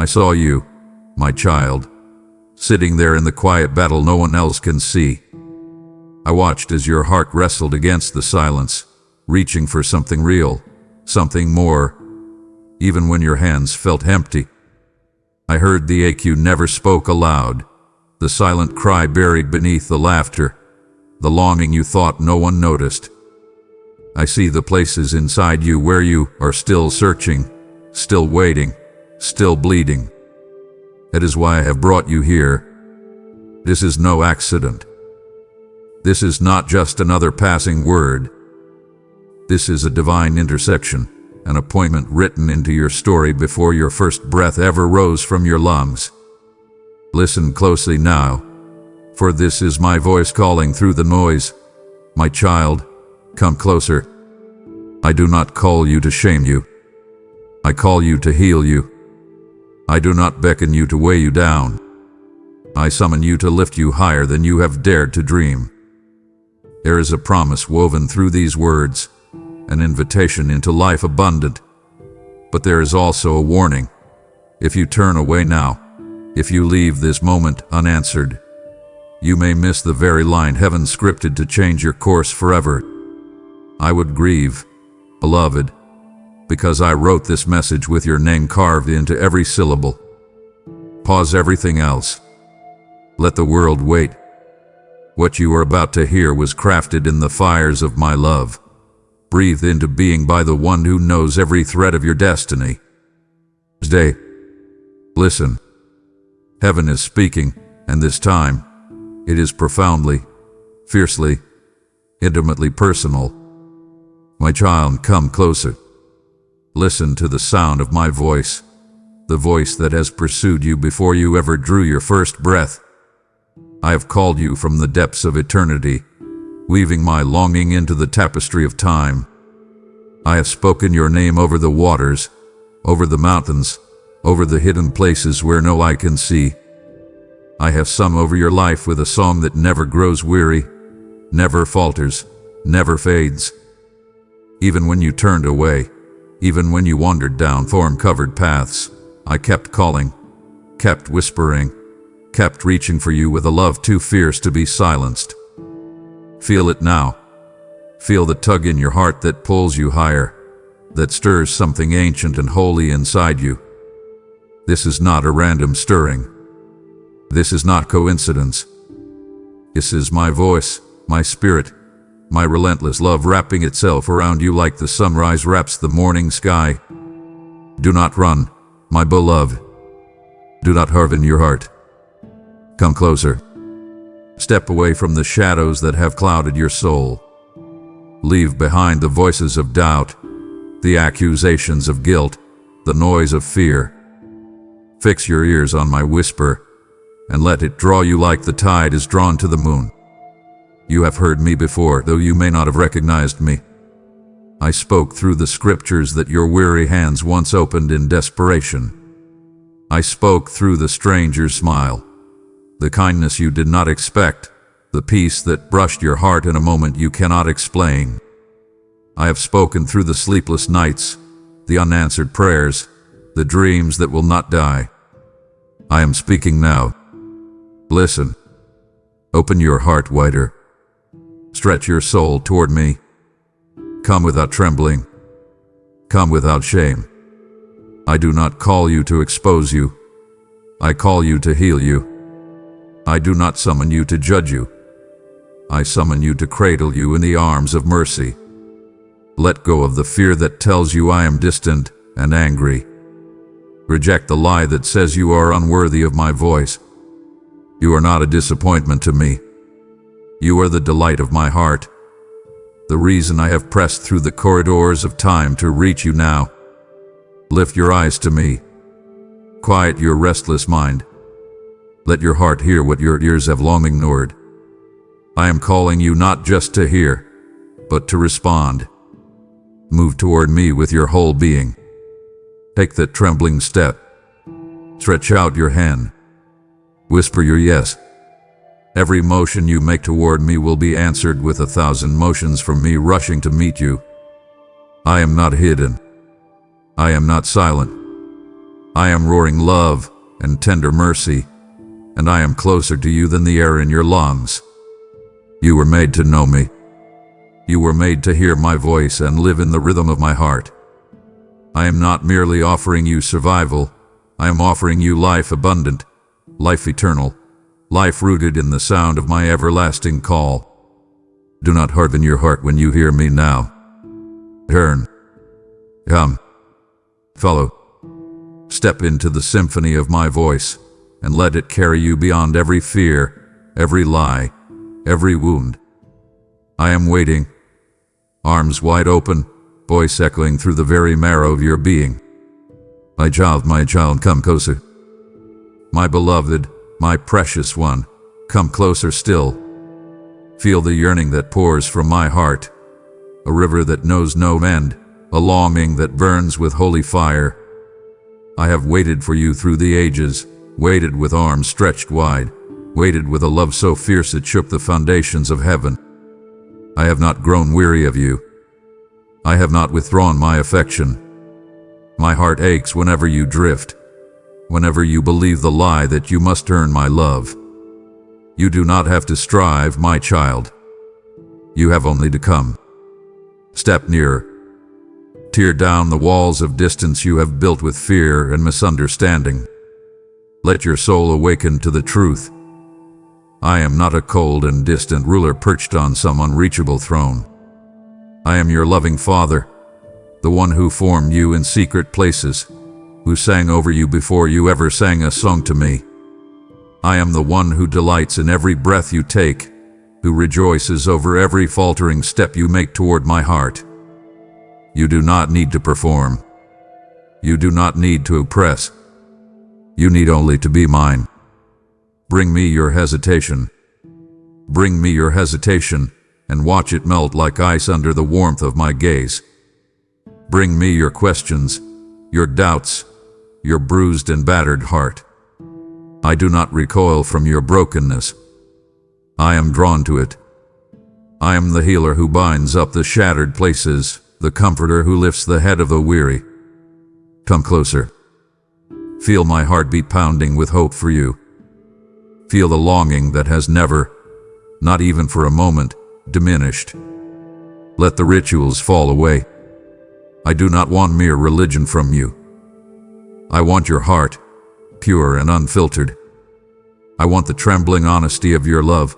I saw you, my child, sitting there in the quiet battle no one else can see. I watched as your heart wrestled against the silence, reaching for something real, something more, even when your hands felt empty. I heard the ache you never spoke aloud, the silent cry buried beneath the laughter, the longing you thought no one noticed. I see the places inside you where you are still searching, still waiting, still bleeding. That is why I have brought you here. This is no accident. This is not just another passing word. This is a divine intersection, an appointment written into your story before your first breath ever rose from your lungs. Listen closely now, for this is my voice calling through the noise. My child, come closer. I do not call you to shame you. I call you to heal you. I do not beckon you to weigh you down. I summon you to lift you higher than you have dared to dream. There is a promise woven through these words, an invitation into life abundant. But there is also a warning. If you turn away now, if you leave this moment unanswered, you may miss the very line heaven scripted to change your course forever. I would grieve, beloved, because I wrote this message with your name carved into every syllable. Pause everything else. Let the world wait. What you are about to hear was crafted in the fires of my love, breathed into being by the one who knows every thread of your destiny. Stay. Listen. Heaven is speaking, and this time, it is profoundly, fiercely, intimately personal. My child, come closer. Listen to the sound of my voice, the voice that has pursued you before you ever drew your first breath. I have called you from the depths of eternity, weaving my longing into the tapestry of time. I have spoken your name over the waters, over the mountains, over the hidden places where no eye can see. I have sung over your life with a song that never grows weary, never falters, never fades. Even when you turned away, even when you wandered down thorn-covered paths, I kept calling, kept whispering, kept reaching for you with a love too fierce to be silenced. Feel it now. Feel the tug in your heart that pulls you higher, that stirs something ancient and holy inside you. This is not a random stirring. This is not coincidence. This is my voice, my spirit, my relentless love wrapping itself around you like the sunrise wraps the morning sky. Do not run, my beloved. Do not harden your heart. Come closer. Step away from the shadows that have clouded your soul. Leave behind the voices of doubt, the accusations of guilt, the noise of fear. Fix your ears on my whisper, and let it draw you like the tide is drawn to the moon. You have heard me before, though you may not have recognized me. I spoke through the scriptures that your weary hands once opened in desperation. I spoke through the stranger's smile, the kindness you did not expect, the peace that brushed your heart in a moment you cannot explain. I have spoken through the sleepless nights, the unanswered prayers, the dreams that will not die. I am speaking now. Listen. Open your heart wider. Stretch your soul toward me. Come without trembling. Come without shame. I do not call you to expose you. I call you to heal you. I do not summon you to judge you. I summon you to cradle you in the arms of mercy. Let go of the fear that tells you I am distant and angry. Reject the lie that says you are unworthy of my voice. You are not a disappointment to me. You are the delight of my heart, the reason I have pressed through the corridors of time to reach you now. Lift your eyes to me. Quiet your restless mind. Let your heart hear what your ears have long ignored. I am calling you not just to hear, but to respond. Move toward me with your whole being. Take that trembling step. Stretch out your hand. Whisper your yes. Every motion you make toward me will be answered with 1,000 motions from me rushing to meet you. I am not hidden. I am not silent. I am roaring love and tender mercy, and I am closer to you than the air in your lungs. You were made to know me. You were made to hear my voice and live in the rhythm of my heart. I am not merely offering you survival. I am offering you life abundant, life eternal, life rooted in the sound of my everlasting call. Do not harden your heart when you hear me now. Turn. Come. Follow. Step into the symphony of my voice and let it carry you beyond every fear, every lie, every wound. I am waiting, arms wide open, voice echoing through the very marrow of your being. My child, come closer. My beloved, my precious one, come closer still. Feel the yearning that pours from my heart, a river that knows no end, a longing that burns with holy fire. I have waited for you through the ages, waited with arms stretched wide, waited with a love so fierce it shook the foundations of heaven. I have not grown weary of you. I have not withdrawn my affection. My heart aches whenever you drift, whenever you believe the lie that you must earn my love. You do not have to strive, my child. You have only to come. Step nearer. Tear down the walls of distance you have built with fear and misunderstanding. Let your soul awaken to the truth. I am not a cold and distant ruler perched on some unreachable throne. I am your loving Father, the one who formed you in secret places, who sang over you before you ever sang a song to me. I am the one who delights in every breath you take, who rejoices over every faltering step you make toward my heart. You do not need to perform. You do not need to oppress. You need only to be mine. Bring me your hesitation. Bring me your hesitation, and watch it melt like ice under the warmth of my gaze. Bring me your questions, your doubts, your bruised and battered heart. I do not recoil from your brokenness. I am drawn to it. I am the healer who binds up the shattered places, the comforter who lifts the head of the weary. Come closer. Feel my heartbeat pounding with hope for you. Feel the longing that has never, not even for a moment, diminished. Let the rituals fall away. I do not want mere religion from you. I want your heart, pure and unfiltered. I want the trembling honesty of your love,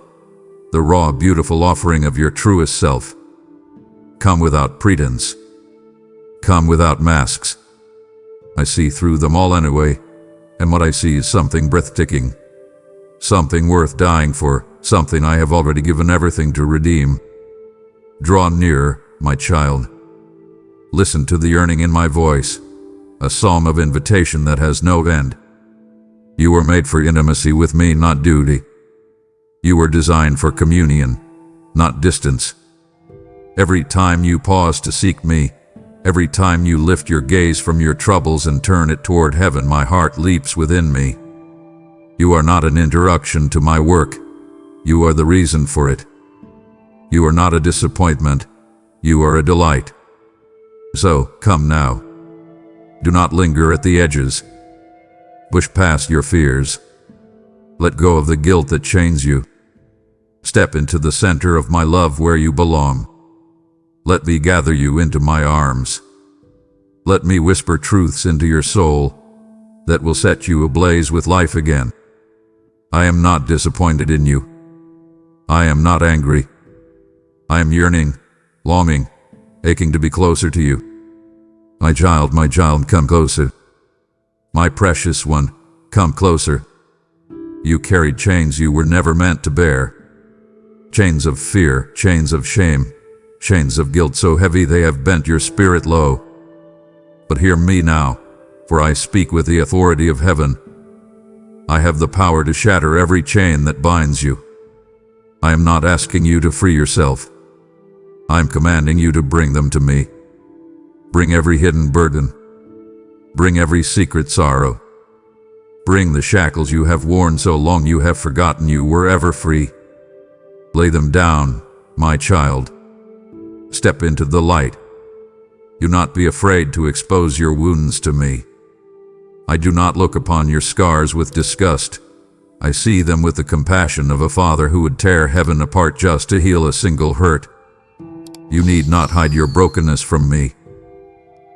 the raw, beautiful offering of your truest self. Come without pretense. Come without masks. I see through them all anyway, and what I see is something breathtaking, something worth dying for, something I have already given everything to redeem. Draw nearer, my child. Listen to the yearning in my voice, a psalm of invitation that has no end. You were made for intimacy with me, not duty. You were designed for communion, not distance. Every time you pause to seek me, every time you lift your gaze from your troubles and turn it toward heaven, my heart leaps within me. You are not an interruption to my work. You are the reason for it. You are not a disappointment. You are a delight. So, come now. Do not linger at the edges. Push past your fears. Let go of the guilt that chains you. Step into the center of my love where you belong. Let me gather you into my arms. Let me whisper truths into your soul that will set you ablaze with life again. I am not disappointed in you. I am not angry. I am yearning, longing, aching to be closer to you. My child, come closer. My precious one, come closer. You carried chains you were never meant to bear. Chains of fear, chains of shame, chains of guilt so heavy they have bent your spirit low. But hear me now, for I speak with the authority of heaven. I have the power to shatter every chain that binds you. I am not asking you to free yourself. I am commanding you to bring them to me. Bring every hidden burden. Bring every secret sorrow. Bring the shackles you have worn so long you have forgotten you were ever free. Lay them down, my child. Step into the light. Do not be afraid to expose your wounds to me. I do not look upon your scars with disgust. I see them with the compassion of a father who would tear heaven apart just to heal a single hurt. You need not hide your brokenness from me.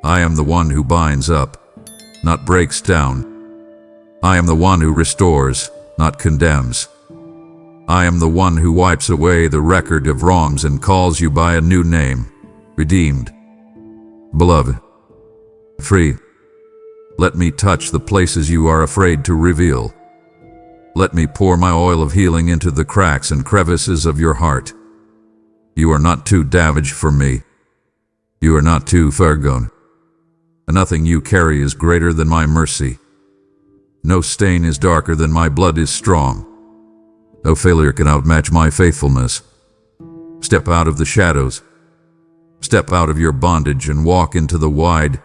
I am the one who binds up, not breaks down. I am the one who restores, not condemns. I am the one who wipes away the record of wrongs and calls you by a new name, redeemed, beloved, free. Let me touch the places you are afraid to reveal. Let me pour my oil of healing into the cracks and crevices of your heart. You are not too damaged for me. You are not too far gone. Nothing you carry is greater than my mercy. No stain is darker than my blood is strong. No failure can outmatch my faithfulness. Step out of the shadows. Step out of your bondage and walk into the wide,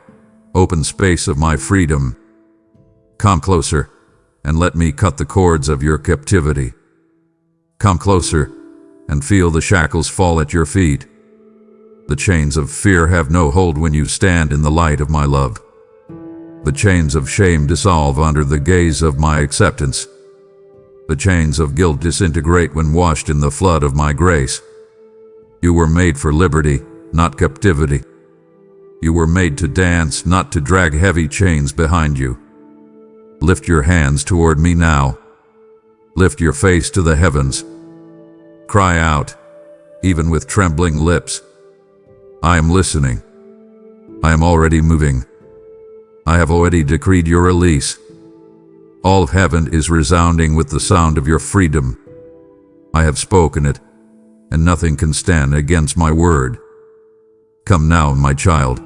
open space of my freedom. Come closer and let me cut the cords of your captivity. Come closer and feel the shackles fall at your feet. The chains of fear have no hold when you stand in the light of my love. The chains of shame dissolve under the gaze of my acceptance. The chains of guilt disintegrate when washed in the flood of my grace. You were made for liberty, not captivity. You were made to dance, not to drag heavy chains behind you. Lift your hands toward me now. Lift your face to the heavens. Cry out, even with trembling lips. I am listening. I am already moving. I have already decreed your release. All of heaven is resounding with the sound of your freedom. I have spoken it, and nothing can stand against my word. Come now, my child.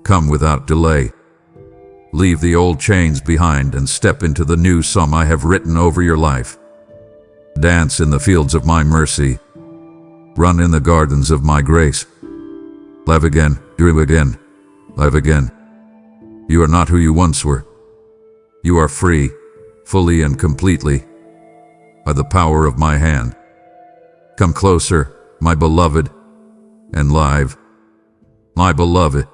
Come without delay. Leave the old chains behind and step into the new song I have written over your life. Dance in the fields of my mercy. Run in the gardens of my grace. Live again, dream again, live again. You are not who you once were. You are free, fully and completely, by the power of my hand. Come closer, my beloved, and live. My beloved,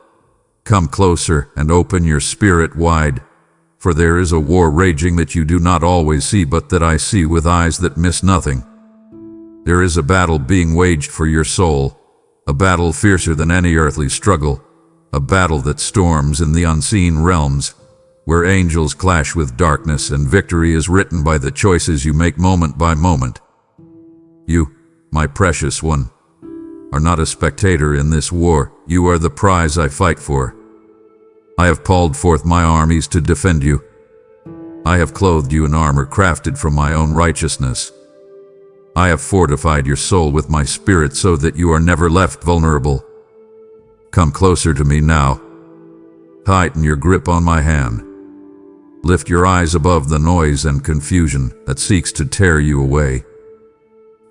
come closer and open your spirit wide, for there is a war raging that you do not always see, but that I see with eyes that miss nothing. There is a battle being waged for your soul, a battle fiercer than any earthly struggle, a battle that storms in the unseen realms, where angels clash with darkness and victory is written by the choices you make moment by moment. You, my precious one, are not a spectator in this war. You are the prize I fight for. I have called forth my armies to defend you. I have clothed you in armor crafted from my own righteousness. I have fortified your soul with my spirit so that you are never left vulnerable. Come closer to me now. Tighten your grip on my hand. Lift your eyes above the noise and confusion that seeks to tear you away.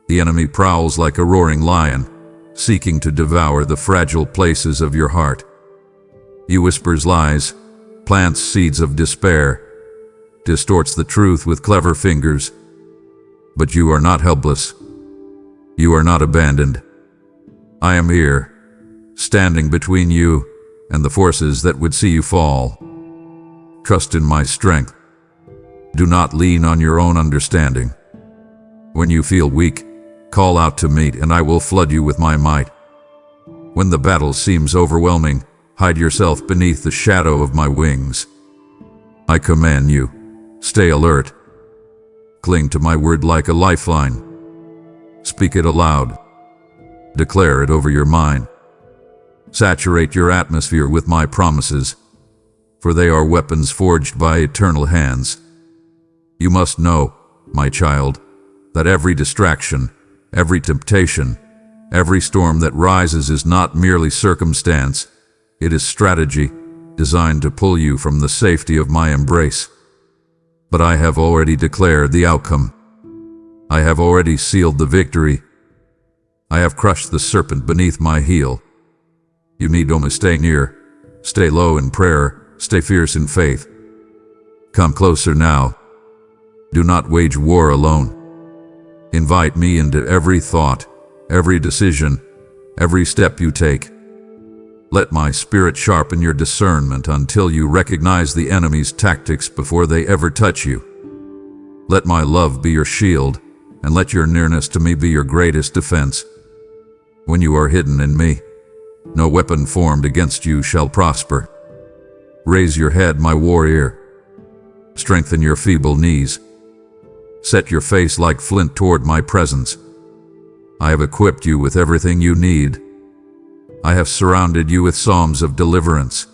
The enemy prowls like a roaring lion, seeking to devour the fragile places of your heart. He whispers lies, plants seeds of despair, distorts the truth with clever fingers. But you are not helpless. You are not abandoned. I am here, standing between you and the forces that would see you fall. Trust in my strength. Do not lean on your own understanding. When you feel weak, call out to me and I will flood you with my might. When the battle seems overwhelming, hide yourself beneath the shadow of my wings. I command you, stay alert. Cling to my word like a lifeline. Speak it aloud. Declare it over your mind. Saturate your atmosphere with my promises, for they are weapons forged by eternal hands. You must know, my child, that every distraction, every temptation, every storm that rises is not merely circumstance, it is strategy designed to pull you from the safety of my embrace. But I have already declared the outcome. I have already sealed the victory. I have crushed the serpent beneath my heel. You need only stay near, stay low in prayer, stay fierce in faith. Come closer now. Do not wage war alone. Invite me into every thought, every decision, every step you take. Let my spirit sharpen your discernment until you recognize the enemy's tactics before they ever touch you. Let my love be your shield, and let your nearness to me be your greatest defense. When you are hidden in me, no weapon formed against you shall prosper. Raise your head, my warrior. Strengthen your feeble knees. Set your face like flint toward my presence. I have equipped you with everything you need. I have surrounded you with psalms of deliverance.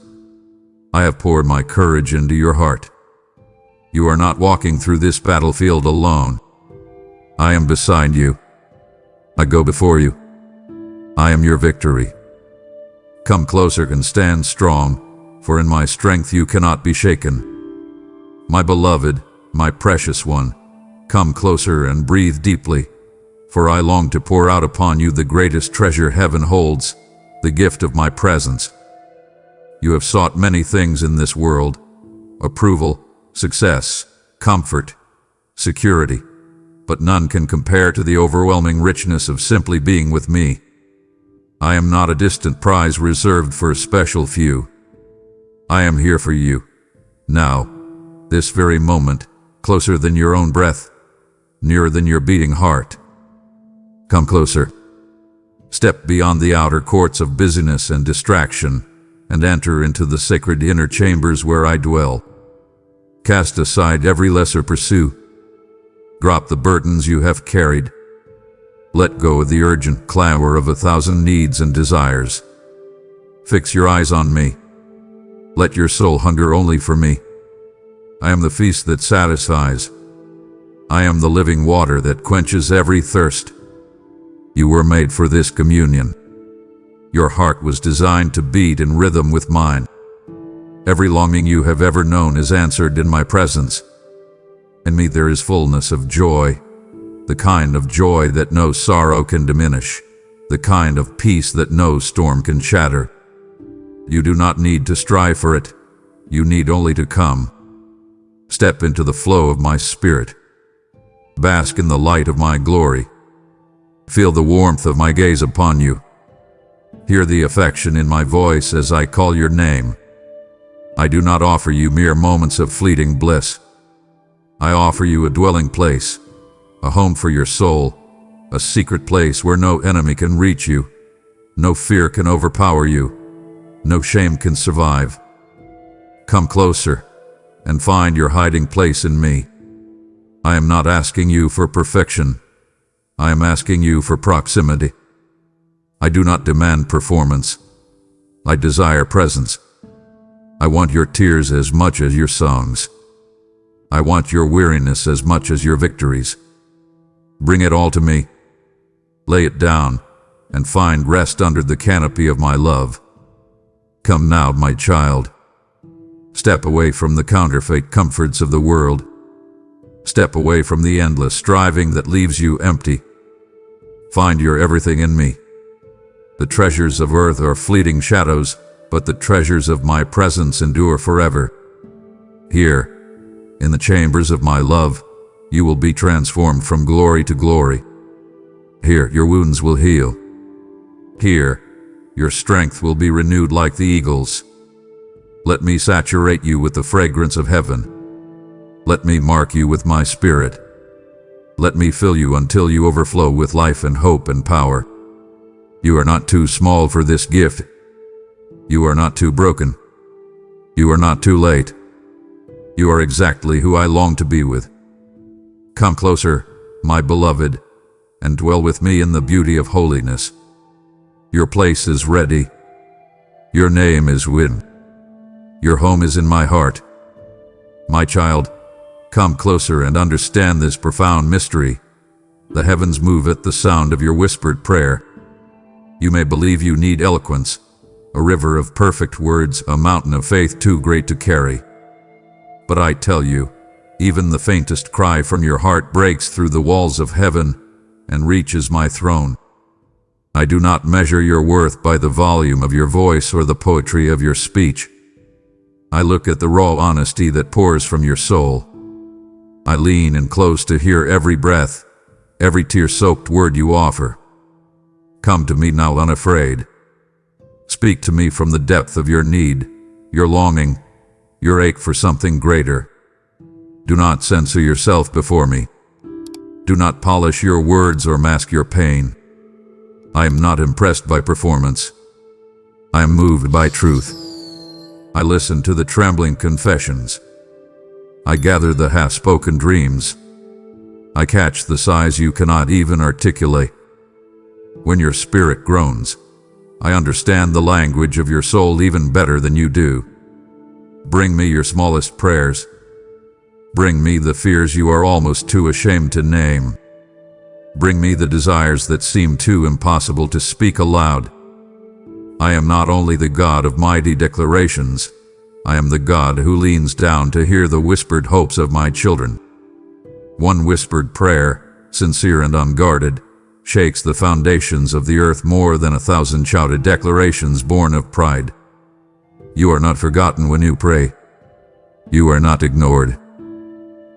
I have poured my courage into your heart. You are not walking through this battlefield alone. I am beside you. I go before you. I am your victory. Come closer and stand strong, for in my strength you cannot be shaken. My beloved, my precious one, come closer and breathe deeply, for I long to pour out upon you the greatest treasure heaven holds, the gift of my presence. You have sought many things in this world: approval, success, comfort, security, but none can compare to the overwhelming richness of simply being with me. I am not a distant prize reserved for a special few. I am here for you, now, this very moment, closer than your own breath, nearer than your beating heart. Come closer. Step beyond the outer courts of busyness and distraction, and enter into the sacred inner chambers where I dwell. Cast aside every lesser pursuit. Drop the burdens you have carried. Let go of the urgent clamor of 1,000 needs and desires. Fix your eyes on me. Let your soul hunger only for me. I am the feast that satisfies. I am the living water that quenches every thirst. You were made for this communion. Your heart was designed to beat in rhythm with mine. Every longing you have ever known is answered in my presence. In me there is fullness of joy, the kind of joy that no sorrow can diminish, the kind of peace that no storm can shatter. You do not need to strive for it. You need only to come. Step into the flow of my spirit. Bask in the light of my glory. Feel the warmth of my gaze upon you. Hear the affection in my voice as I call your name. I do not offer you mere moments of fleeting bliss. I offer you a dwelling place, a home for your soul, a secret place where no enemy can reach you, no fear can overpower you, no shame can survive. Come closer and find your hiding place in me. I am not asking you for perfection. I am asking you for proximity. I do not demand performance. I desire presence. I want your tears as much as your songs. I want your weariness as much as your victories. Bring it all to me. Lay it down and find rest under the canopy of my love. Come now, my child. Step away from the counterfeit comforts of the world. Step away from the endless striving that leaves you empty. Find your everything in me. The treasures of earth are fleeting shadows, but the treasures of my presence endure forever. Here, in the chambers of my love, you will be transformed from glory to glory. Here, your wounds will heal. Here, your strength will be renewed like the eagle's. Let me saturate you with the fragrance of heaven. Let me mark you with my spirit. Let me fill you until you overflow with life and hope and power. You are not too small for this gift. You are not too broken. You are not too late. You are exactly who I long to be with. Come closer, my beloved, and dwell with me in the beauty of holiness. Your place is ready. Your name is written. Your home is in my heart. My child, come closer and understand this profound mystery. The heavens move at the sound of your whispered prayer. You may believe you need eloquence, a river of perfect words, a mountain of faith too great to carry. But I tell you, even the faintest cry from your heart breaks through the walls of heaven and reaches my throne. I do not measure your worth by the volume of your voice or the poetry of your speech. I look at the raw honesty that pours from your soul. I lean in close to hear every breath, every tear-soaked word you offer. Come to me now unafraid. Speak to me from the depth of your need, your longing, your ache for something greater. Do not censor yourself before me. Do not polish your words or mask your pain. I am not impressed by performance. I am moved by truth. I listen to the trembling confessions. I gather the half-spoken dreams. I catch the sighs you cannot even articulate. When your spirit groans, I understand the language of your soul even better than you do. Bring me your smallest prayers. Bring me the fears you are almost too ashamed to name. Bring me the desires that seem too impossible to speak aloud. I am not only the God of mighty declarations, I am the God who leans down to hear the whispered hopes of my children. One whispered prayer, sincere and unguarded, shakes the foundations of the earth more than 1,000 shouted declarations born of pride. You are not forgotten when you pray. You are not ignored.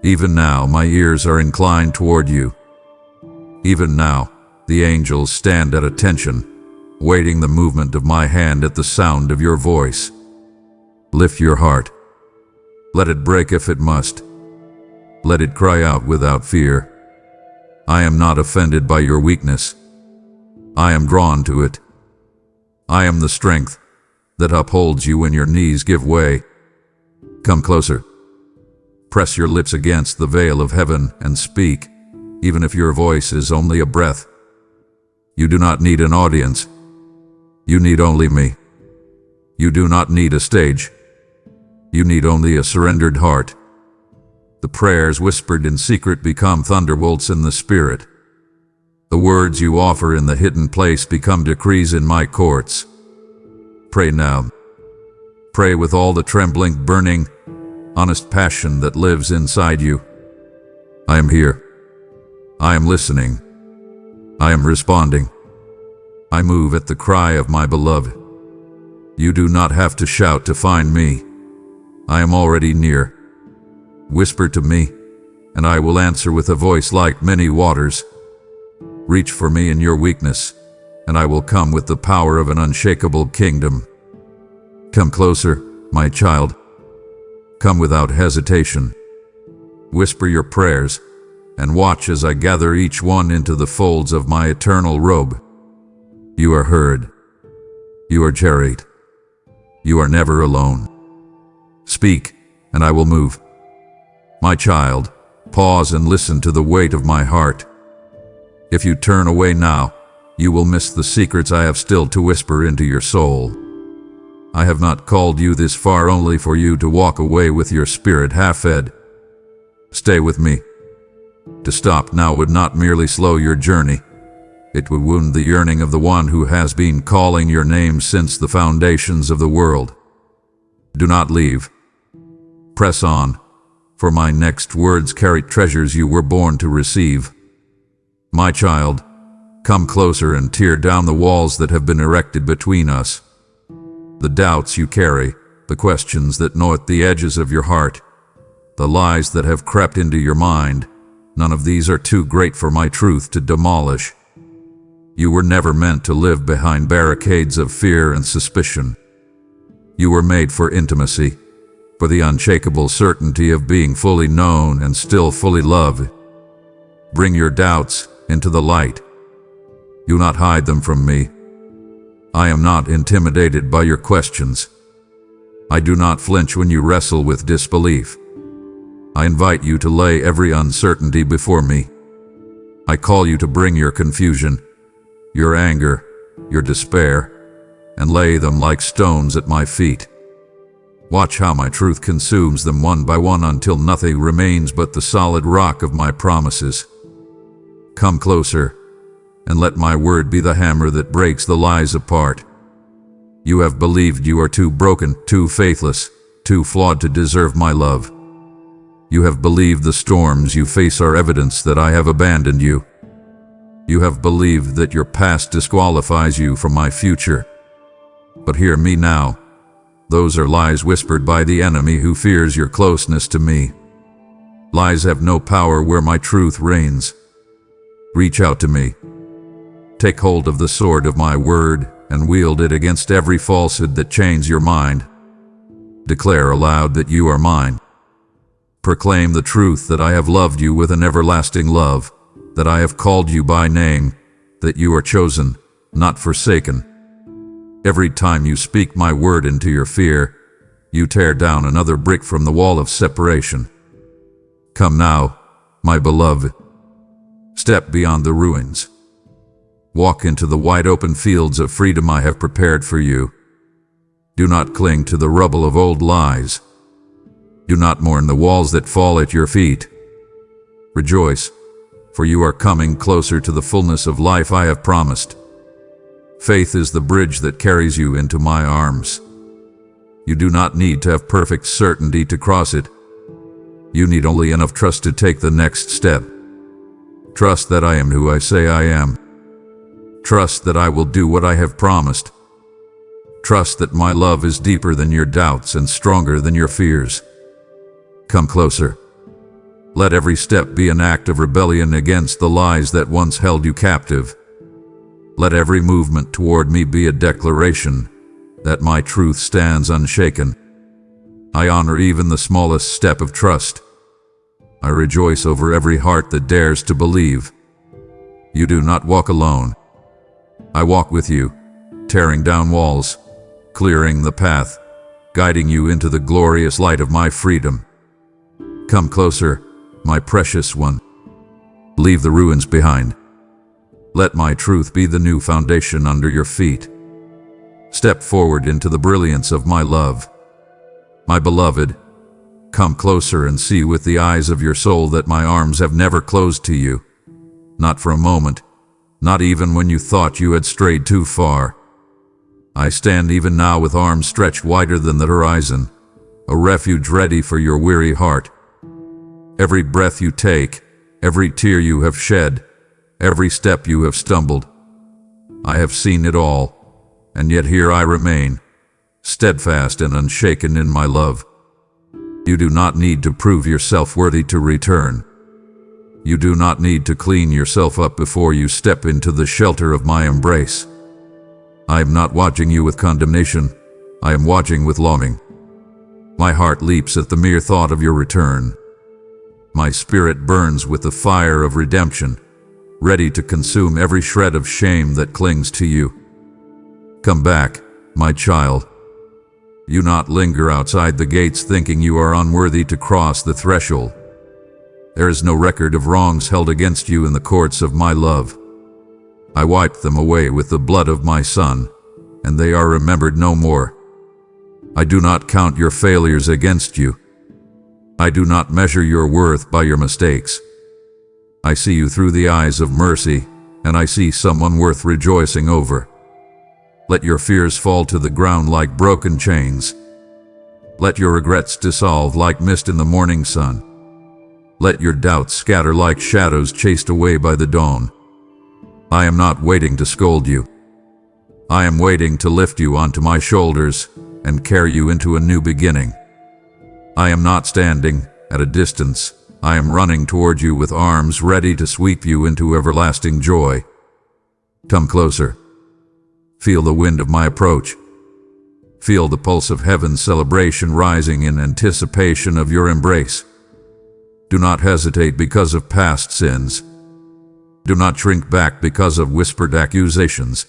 Even now my ears are inclined toward you. Even now the angels stand at attention, waiting the movement of my hand at the sound of your voice. Lift your heart. Let it break if it must. Let it cry out without fear. I am not offended by your weakness. I am drawn to it. I am the strength that upholds you when your knees give way. Come closer. Press your lips against the veil of heaven and speak, even if your voice is only a breath. You do not need an audience. You need only me. You do not need a stage. You need only a surrendered heart. The prayers whispered in secret become thunderbolts in the spirit. The words you offer in the hidden place become decrees in my courts. Pray now. Pray with all the trembling, burning, honest passion that lives inside you. I am here. I am listening. I am responding. I move at the cry of my beloved. You do not have to shout to find me. I am already near. Whisper to me, and I will answer with a voice like many waters. Reach for me in your weakness, and I will come with the power of an unshakable kingdom. Come closer, my child. Come without hesitation. Whisper your prayers, and watch as I gather each one into the folds of my eternal robe. You are heard. You are cherished. You are never alone. Speak, and I will move. My child, pause and listen to the weight of my heart. If you turn away now, you will miss the secrets I have still to whisper into your soul. I have not called you this far only for you to walk away with your spirit half-fed. Stay with me. To stop now would not merely slow your journey. It would wound the yearning of the one who has been calling your name since the foundations of the world. Do not leave. Press on, for my next words carry treasures you were born to receive. My child, come closer and tear down the walls that have been erected between us. The doubts you carry, the questions that gnaw at the edges of your heart, the lies that have crept into your mind, none of these are too great for my truth to demolish. You were never meant to live behind barricades of fear and suspicion. You were made for intimacy, for the unshakable certainty of being fully known and still fully loved. Bring your doubts into the light. Do not hide them from me. I am not intimidated by your questions. I do not flinch when you wrestle with disbelief. I invite you to lay every uncertainty before me. I call you to bring your confusion, your anger, your despair, and lay them like stones at my feet. Watch how my truth consumes them one by one until nothing remains but the solid rock of my promises. Come closer, and let my word be the hammer that breaks the lies apart. You have believed you are too broken, too faithless, too flawed to deserve my love. You have believed the storms you face are evidence that I have abandoned you. You have believed that your past disqualifies you from my future. But hear me now. Those are lies whispered by the enemy who fears your closeness to me. Lies have no power where my truth reigns. Reach out to me. Take hold of the sword of my word and wield it against every falsehood that chains your mind. Declare aloud that you are mine. Proclaim the truth that I have loved you with an everlasting love, that I have called you by name, that you are chosen, not forsaken. Every time you speak my word into your fear, you tear down another brick from the wall of separation. Come now, my beloved. Step beyond the ruins. Walk into the wide open fields of freedom I have prepared for you. Do not cling to the rubble of old lies. Do not mourn the walls that fall at your feet. Rejoice, for you are coming closer to the fullness of life I have promised. Faith is the bridge that carries you into my arms. You do not need to have perfect certainty to cross it. You need only enough trust to take the next step. Trust that I am who I say I am. Trust that I will do what I have promised. Trust that my love is deeper than your doubts and stronger than your fears. Come closer. Let every step be an act of rebellion against the lies that once held you captive. Let every movement toward me be a declaration that my truth stands unshaken. I honor even the smallest step of trust. I rejoice over every heart that dares to believe. You do not walk alone. I walk with you, tearing down walls, clearing the path, guiding you into the glorious light of my freedom. Come closer, my precious one. Leave the ruins behind. Let my truth be the new foundation under your feet. Step forward into the brilliance of my love. My beloved, come closer and see with the eyes of your soul that my arms have never closed to you. Not for a moment, not even when you thought you had strayed too far. I stand even now with arms stretched wider than the horizon, a refuge ready for your weary heart. Every breath you take, every tear you have shed, every step you have stumbled, I have seen it all, and yet here I remain, steadfast and unshaken in my love. You do not need to prove yourself worthy to return. You do not need to clean yourself up before you step into the shelter of my embrace. I am not watching you with condemnation. I am watching with longing. My heart leaps at the mere thought of your return. My spirit burns with the fire of redemption, ready to consume every shred of shame that clings to you. Come back, my child. You not linger outside the gates thinking you are unworthy to cross the threshold. There is no record of wrongs held against you in the courts of my love. I wiped them away with the blood of my Son, and they are remembered no more. I do not count your failures against you. I do not measure your worth by your mistakes. I see you through the eyes of mercy, and I see someone worth rejoicing over. Let your fears fall to the ground like broken chains. Let your regrets dissolve like mist in the morning sun. Let your doubts scatter like shadows chased away by the dawn. I am not waiting to scold you. I am waiting to lift you onto my shoulders and carry you into a new beginning. I am not standing at a distance. I am running toward you with arms ready to sweep you into everlasting joy. Come closer. Feel the wind of my approach. Feel the pulse of heaven's celebration rising in anticipation of your embrace. Do not hesitate because of past sins. Do not shrink back because of whispered accusations.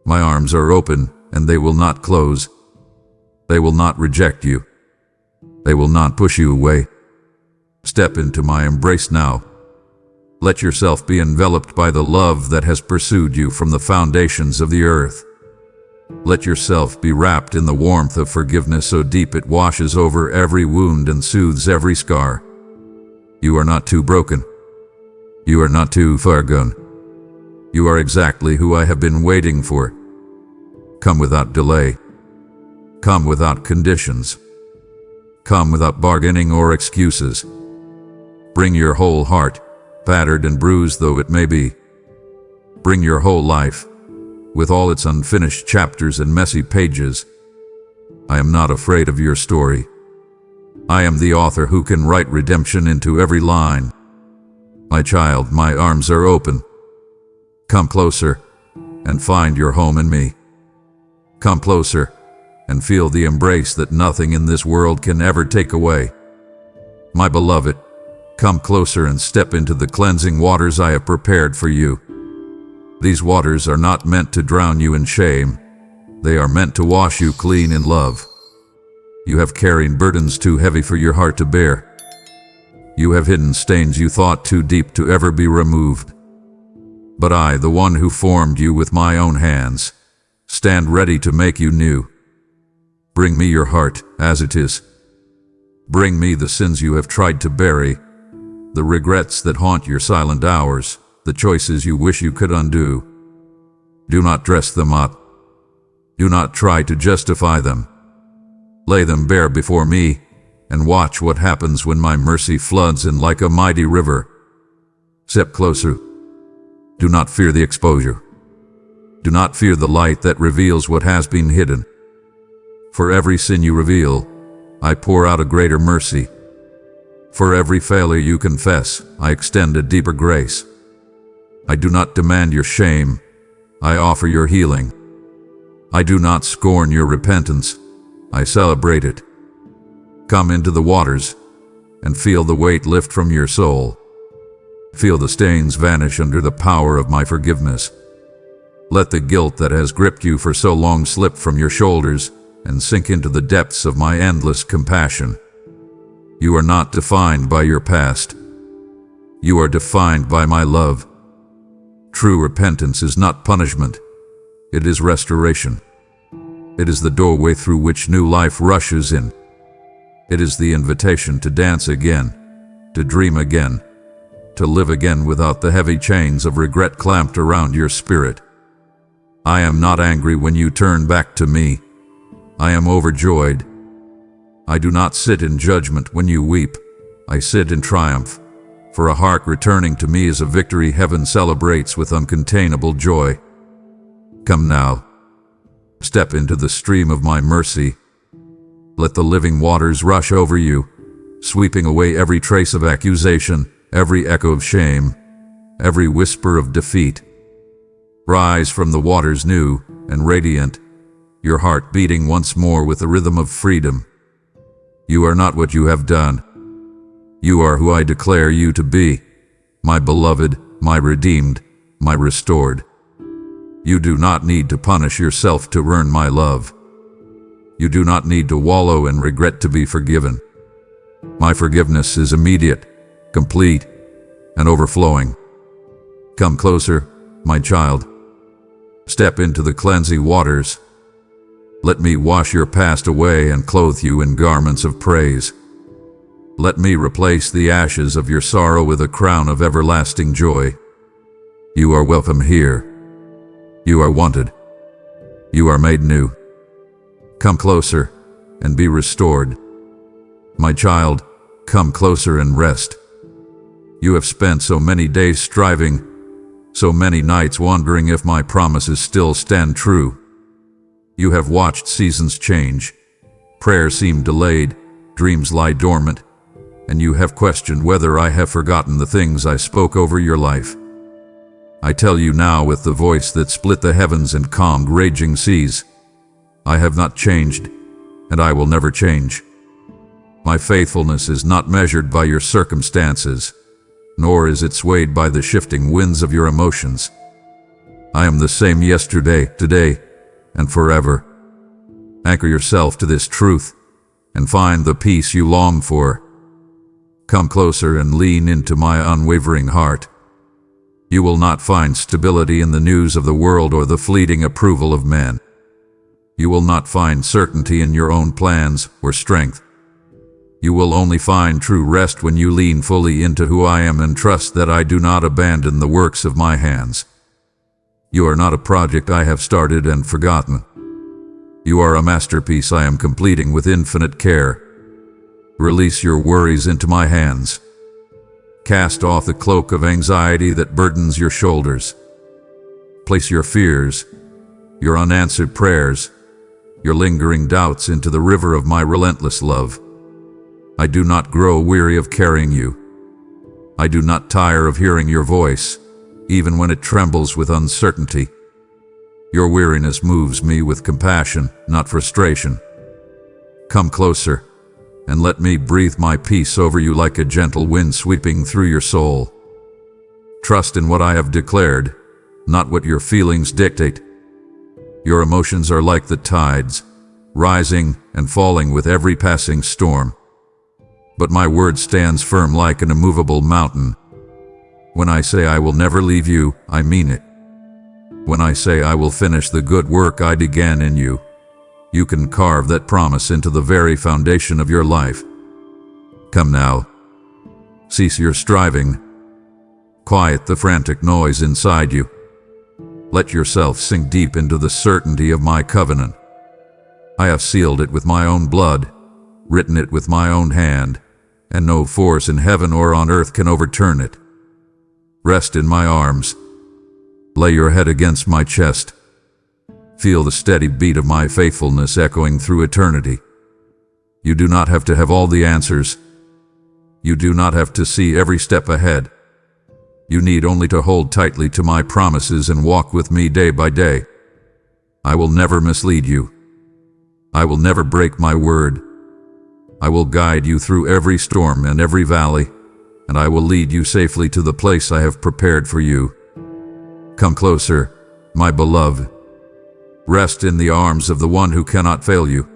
My arms are open, and they will not close. They will not reject you. They will not push you away. Step into my embrace now. Let yourself be enveloped by the love that has pursued you from the foundations of the earth. Let yourself be wrapped in the warmth of forgiveness so deep it washes over every wound and soothes every scar. You are not too broken. You are not too far gone. You are exactly who I have been waiting for. Come without delay. Come without conditions. Come without bargaining or excuses. Bring your whole heart, battered and bruised though it may be. Bring your whole life, with all its unfinished chapters and messy pages. I am not afraid of your story. I am the author who can write redemption into every line. My child, my arms are open. Come closer, and find your home in me. Come closer and feel the embrace that nothing in this world can ever take away. My beloved, come closer and step into the cleansing waters I have prepared for you. These waters are not meant to drown you in shame. They are meant to wash you clean in love. You have carried burdens too heavy for your heart to bear. You have hidden stains you thought too deep to ever be removed. But I, the one who formed you with my own hands, stand ready to make you new. Bring me your heart as it is. Bring me the sins you have tried to bury, the regrets that haunt your silent hours, the choices you wish you could undo. Do not dress them up. Do not try to justify them. Lay them bare before me, and watch what happens when my mercy floods in like a mighty river. Step closer. Do not fear the exposure. Do not fear the light that reveals what has been hidden. For every sin you reveal, I pour out a greater mercy. For every failure you confess, I extend a deeper grace. I do not demand your shame. I offer your healing. I do not scorn your repentance. I celebrate it. Come into the waters and feel the weight lift from your soul. Feel the stains vanish under the power of my forgiveness. Let the guilt that has gripped you for so long slip from your shoulders and sink into the depths of my endless compassion. You are not defined by your past. You are defined by my love. True repentance is not punishment. It is restoration. It is the doorway through which new life rushes in. It is the invitation to dance again, to dream again, to live again without the heavy chains of regret clamped around your spirit. I am not angry when you turn back to me. I am overjoyed. I do not sit in judgment when you weep. I sit in triumph, for a heart returning to me is a victory heaven celebrates with uncontainable joy. Come now. Step into the stream of my mercy. Let the living waters rush over you, sweeping away every trace of accusation, every echo of shame, every whisper of defeat. Rise from the waters new and radiant, your heart beating once more with the rhythm of freedom. You are not what you have done. You are who I declare you to be, my beloved, my redeemed, my restored. You do not need to punish yourself to earn my love. You do not need to wallow in regret to be forgiven. My forgiveness is immediate, complete, and overflowing. Come closer, my child. Step into the cleansing waters. Let me wash your past away and clothe you in garments of praise. Let me replace the ashes of your sorrow with a crown of everlasting joy. You are welcome here. You are wanted. You are made new. Come closer and be restored. My child, come closer and rest. You have spent so many days striving, so many nights wondering if my promises still stand true. You have watched seasons change. Prayers seem delayed, dreams lie dormant, and you have questioned whether I have forgotten the things I spoke over your life. I tell you now with the voice that split the heavens and calmed raging seas, I have not changed, and I will never change. My faithfulness is not measured by your circumstances, nor is it swayed by the shifting winds of your emotions. I am the same yesterday, today, and forever. Anchor yourself to this truth, and find the peace you long for. Come closer and lean into my unwavering heart. You will not find stability in the news of the world or the fleeting approval of men. You will not find certainty in your own plans or strength. You will only find true rest when you lean fully into who I am and trust that I do not abandon the works of my hands. You are not a project I have started and forgotten. You are a masterpiece I am completing with infinite care. Release your worries into my hands. Cast off the cloak of anxiety that burdens your shoulders. Place your fears, your unanswered prayers, your lingering doubts into the river of my relentless love. I do not grow weary of carrying you. I do not tire of hearing your voice, even when it trembles with uncertainty. Your weariness moves me with compassion, not frustration. Come closer, and let me breathe my peace over you like a gentle wind sweeping through your soul. Trust in what I have declared, not what your feelings dictate. Your emotions are like the tides, rising and falling with every passing storm. But my word stands firm like an immovable mountain. When I say I will never leave you, I mean it. When I say I will finish the good work I began in you, you can carve that promise into the very foundation of your life. Come now. Cease your striving. Quiet the frantic noise inside you. Let yourself sink deep into the certainty of my covenant. I have sealed it with my own blood, written it with my own hand, and no force in heaven or on earth can overturn it. Rest in my arms. Lay your head against my chest. Feel the steady beat of my faithfulness echoing through eternity. You do not have to have all the answers. You do not have to see every step ahead. You need only to hold tightly to my promises and walk with me day by day. I will never mislead you. I will never break my word. I will guide you through every storm and every valley, and I will lead you safely to the place I have prepared for you. Come closer, my beloved. Rest in the arms of the one who cannot fail you.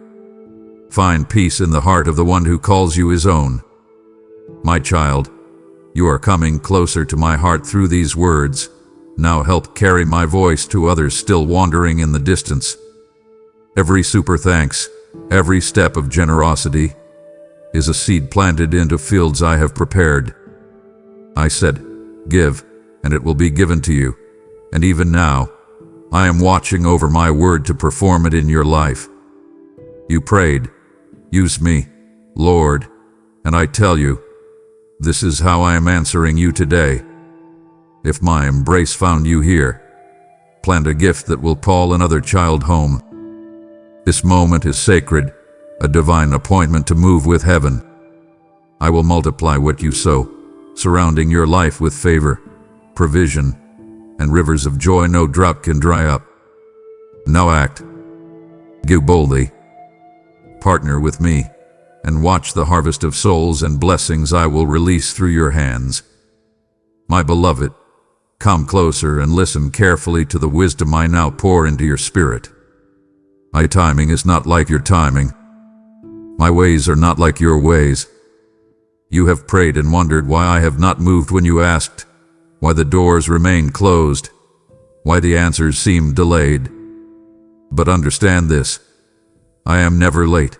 Find peace in the heart of the one who calls you his own. My child, you are coming closer to my heart through these words. Now help carry my voice to others still wandering in the distance. Every super thanks, every step of generosity, is a seed planted into fields I have prepared. I said, give, and it will be given to you. And even now, I am watching over my word to perform it in your life. You prayed, use me, Lord, and I tell you, this is how I am answering you today. If my embrace found you here, plant a gift that will call another child home. This moment is sacred, a divine appointment to move with heaven. I will multiply what you sow, surrounding your life with favor, provision, and rivers of joy no drought can dry up. Now act. Give boldly. Partner with me, and watch the harvest of souls and blessings I will release through your hands. My beloved, come closer and listen carefully to the wisdom I now pour into your spirit. My timing is not like your timing. My ways are not like your ways. You have prayed and wondered why I have not moved when you asked, why the doors remain closed, why the answers seem delayed. But understand this, I am never late.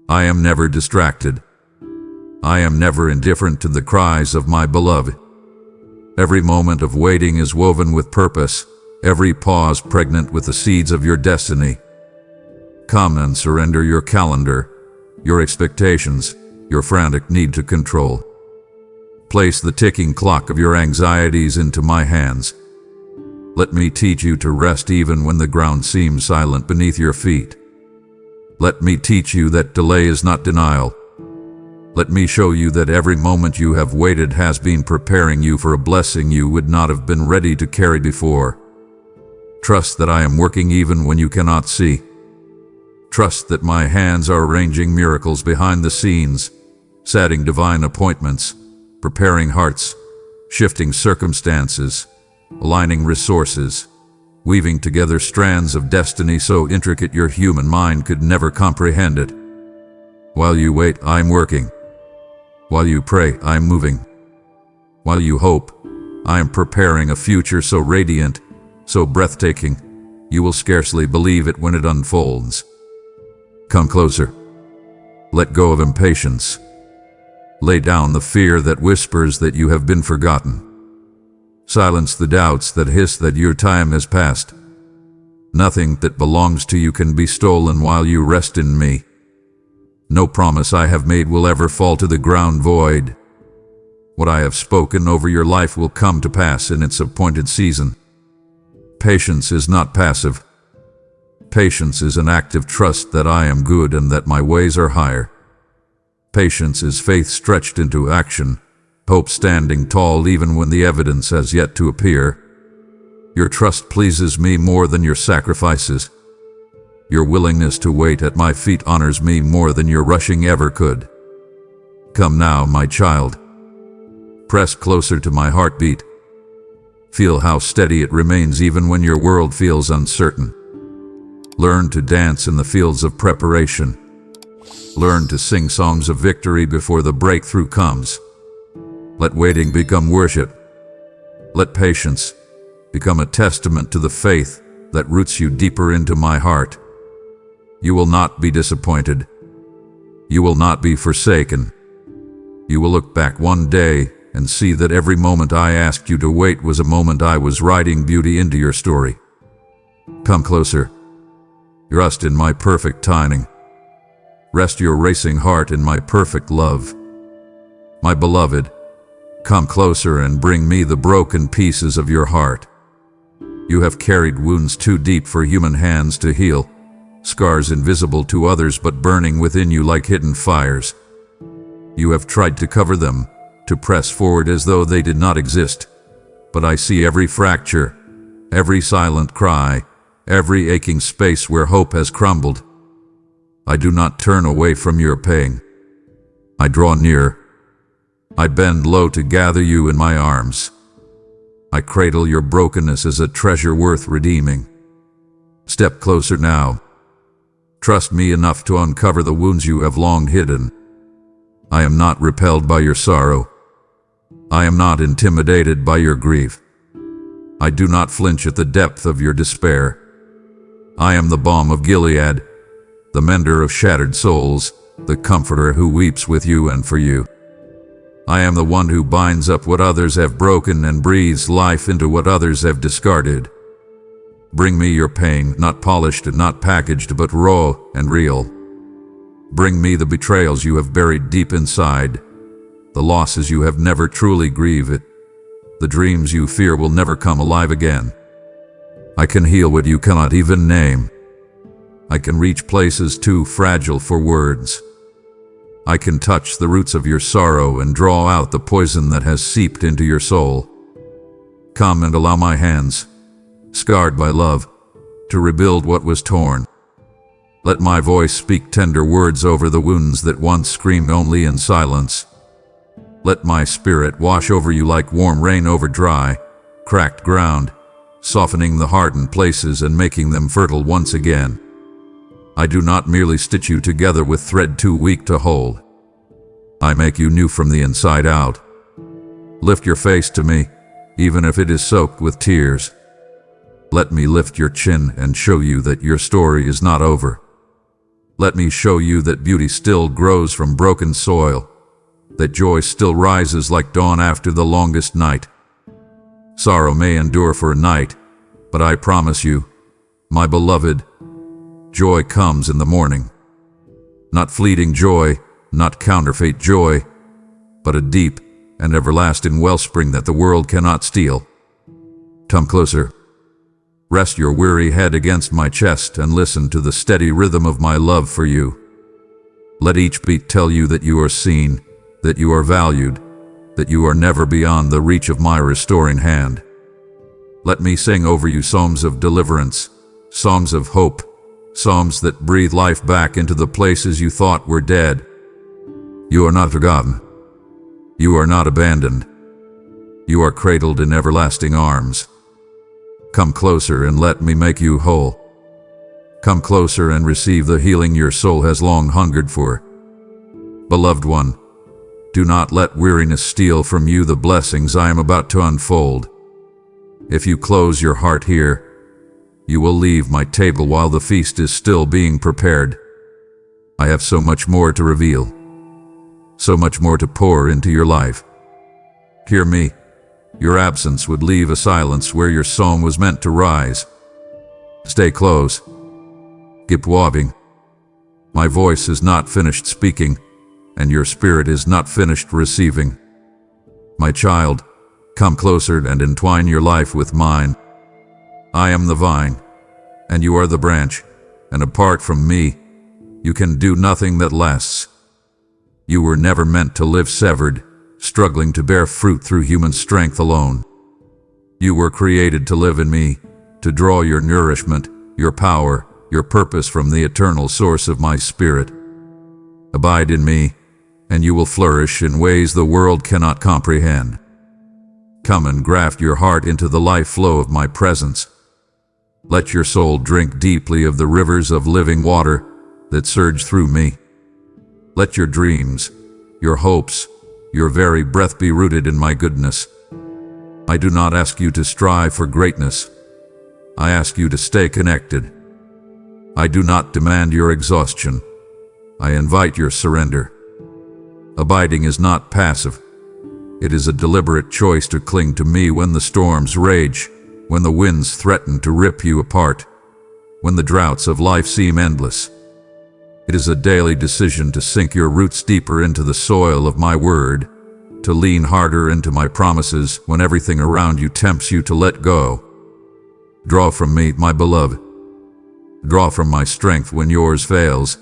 I am never distracted. I am never indifferent to the cries of my beloved. Every moment of waiting is woven with purpose, every pause pregnant with the seeds of your destiny. Come and surrender your calendar, your expectations, your frantic need to control. Place the ticking clock of your anxieties into my hands. Let me teach you to rest even when the ground seems silent beneath your feet. Let me teach you that delay is not denial. Let me show you that every moment you have waited has been preparing you for a blessing you would not have been ready to carry before. Trust that I am working even when you cannot see. Trust that my hands are arranging miracles behind the scenes, setting divine appointments, preparing hearts, shifting circumstances, aligning resources, weaving together strands of destiny so intricate your human mind could never comprehend it. While you wait, I'm working. While you pray, I'm moving. While you hope, I am preparing a future so radiant, so breathtaking, you will scarcely believe it when it unfolds. Come closer. Let go of impatience. Lay down the fear that whispers that you have been forgotten. Silence the doubts that hiss that your time has passed. Nothing that belongs to you can be stolen while you rest in me. No promise I have made will ever fall to the ground void. What I have spoken over your life will come to pass in its appointed season. Patience is not passive. Patience is an active trust that I am good and that my ways are higher. Patience is faith stretched into action, hope standing tall even when the evidence has yet to appear. Your trust pleases me more than your sacrifices. Your willingness to wait at my feet honors me more than your rushing ever could. Come now, my child. Press closer to my heartbeat. Feel how steady it remains even when your world feels uncertain. Learn to dance in the fields of preparation. Learn to sing songs of victory before the breakthrough comes. Let waiting become worship. Let patience become a testament to the faith that roots you deeper into my heart. You will not be disappointed. You will not be forsaken. You will look back one day and see that every moment I asked you to wait was a moment I was writing beauty into your story. Come closer. Rest in my perfect timing. Rest your racing heart in my perfect love. My beloved, come closer and bring me the broken pieces of your heart. You have carried wounds too deep for human hands to heal, scars invisible to others but burning within you like hidden fires. You have tried to cover them, to press forward as though they did not exist. But I see every fracture, every silent cry, every aching space where hope has crumbled. I do not turn away from your pain. I draw near. I bend low to gather you in my arms. I cradle your brokenness as a treasure worth redeeming. Step closer now. Trust me enough to uncover the wounds you have long hidden. I am not repelled by your sorrow. I am not intimidated by your grief. I do not flinch at the depth of your despair. I am the balm of Gilead, the mender of shattered souls, the comforter who weeps with you and for you. I am the one who binds up what others have broken and breathes life into what others have discarded. Bring me your pain, not polished and not packaged, but raw and real. Bring me the betrayals you have buried deep inside, the losses you have never truly grieved, the dreams you fear will never come alive again. I can heal what you cannot even name. I can reach places too fragile for words. I can touch the roots of your sorrow and draw out the poison that has seeped into your soul. Come and allow my hands, scarred by love, to rebuild what was torn. Let my voice speak tender words over the wounds that once screamed only in silence. Let my spirit wash over you like warm rain over dry, cracked ground, softening the hardened places and making them fertile once again. I do not merely stitch you together with thread too weak to hold. I make you new from the inside out. Lift your face to me, even if it is soaked with tears. Let me lift your chin and show you that your story is not over. Let me show you that beauty still grows from broken soil, that joy still rises like dawn after the longest night. Sorrow may endure for a night, but I promise you, my beloved, joy comes in the morning. Not fleeting joy, not counterfeit joy, but a deep and everlasting wellspring that the world cannot steal. Come closer. Rest your weary head against my chest and listen to the steady rhythm of my love for you. Let each beat tell you that you are seen, that you are valued, that you are never beyond the reach of my restoring hand. Let me sing over you psalms of deliverance, songs of hope, psalms that breathe life back into the places you thought were dead. You are not forgotten. You are not abandoned. You are cradled in everlasting arms. Come closer and let me make you whole. Come closer and receive the healing your soul has long hungered for. Beloved one, do not let weariness steal from you the blessings I am about to unfold. If you close your heart here, you will leave my table while the feast is still being prepared. I have so much more to reveal, so much more to pour into your life. Hear me. Your absence would leave a silence where your song was meant to rise. Stay close. Keep walking. My voice is not finished speaking, and your spirit is not finished receiving. My child, come closer and entwine your life with mine. I am the vine, and you are the branch, and apart from me, you can do nothing that lasts. You were never meant to live severed, struggling to bear fruit through human strength alone. You were created to live in me, to draw your nourishment, your power, your purpose from the eternal source of my spirit. Abide in me, and you will flourish in ways the world cannot comprehend. Come and graft your heart into the life flow of my presence. Let your soul drink deeply of the rivers of living water that surge through me. Let your dreams, your hopes, your very breath be rooted in my goodness. I do not ask you to strive for greatness. I ask you to stay connected. I do not demand your exhaustion. I invite your surrender. Abiding is not passive. It is a deliberate choice to cling to me when the storms rage, when the winds threaten to rip you apart, when the droughts of life seem endless. It is a daily decision to sink your roots deeper into the soil of my word, to lean harder into my promises when everything around you tempts you to let go. Draw from me, my beloved. Draw from my strength when yours fails.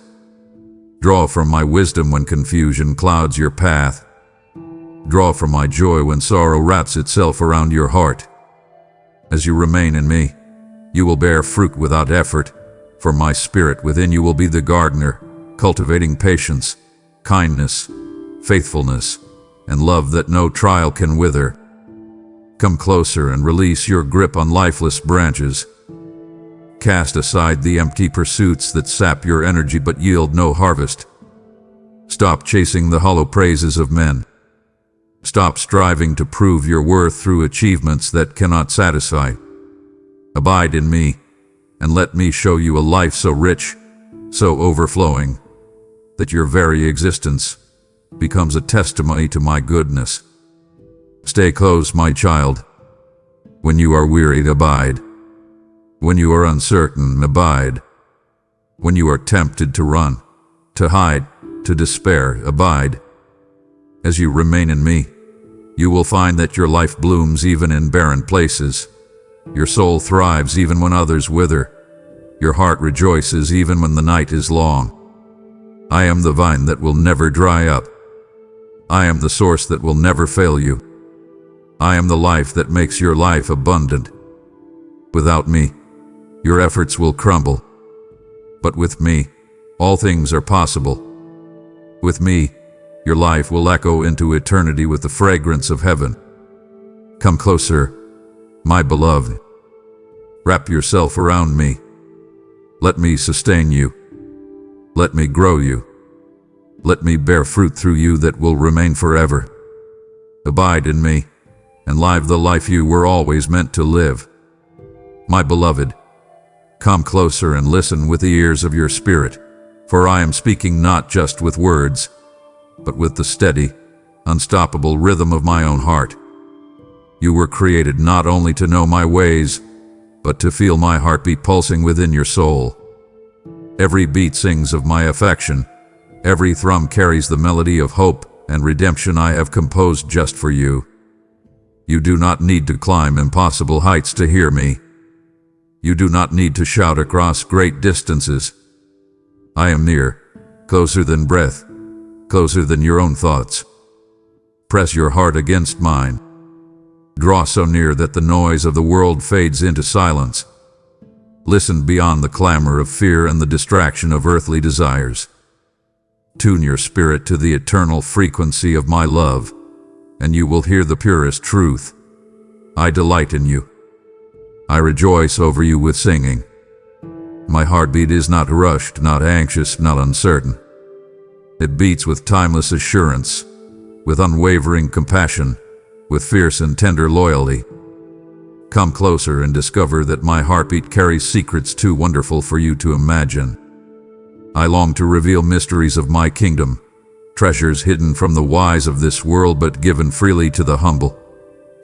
Draw from my wisdom when confusion clouds your path. Draw from my joy when sorrow wraps itself around your heart. As you remain in me, you will bear fruit without effort, for my spirit within you will be the gardener, cultivating patience, kindness, faithfulness, and love that no trial can wither. Come closer and release your grip on lifeless branches. Cast aside the empty pursuits that sap your energy but yield no harvest. Stop chasing the hollow praises of men. Stop striving to prove your worth through achievements that cannot satisfy. Abide in me, and let me show you a life so rich, so overflowing, that your very existence becomes a testimony to my goodness. Stay close, my child. When you are wearied, abide. When you are uncertain, abide. When you are tempted to run, to hide, to despair, abide. As you remain in me, you will find that your life blooms even in barren places. Your soul thrives even when others wither. Your heart rejoices even when the night is long. I am the vine that will never dry up. I am the source that will never fail you. I am the life that makes your life abundant. Without me, your efforts will crumble. But with me, all things are possible. With me, your life will echo into eternity with the fragrance of heaven. Come closer, my beloved. Wrap yourself around me. Let me sustain you. Let me grow you. Let me bear fruit through you that will remain forever. Abide in me, and live the life you were always meant to live. My beloved, come closer and listen with the ears of your spirit, for I am speaking not just with words, but with the steady, unstoppable rhythm of my own heart. You were created not only to know my ways, but to feel my heartbeat pulsing within your soul. Every beat sings of my affection. Every thrum carries the melody of hope and redemption I have composed just for you. You do not need to climb impossible heights to hear me. You do not need to shout across great distances. I am near, closer than breath, closer than your own thoughts. Press your heart against mine. Draw so near that the noise of the world fades into silence. Listen beyond the clamor of fear and the distraction of earthly desires. Tune your spirit to the eternal frequency of my love, and you will hear the purest truth. I delight in you. I rejoice over you with singing. My heartbeat is not rushed, not anxious, not uncertain. It beats with timeless assurance, with unwavering compassion, with fierce and tender loyalty. Come closer and discover that my heartbeat carries secrets too wonderful for you to imagine. I long to reveal mysteries of my kingdom, treasures hidden from the wise of this world but given freely to the humble,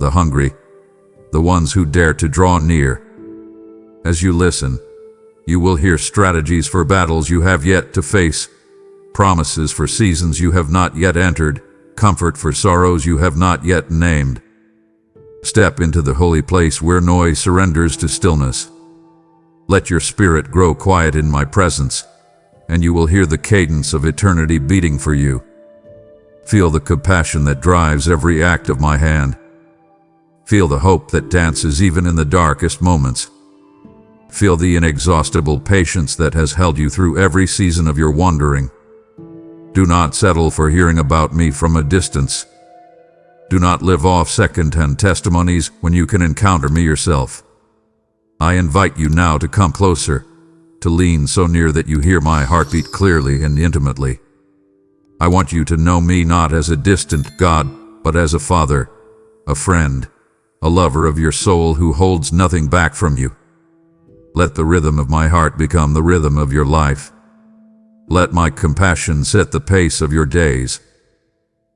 the hungry, the ones who dare to draw near. As you listen, you will hear strategies for battles you have yet to face, promises for seasons you have not yet entered, comfort for sorrows you have not yet named. Step into the holy place where noise surrenders to stillness. Let your spirit grow quiet in my presence, and you will hear the cadence of eternity beating for you. Feel the compassion that drives every act of my hand. Feel the hope that dances even in the darkest moments. Feel the inexhaustible patience that has held you through every season of your wandering. Do not settle for hearing about me from a distance. Do not live off second-hand testimonies when you can encounter me yourself. I invite you now to come closer, to lean so near that you hear my heartbeat clearly and intimately. I want you to know me not as a distant God, but as a father, a friend, a lover of your soul who holds nothing back from you. Let the rhythm of my heart become the rhythm of your life. Let my compassion set the pace of your days.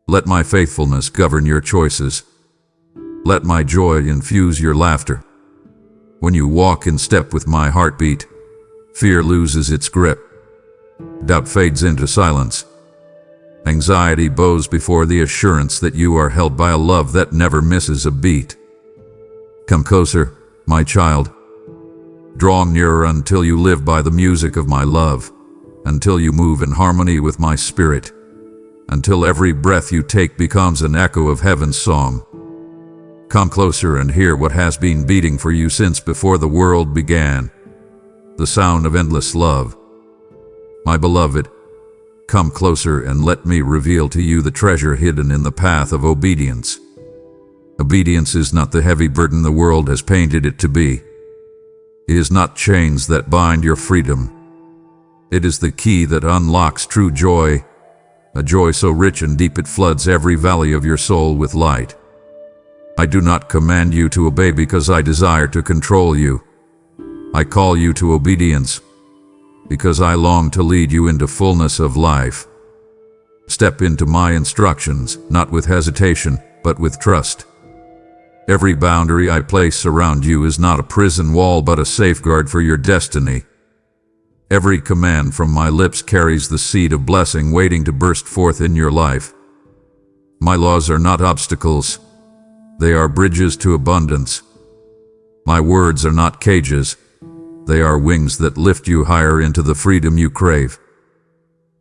Let my faithfulness govern your choices. Let my joy infuse your laughter. When you walk in step with my heartbeat, fear loses its grip. Doubt fades into silence. Anxiety bows before the assurance that you are held by a love that never misses a beat. Come closer, my child. Draw nearer until you live by the music of my love, until you move in harmony with my spirit, until every breath you take becomes an echo of heaven's song. Come closer and hear what has been beating for you since before the world began. The sound of endless love. My beloved, come closer and let me reveal to you the treasure hidden in the path of obedience. Obedience is not the heavy burden the world has painted it to be. It is not chains that bind your freedom. It is the key that unlocks true joy, a joy so rich and deep it floods every valley of your soul with light. I do not command you to obey because I desire to control you. I call you to obedience because I long to lead you into fullness of life. Step into my instructions, not with hesitation, but with trust. Every boundary I place around you is not a prison wall but a safeguard for your destiny. Every command from my lips carries the seed of blessing waiting to burst forth in your life. My laws are not obstacles. They are bridges to abundance. My words are not cages. They are wings that lift you higher into the freedom you crave.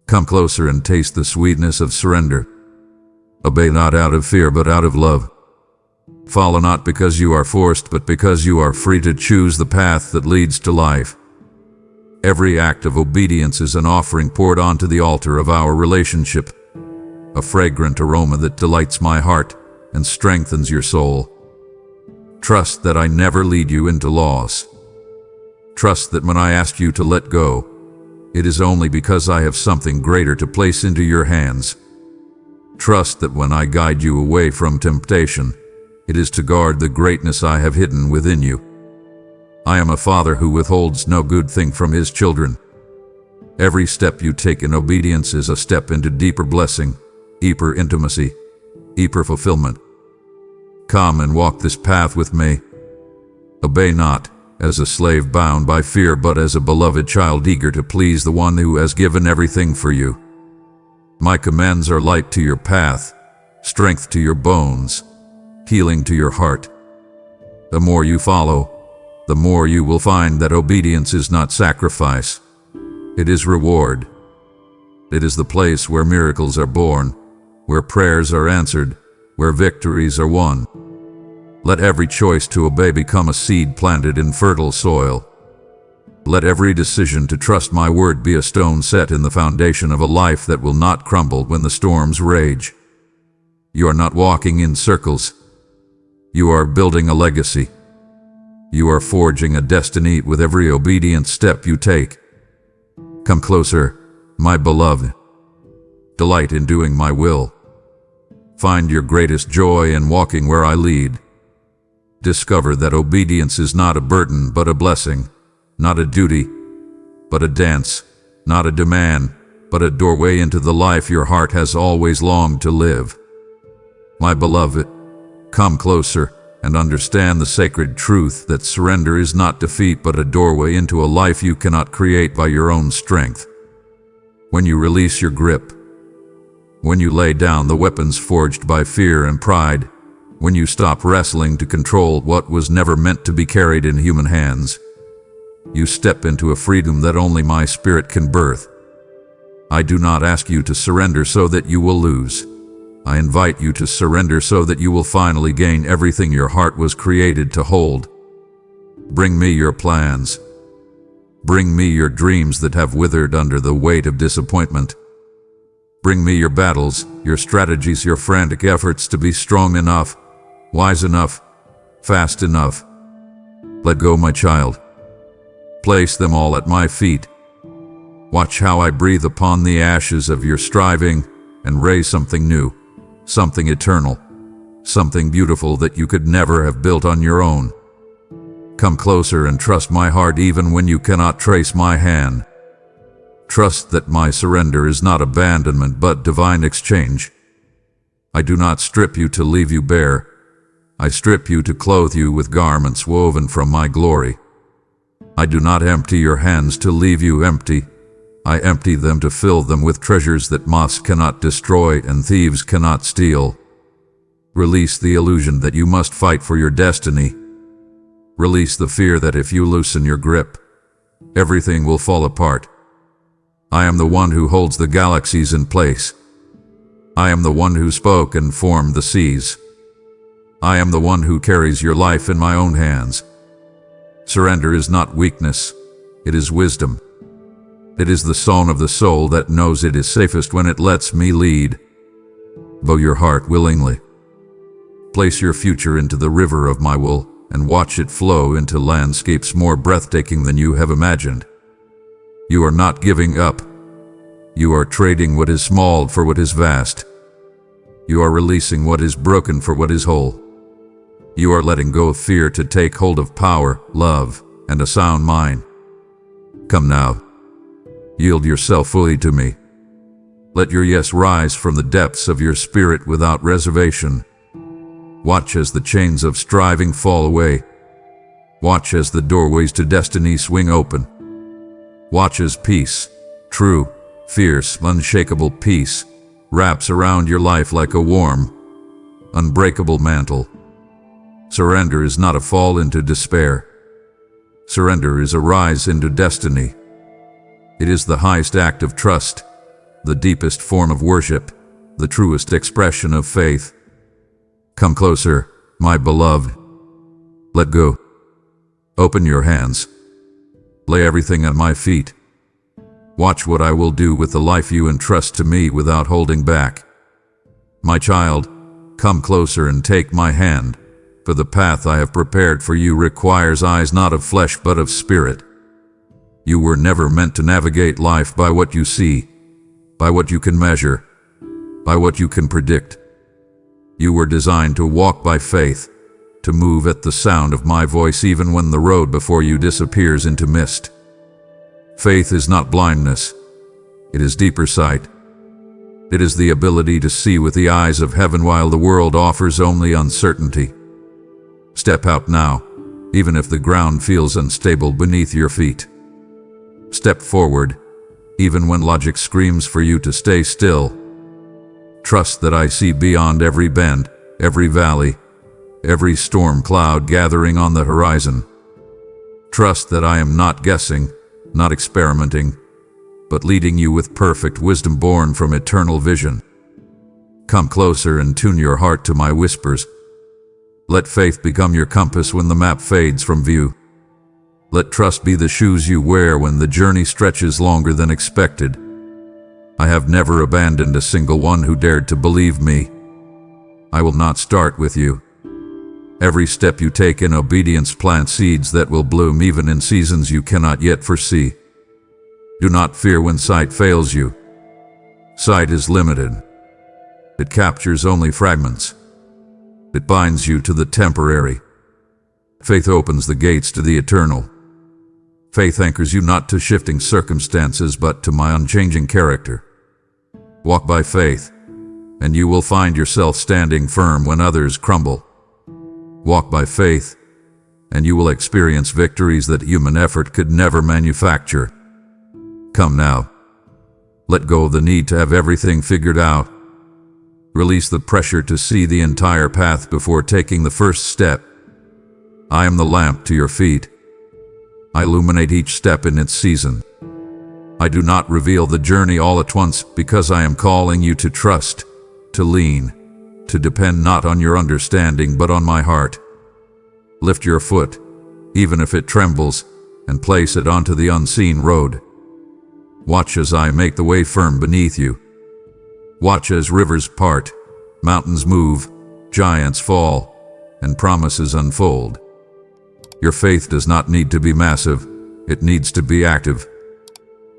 Come closer and taste the sweetness of surrender. Obey not out of fear but out of love. Follow not because you are forced, but because you are free to choose the path that leads to life. Every act of obedience is an offering poured onto the altar of our relationship, a fragrant aroma that delights my heart and strengthens your soul. Trust that I never lead you into loss. Trust that when I ask you to let go, it is only because I have something greater to place into your hands. Trust that when I guide you away from temptation, it is to guard the greatness I have hidden within you. I am a father who withholds no good thing from his children. Every step you take in obedience is a step into deeper blessing, deeper intimacy, deeper fulfillment. Come and walk this path with me. Obey not as a slave bound by fear, but as a beloved child eager to please the one who has given everything for you. My commands are light to your path, strength to your bones, healing to your heart. The more you follow, the more you will find that obedience is not sacrifice. It is reward. It is the place where miracles are born, where prayers are answered, where victories are won. Let every choice to obey become a seed planted in fertile soil. Let every decision to trust my word be a stone set in the foundation of a life that will not crumble when the storms rage. You are not walking in circles. You are building a legacy. You are forging a destiny with every obedient step you take. Come closer, my beloved. Delight in doing my will. Find your greatest joy in walking where I lead. Discover that obedience is not a burden but a blessing, not a duty, but a dance, not a demand, but a doorway into the life your heart has always longed to live. My beloved, come closer and understand the sacred truth that surrender is not defeat but a doorway into a life you cannot create by your own strength. When you release your grip, when you lay down the weapons forged by fear and pride, when you stop wrestling to control what was never meant to be carried in human hands, you step into a freedom that only my spirit can birth. I do not ask you to surrender so that you will lose. I invite you to surrender so that you will finally gain everything your heart was created to hold. Bring me your plans. Bring me your dreams that have withered under the weight of disappointment. Bring me your battles, your strategies, your frantic efforts to be strong enough, wise enough, fast enough. Let go, my child. Place them all at my feet. Watch how I breathe upon the ashes of your striving and raise something new, something eternal, something beautiful that you could never have built on your own. Come closer and trust my heart even when you cannot trace my hand. Trust that my surrender is not abandonment but divine exchange. I do not strip you to leave you bare. I strip you to clothe you with garments woven from my glory. I do not empty your hands to leave you empty. I empty them to fill them with treasures that moths cannot destroy and thieves cannot steal. Release the illusion that you must fight for your destiny. Release the fear that if you loosen your grip, everything will fall apart. I am the one who holds the galaxies in place. I am the one who spoke and formed the seas. I am the one who carries your life in my own hands. Surrender is not weakness, it is wisdom. It is the song of the soul that knows it is safest when it lets me lead. Bow your heart willingly. Place your future into the river of my will and watch it flow into landscapes more breathtaking than you have imagined. You are not giving up. You are trading what is small for what is vast. You are releasing what is broken for what is whole. You are letting go of fear to take hold of power, love, and a sound mind. Come now. Yield yourself fully to me. Let your yes rise from the depths of your spirit without reservation. Watch as the chains of striving fall away. Watch as the doorways to destiny swing open. Watch as peace, true, fierce, unshakable peace, wraps around your life like a warm, unbreakable mantle. Surrender is not a fall into despair. Surrender is a rise into destiny. It is the highest act of trust, the deepest form of worship, the truest expression of faith. Come closer, my beloved. Let go. Open your hands. Lay everything at my feet. Watch what I will do with the life you entrust to me without holding back. My child, come closer and take my hand, for the path I have prepared for you requires eyes not of flesh but of spirit. You were never meant to navigate life by what you see, by what you can measure, by what you can predict. You were designed to walk by faith, to move at the sound of my voice even when the road before you disappears into mist. Faith is not blindness, it is deeper sight. It is the ability to see with the eyes of heaven while the world offers only uncertainty. Step out now, even if the ground feels unstable beneath your feet. Step forward, even when logic screams for you to stay still. Trust that I see beyond every bend, every valley, every storm cloud gathering on the horizon. Trust that I am not guessing, not experimenting, but leading you with perfect wisdom born from eternal vision. Come closer and tune your heart to my whispers. Let faith become your compass when the map fades from view. Let trust be the shoes you wear when the journey stretches longer than expected. I have never abandoned a single one who dared to believe me. I will not start with you. Every step you take in obedience plants seeds that will bloom even in seasons you cannot yet foresee. Do not fear when sight fails you. Sight is limited. It captures only fragments. It binds you to the temporary. Faith opens the gates to the eternal. Faith anchors you not to shifting circumstances but to my unchanging character. Walk by faith, and you will find yourself standing firm when others crumble. Walk by faith, and you will experience victories that human effort could never manufacture. Come now. Let go of the need to have everything figured out. Release the pressure to see the entire path before taking the first step. I am the lamp to your feet. I illuminate each step in its season. I do not reveal the journey all at once because I am calling you to trust, to lean, to depend not on your understanding but on my heart. Lift your foot, even if it trembles, and place it onto the unseen road. Watch as I make the way firm beneath you. Watch as rivers part, mountains move, giants fall, and promises unfold. Your faith does not need to be massive, it needs to be active.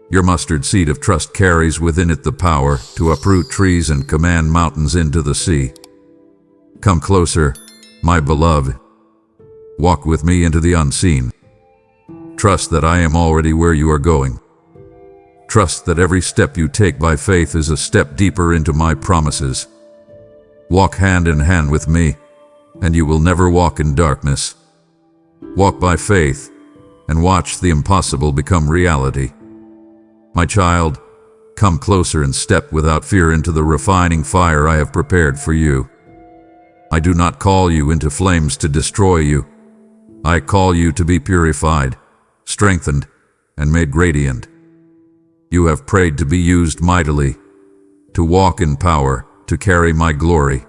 Your mustard seed of trust carries within it the power to uproot trees and command mountains into the sea. Come closer, my beloved. Walk with me into the unseen. Trust that I am already where you are going. Trust that every step you take by faith is a step deeper into my promises. Walk hand in hand with me, and you will never walk in darkness. Walk by faith, and watch the impossible become reality. My child, come closer and step without fear into the refining fire I have prepared for you. I do not call you into flames to destroy you. I call you to be purified, strengthened, and made radiant. You have prayed to be used mightily, to walk in power, to carry my glory.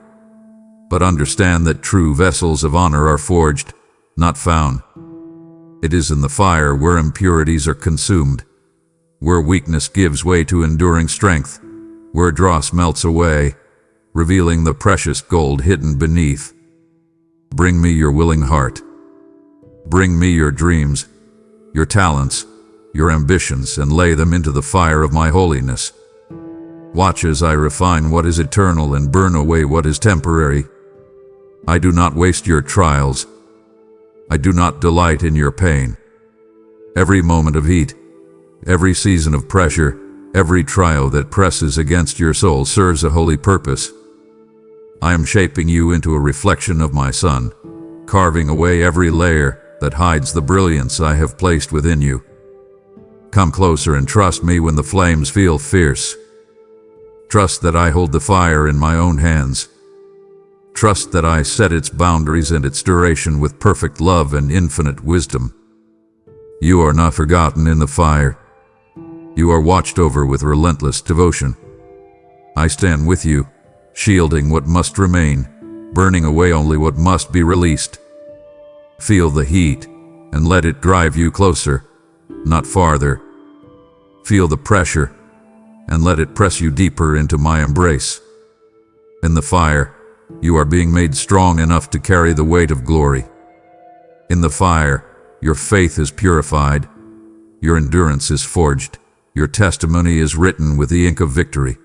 But understand that true vessels of honor are forged, not found. It is in the fire where impurities are consumed, where weakness gives way to enduring strength, where dross melts away, revealing the precious gold hidden beneath. Bring me your willing heart. Bring me your dreams, your talents, your ambitions, and lay them into the fire of my holiness. Watch as I refine what is eternal and burn away what is temporary. I do not waste your trials. I do not delight in your pain. Every moment of heat, every season of pressure, every trial that presses against your soul serves a holy purpose. I am shaping you into a reflection of my Son, carving away every layer that hides the brilliance I have placed within you. Come closer and trust me when the flames feel fierce. Trust that I hold the fire in my own hands. Trust that I set its boundaries and its duration with perfect love and infinite wisdom. You are not forgotten in the fire. You are watched over with relentless devotion. I stand with you, shielding what must remain, burning away only what must be released. Feel the heat, and let it drive you closer, not farther. Feel the pressure, and let it press you deeper into my embrace. In the fire, you are being made strong enough to carry the weight of glory. In the fire, your faith is purified, your endurance is forged, your testimony is written with the ink of victory.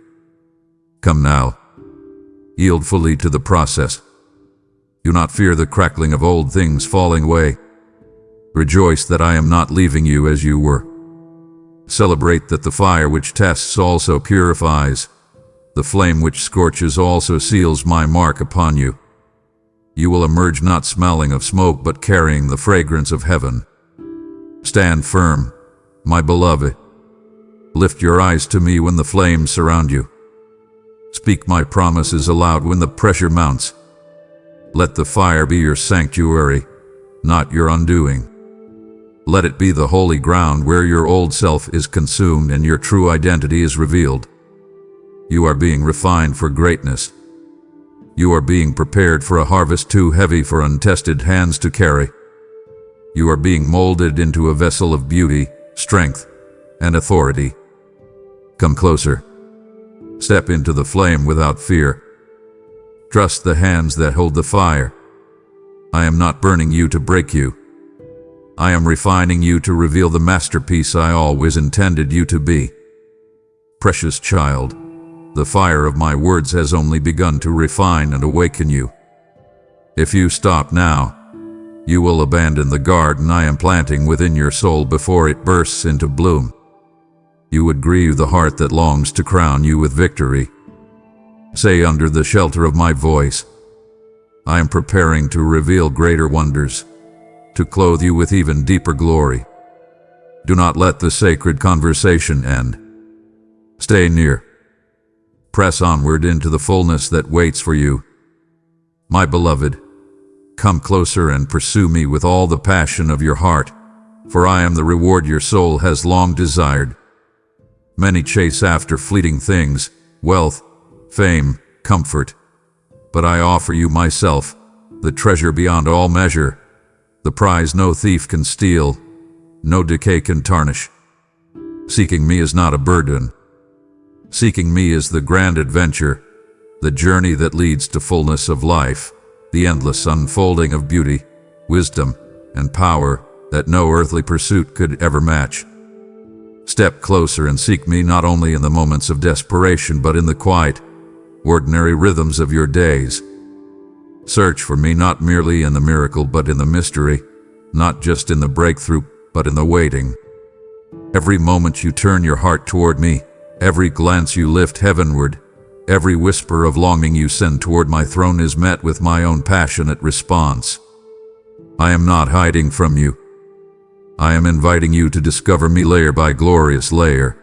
Come now. Yield fully to the process. Do not fear the crackling of old things falling away. Rejoice that I am not leaving you as you were. Celebrate that the fire which tests also purifies. The flame which scorches also seals my mark upon you. You will emerge not smelling of smoke but carrying the fragrance of heaven. Stand firm, my beloved. Lift your eyes to me when the flames surround you. Speak my promises aloud when the pressure mounts. Let the fire be your sanctuary, not your undoing. Let it be the holy ground where your old self is consumed and your true identity is revealed. You are being refined for greatness. You are being prepared for a harvest too heavy for untested hands to carry. You are being molded into a vessel of beauty, strength, and authority. Come closer. Step into the flame without fear. Trust the hands that hold the fire. I am not burning you to break you. I am refining you to reveal the masterpiece I always intended you to be. Precious child, the fire of my words has only begun to refine and awaken you. If you stop now, you will abandon the garden I am planting within your soul before it bursts into bloom. You would grieve the heart that longs to crown you with victory. Say under the shelter of my voice, I am preparing to reveal greater wonders, to clothe you with even deeper glory. Do not let the sacred conversation end. Stay near. Press onward into the fullness that waits for you. My beloved, come closer and pursue me with all the passion of your heart, for I am the reward your soul has long desired. Many chase after fleeting things, wealth, fame, comfort. But I offer you myself, the treasure beyond all measure, the prize no thief can steal, no decay can tarnish. Seeking me is not a burden. Seeking me is the grand adventure, the journey that leads to fullness of life, the endless unfolding of beauty, wisdom, and power that no earthly pursuit could ever match. Step closer and seek me not only in the moments of desperation but in the quiet, ordinary rhythms of your days. Search for me not merely in the miracle but in the mystery, not just in the breakthrough but in the waiting. Every moment you turn your heart toward me, every glance you lift heavenward, every whisper of longing you send toward my throne is met with my own passionate response. I am not hiding from you. I am inviting you to discover me layer by glorious layer.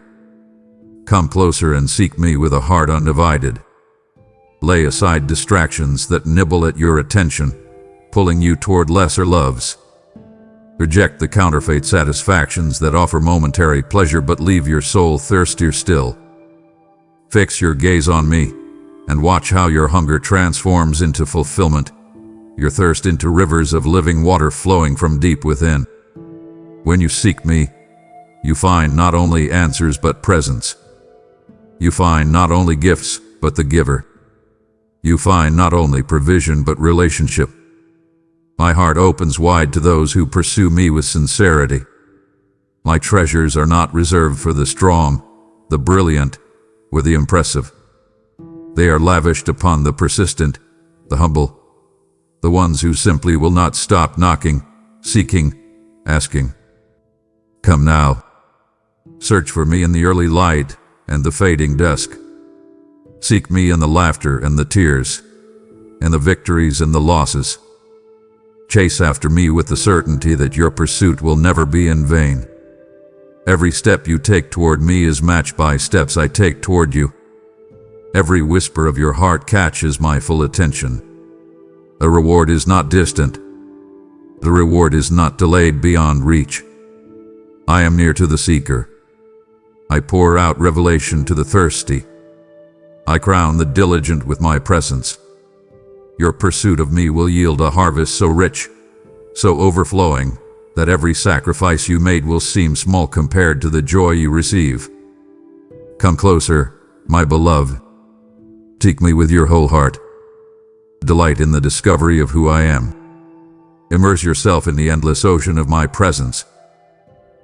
Come closer and seek me with a heart undivided. Lay aside distractions that nibble at your attention, pulling you toward lesser loves. Reject the counterfeit satisfactions that offer momentary pleasure but leave your soul thirstier still. Fix your gaze on me, and watch how your hunger transforms into fulfillment, your thirst into rivers of living water flowing from deep within. When you seek me, you find not only answers but presence. You find not only gifts but the giver. You find not only provision but relationship. My heart opens wide to those who pursue me with sincerity. My treasures are not reserved for the strong, the brilliant, or the impressive. They are lavished upon the persistent, the humble, the ones who simply will not stop knocking, seeking, asking. Come now. Search for me in the early light and the fading dusk. Seek me in the laughter and the tears, in the victories and the losses. Chase after me with the certainty that your pursuit will never be in vain. Every step you take toward me is matched by steps I take toward you. Every whisper of your heart catches my full attention. The reward is not distant. The reward is not delayed beyond reach. I am near to the seeker. I pour out revelation to the thirsty. I crown the diligent with my presence. Your pursuit of me will yield a harvest so rich, so overflowing, that every sacrifice you made will seem small compared to the joy you receive. Come closer, my beloved. Seek me with your whole heart. Delight in the discovery of who I am. Immerse yourself in the endless ocean of my presence.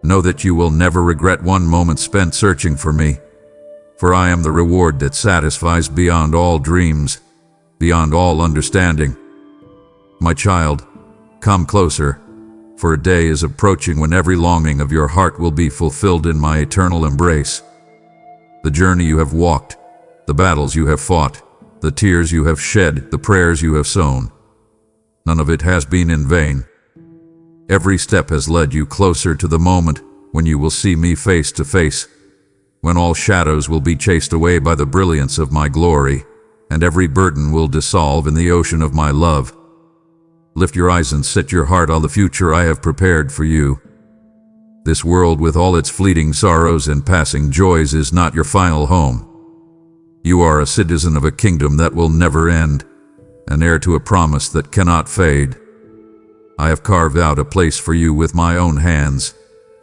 Know that you will never regret one moment spent searching for me, for I am the reward that satisfies beyond all dreams, beyond all understanding. My child, come closer, for a day is approaching when every longing of your heart will be fulfilled in my eternal embrace. The journey you have walked, the battles you have fought, the tears you have shed, the prayers you have sown, none of it has been in vain. Every step has led you closer to the moment when you will see me face to face, when all shadows will be chased away by the brilliance of my glory, and every burden will dissolve in the ocean of my love. Lift your eyes and set your heart on the future I have prepared for you. This world with all its fleeting sorrows and passing joys is not your final home. You are a citizen of a kingdom that will never end, an heir to a promise that cannot fade. I have carved out a place for you with my own hands,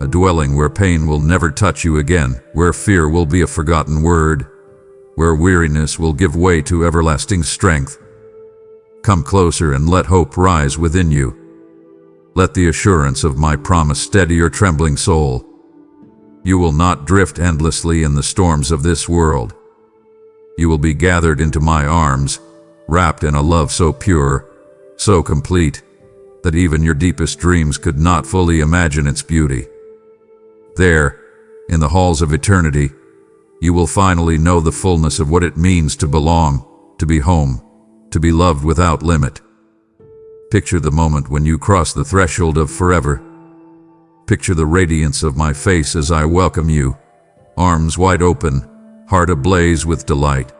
a dwelling where pain will never touch you again, where fear will be a forgotten word, where weariness will give way to everlasting strength. Come closer and let hope rise within you. Let the assurance of my promise steady your trembling soul. You will not drift endlessly in the storms of this world. You will be gathered into my arms, wrapped in a love so pure, so complete, that even your deepest dreams could not fully imagine its beauty. There, in the halls of eternity, you will finally know the fullness of what it means to belong, to be home, to be loved without limit. Picture the moment when you cross the threshold of forever. Picture the radiance of my face as I welcome you, arms wide open, heart ablaze with delight.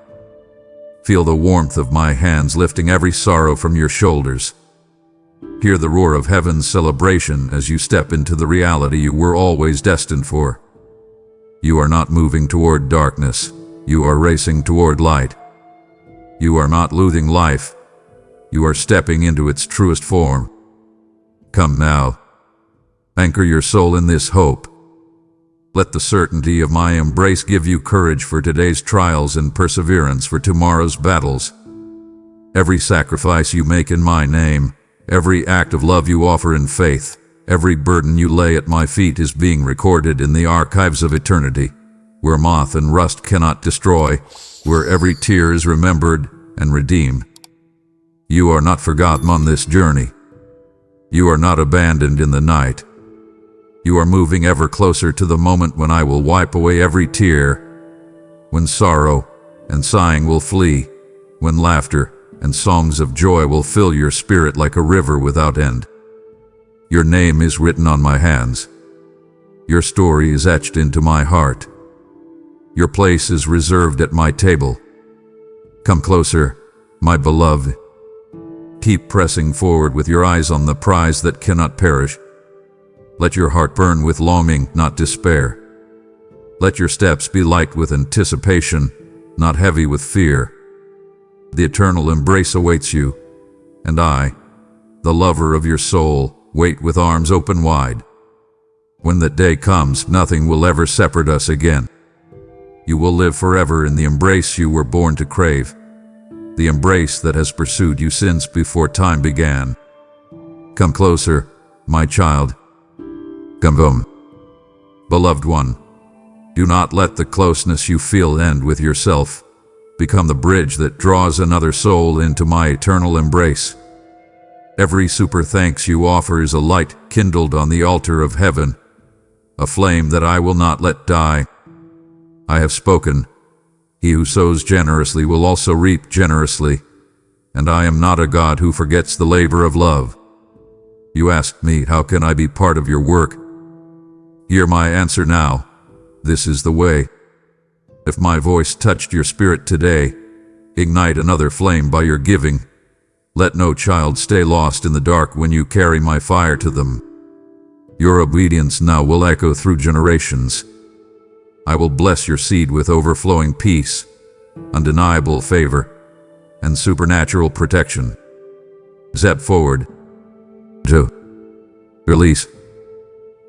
Feel the warmth of my hands lifting every sorrow from your shoulders. Hear the roar of heaven's celebration as you step into the reality you were always destined for. You are not moving toward darkness, you are racing toward light. You are not losing life. You are stepping into its truest form. Come now. Anchor your soul in this hope. Let the certainty of my embrace give you courage for today's trials and perseverance for tomorrow's battles. Every sacrifice you make in my name, every act of love you offer in faith, every burden you lay at my feet is being recorded in the archives of eternity, where moth and rust cannot destroy, where every tear is remembered and redeemed. You are not forgotten on this journey. You are not abandoned in the night. You are moving ever closer to the moment when I will wipe away every tear, when sorrow and sighing will flee, when laughter and songs of joy will fill your spirit like a river without end. Your name is written on my hands. Your story is etched into my heart. Your place is reserved at my table. Come closer, my beloved. Keep pressing forward with your eyes on the prize that cannot perish. Let your heart burn with longing, not despair. Let your steps be light with anticipation, not heavy with fear. The eternal embrace awaits you, and I, the lover of your soul, wait with arms open wide. When that day comes, nothing will ever separate us again. You will live forever in the embrace you were born to crave, the embrace that has pursued you since before time began. Come closer, my child. Come home. Beloved one, do not let the closeness you feel end with yourself. Become the bridge that draws another soul into my eternal embrace. Every super thanks you offer is a light kindled on the altar of heaven, a flame that I will not let die. I have spoken. He who sows generously will also reap generously, and I am not a God who forgets the labor of love. You ask me, how can I be part of your work? Hear my answer now. This is the way. If my voice touched your spirit today, ignite another flame by your giving. Let no child stay lost in the dark when you carry my fire to them. Your obedience now will echo through generations. I will bless your seed with overflowing peace, undeniable favor, and supernatural protection. Step forward. 2. Release.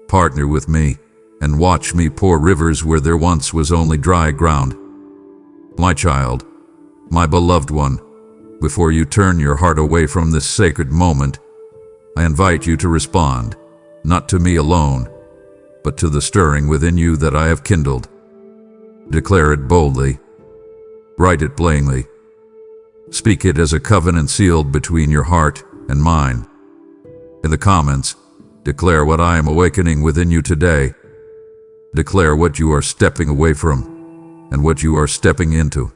Partner with me, and watch me pour rivers where there once was only dry ground. My child, my beloved one, before you turn your heart away from this sacred moment, I invite you to respond, not to me alone, but to the stirring within you that I have kindled. Declare it boldly. Write it plainly. Speak it as a covenant sealed between your heart and mine. In the comments, declare what I am awakening within you today. Declare what you are stepping away from and what you are stepping into.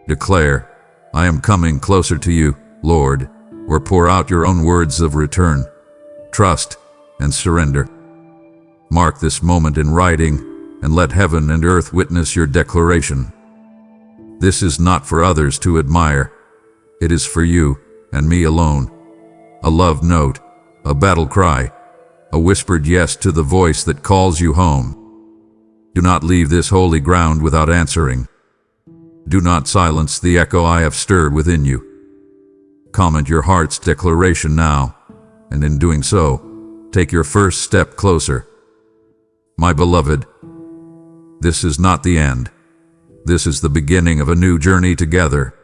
Declare, I am coming closer to you, Lord, or pour out your own words of return, trust, and surrender. Mark this moment in writing and let heaven and earth witness your declaration. This is not for others to admire. It is for you and me alone. A love note, a battle cry, a whispered yes to the voice that calls you home. Do not leave this holy ground without answering. Do not silence the echo I have stirred within you. Comment your heart's declaration now, and in doing so, take your first step closer. My beloved, this is not the end. This is the beginning of a new journey together.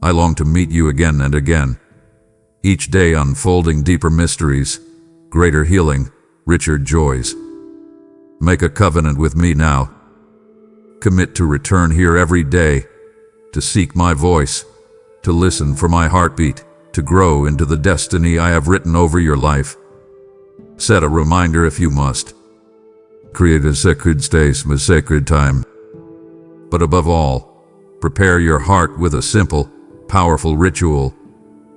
I long to meet you again and again, each day unfolding deeper mysteries, greater healing, richer joys. Make a covenant with me now. Commit to return here every day, to seek my voice, to listen for my heartbeat, to grow into the destiny I have written over your life. Set a reminder if you must. Create a sacred space with sacred time. But above all, prepare your heart with a simple, powerful ritual,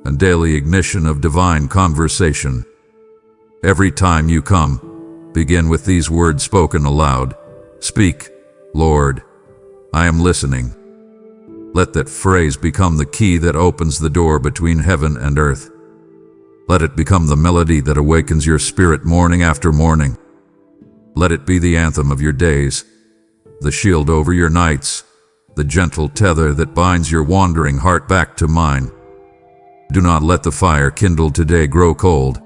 a daily ignition of divine conversation. Every time you come, begin with these words spoken aloud. Speak, Lord, I am listening. Let that phrase become the key that opens the door between heaven and earth. Let it become the melody that awakens your spirit morning after morning. Let it be the anthem of your days, the shield over your nights, the gentle tether that binds your wandering heart back to mine. Do not let the fire kindled today grow cold.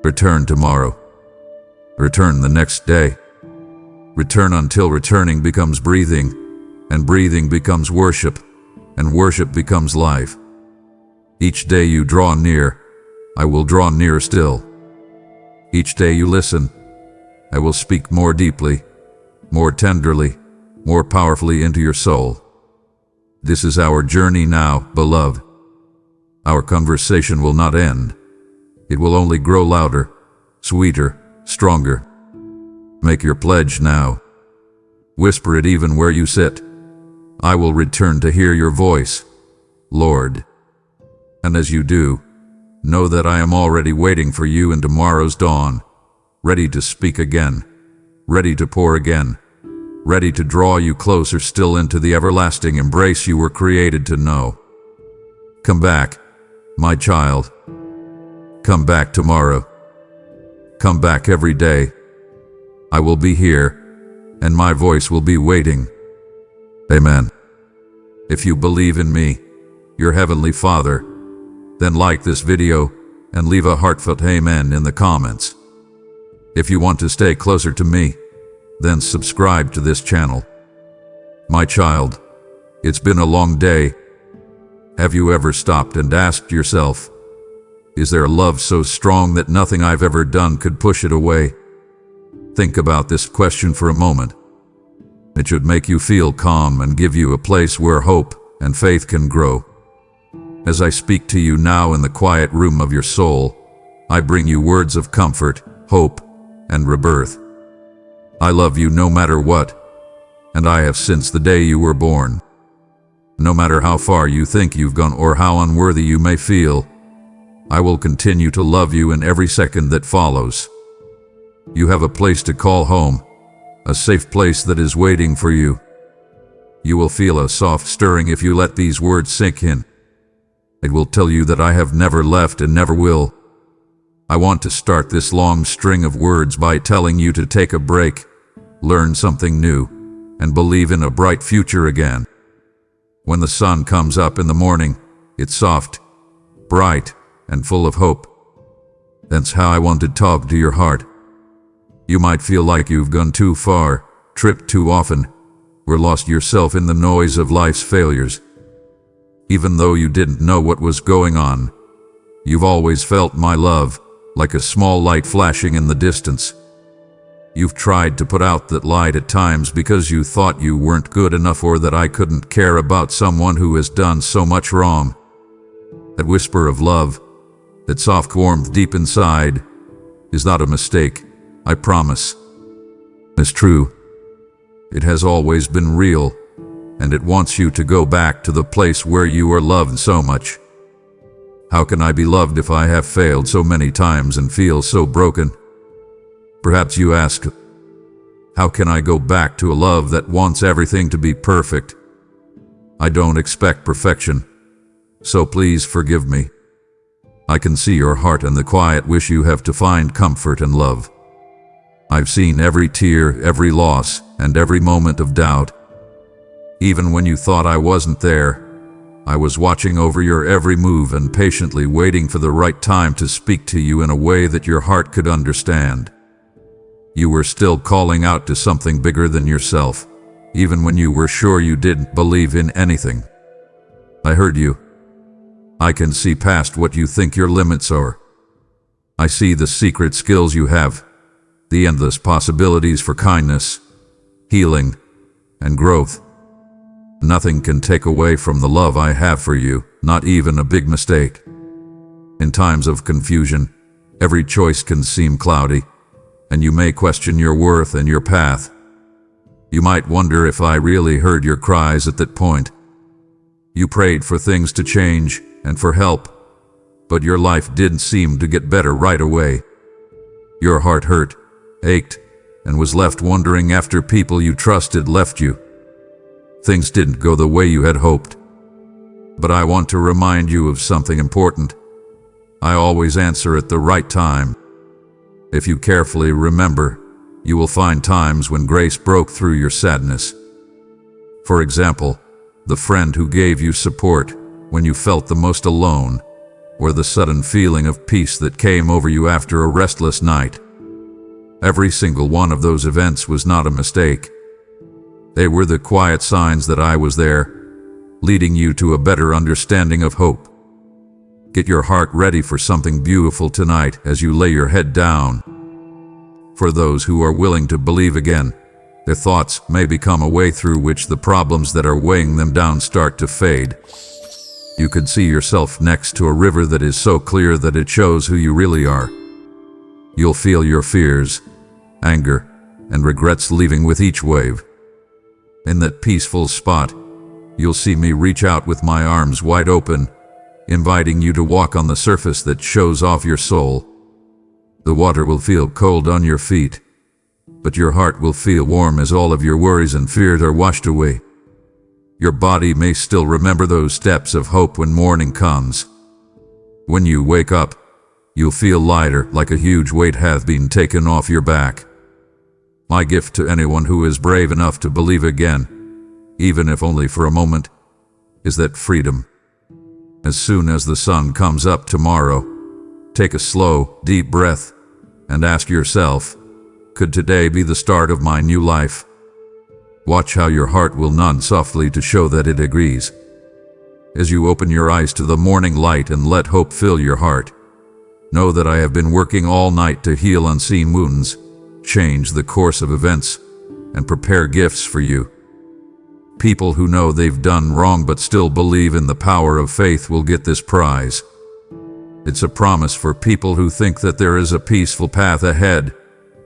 Return tomorrow. Return the next day. Return until returning becomes breathing, and breathing becomes worship, and worship becomes life. Each day you draw near, I will draw nearer still. Each day you listen, I will speak more deeply, more tenderly, more powerfully into your soul. This is our journey now, beloved. Our conversation will not end. It will only grow louder, sweeter, stronger. Make your pledge now. Whisper it even where you sit. I will return to hear your voice, Lord. And as you do, know that I am already waiting for you in tomorrow's dawn, ready to speak again, ready to pour again, ready to draw you closer still into the everlasting embrace you were created to know. Come back, my child. Come back tomorrow. Come back every day. I will be here, and my voice will be waiting. Amen. If you believe in me, your Heavenly Father, then like this video and leave a heartfelt amen in the comments. If you want to stay closer to me, then subscribe to this channel. My child, it's been a long day. Have you ever stopped and asked yourself, is there a love so strong that nothing I've ever done could push it away? Think about this question for a moment. It should make you feel calm and give you a place where hope and faith can grow. As I speak to you now in the quiet room of your soul, I bring you words of comfort, hope, and rebirth. I love you no matter what, and I have since the day you were born. No matter how far you think you've gone or how unworthy you may feel, I will continue to love you in every second that follows. You have a place to call home, a safe place that is waiting for you. You will feel a soft stirring if you let these words sink in. It will tell you that I have never left and never will. I want to start this long string of words by telling you to take a break, learn something new, and believe in a bright future again. When the sun comes up in the morning, it's soft, bright, and full of hope. That's how I want to talk to your heart. You might feel like you've gone too far, tripped too often, or lost yourself in the noise of life's failures. Even though you didn't know what was going on, you've always felt my love, like a small light flashing in the distance. You've tried to put out that light at times because you thought you weren't good enough or that I couldn't care about someone who has done so much wrong. That whisper of love, that soft warmth deep inside, is not a mistake, I promise. It's true. It has always been real, and it wants you to go back to the place where you are loved so much. How can I be loved if I have failed so many times and feel so broken? Perhaps you ask, how can I go back to a love that wants everything to be perfect? I don't expect perfection, so please forgive me. I can see your heart and the quiet wish you have to find comfort and love. I've seen every tear, every loss, and every moment of doubt. Even when you thought I wasn't there, I was watching over your every move and patiently waiting for the right time to speak to you in a way that your heart could understand. You were still calling out to something bigger than yourself, even when you were sure you didn't believe in anything. I heard you. I can see past what you think your limits are. I see the secret skills you have, the endless possibilities for kindness, healing, and growth. Nothing can take away from the love I have for you, not even a big mistake. In times of confusion, every choice can seem cloudy, and you may question your worth and your path. You might wonder if I really heard your cries at that point. You prayed for things to change and for help, but your life didn't seem to get better right away. Your heart hurt, ached, and was left wondering after people you trusted left you. Things didn't go the way you had hoped. But I want to remind you of something important. I always answer at the right time. If you carefully remember, you will find times when grace broke through your sadness. For example, the friend who gave you support when you felt the most alone, or the sudden feeling of peace that came over you after a restless night. Every single one of those events was not a mistake. They were the quiet signs that I was there, leading you to a better understanding of hope. Get your heart ready for something beautiful tonight as you lay your head down. For those who are willing to believe again, their thoughts may become a way through which the problems that are weighing them down start to fade. You could see yourself next to a river that is so clear that it shows who you really are. You'll feel your fears, anger, and regrets leaving with each wave. In that peaceful spot, you'll see me reach out with my arms wide open, inviting you to walk on the surface that shows off your soul. The water will feel cold on your feet, but your heart will feel warm as all of your worries and fears are washed away. Your body may still remember those steps of hope when morning comes. When you wake up, you'll feel lighter, like a huge weight has been taken off your back. My gift to anyone who is brave enough to believe again, even if only for a moment, is that freedom. As soon as the sun comes up tomorrow, take a slow, deep breath and ask yourself, could today be the start of my new life? Watch how your heart will nod softly to show that it agrees. As you open your eyes to the morning light and let hope fill your heart, know that I have been working all night to heal unseen wounds, change the course of events, and prepare gifts for you. People who know they've done wrong but still believe in the power of faith will get this prize. It's a promise for people who think that there is a peaceful path ahead,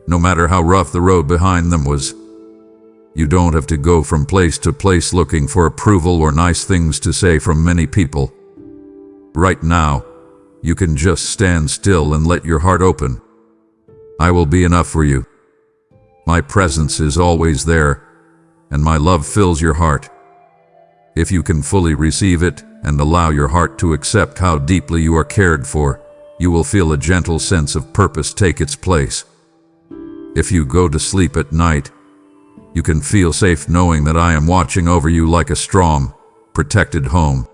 no matter how rough the road behind them was. You don't have to go from place to place looking for approval or nice things to say from many people. Right now, you can just stand still and let your heart open. I will be enough for you. My presence is always there, and my love fills your heart. If you can fully receive it and allow your heart to accept how deeply you are cared for, you will feel a gentle sense of purpose take its place. If you go to sleep at night, you can feel safe knowing that I am watching over you like a strong, protected home.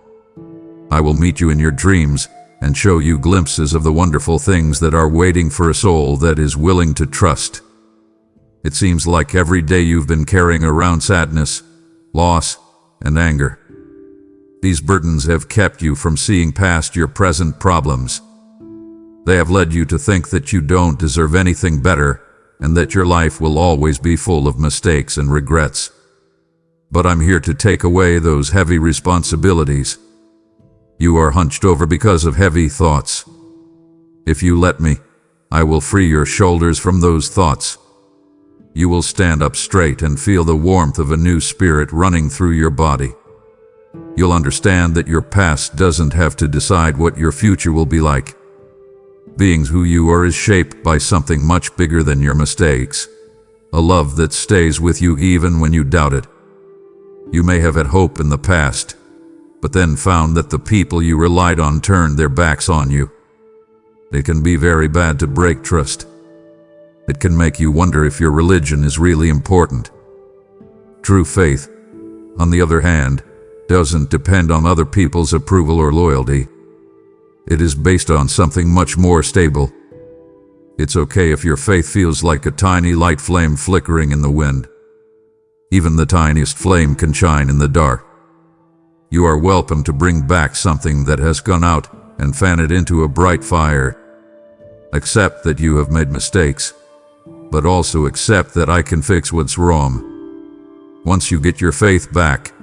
I will meet you in your dreams and show you glimpses of the wonderful things that are waiting for a soul that is willing to trust. It seems like every day you've been carrying around sadness, loss, and anger. These burdens have kept you from seeing past your present problems. They have led you to think that you don't deserve anything better and that your life will always be full of mistakes and regrets. But I'm here to take away those heavy responsibilities. You are hunched over because of heavy thoughts. If you let me, I will free your shoulders from those thoughts. You will stand up straight and feel the warmth of a new spirit running through your body. You'll understand that your past doesn't have to decide what your future will be like. Being who you are is shaped by something much bigger than your mistakes. A love that stays with you even when you doubt it. You may have had hope in the past, but then found that the people you relied on turned their backs on you. It can be very bad to break trust. It can make you wonder if your religion is really important. True faith, on the other hand, doesn't depend on other people's approval or loyalty. It is based on something much more stable. It's okay if your faith feels like a tiny light flame flickering in the wind. Even the tiniest flame can shine in the dark. You are welcome to bring back something that has gone out and fan it into a bright fire. Accept that you have made mistakes, but also accept that I can fix what's wrong. Once you get your faith back,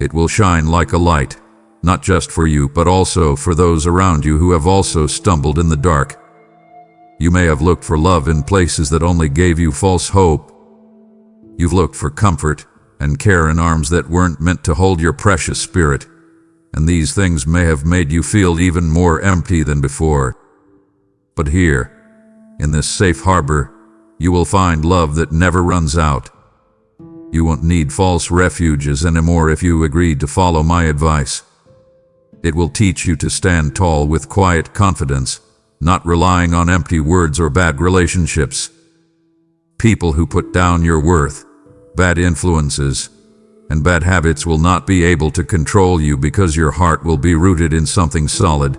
it will shine like a light, not just for you but also for those around you who have also stumbled in the dark. You may have looked for love in places that only gave you false hope. You've looked for comfort and care in arms that weren't meant to hold your precious spirit, and these things may have made you feel even more empty than before. But here, in this safe harbor, you will find love that never runs out. You won't need false refuges anymore if you agree to follow my advice. It will teach you to stand tall with quiet confidence, not relying on empty words or bad relationships. People who put down your worth, bad influences, and bad habits will not be able to control you because your heart will be rooted in something solid.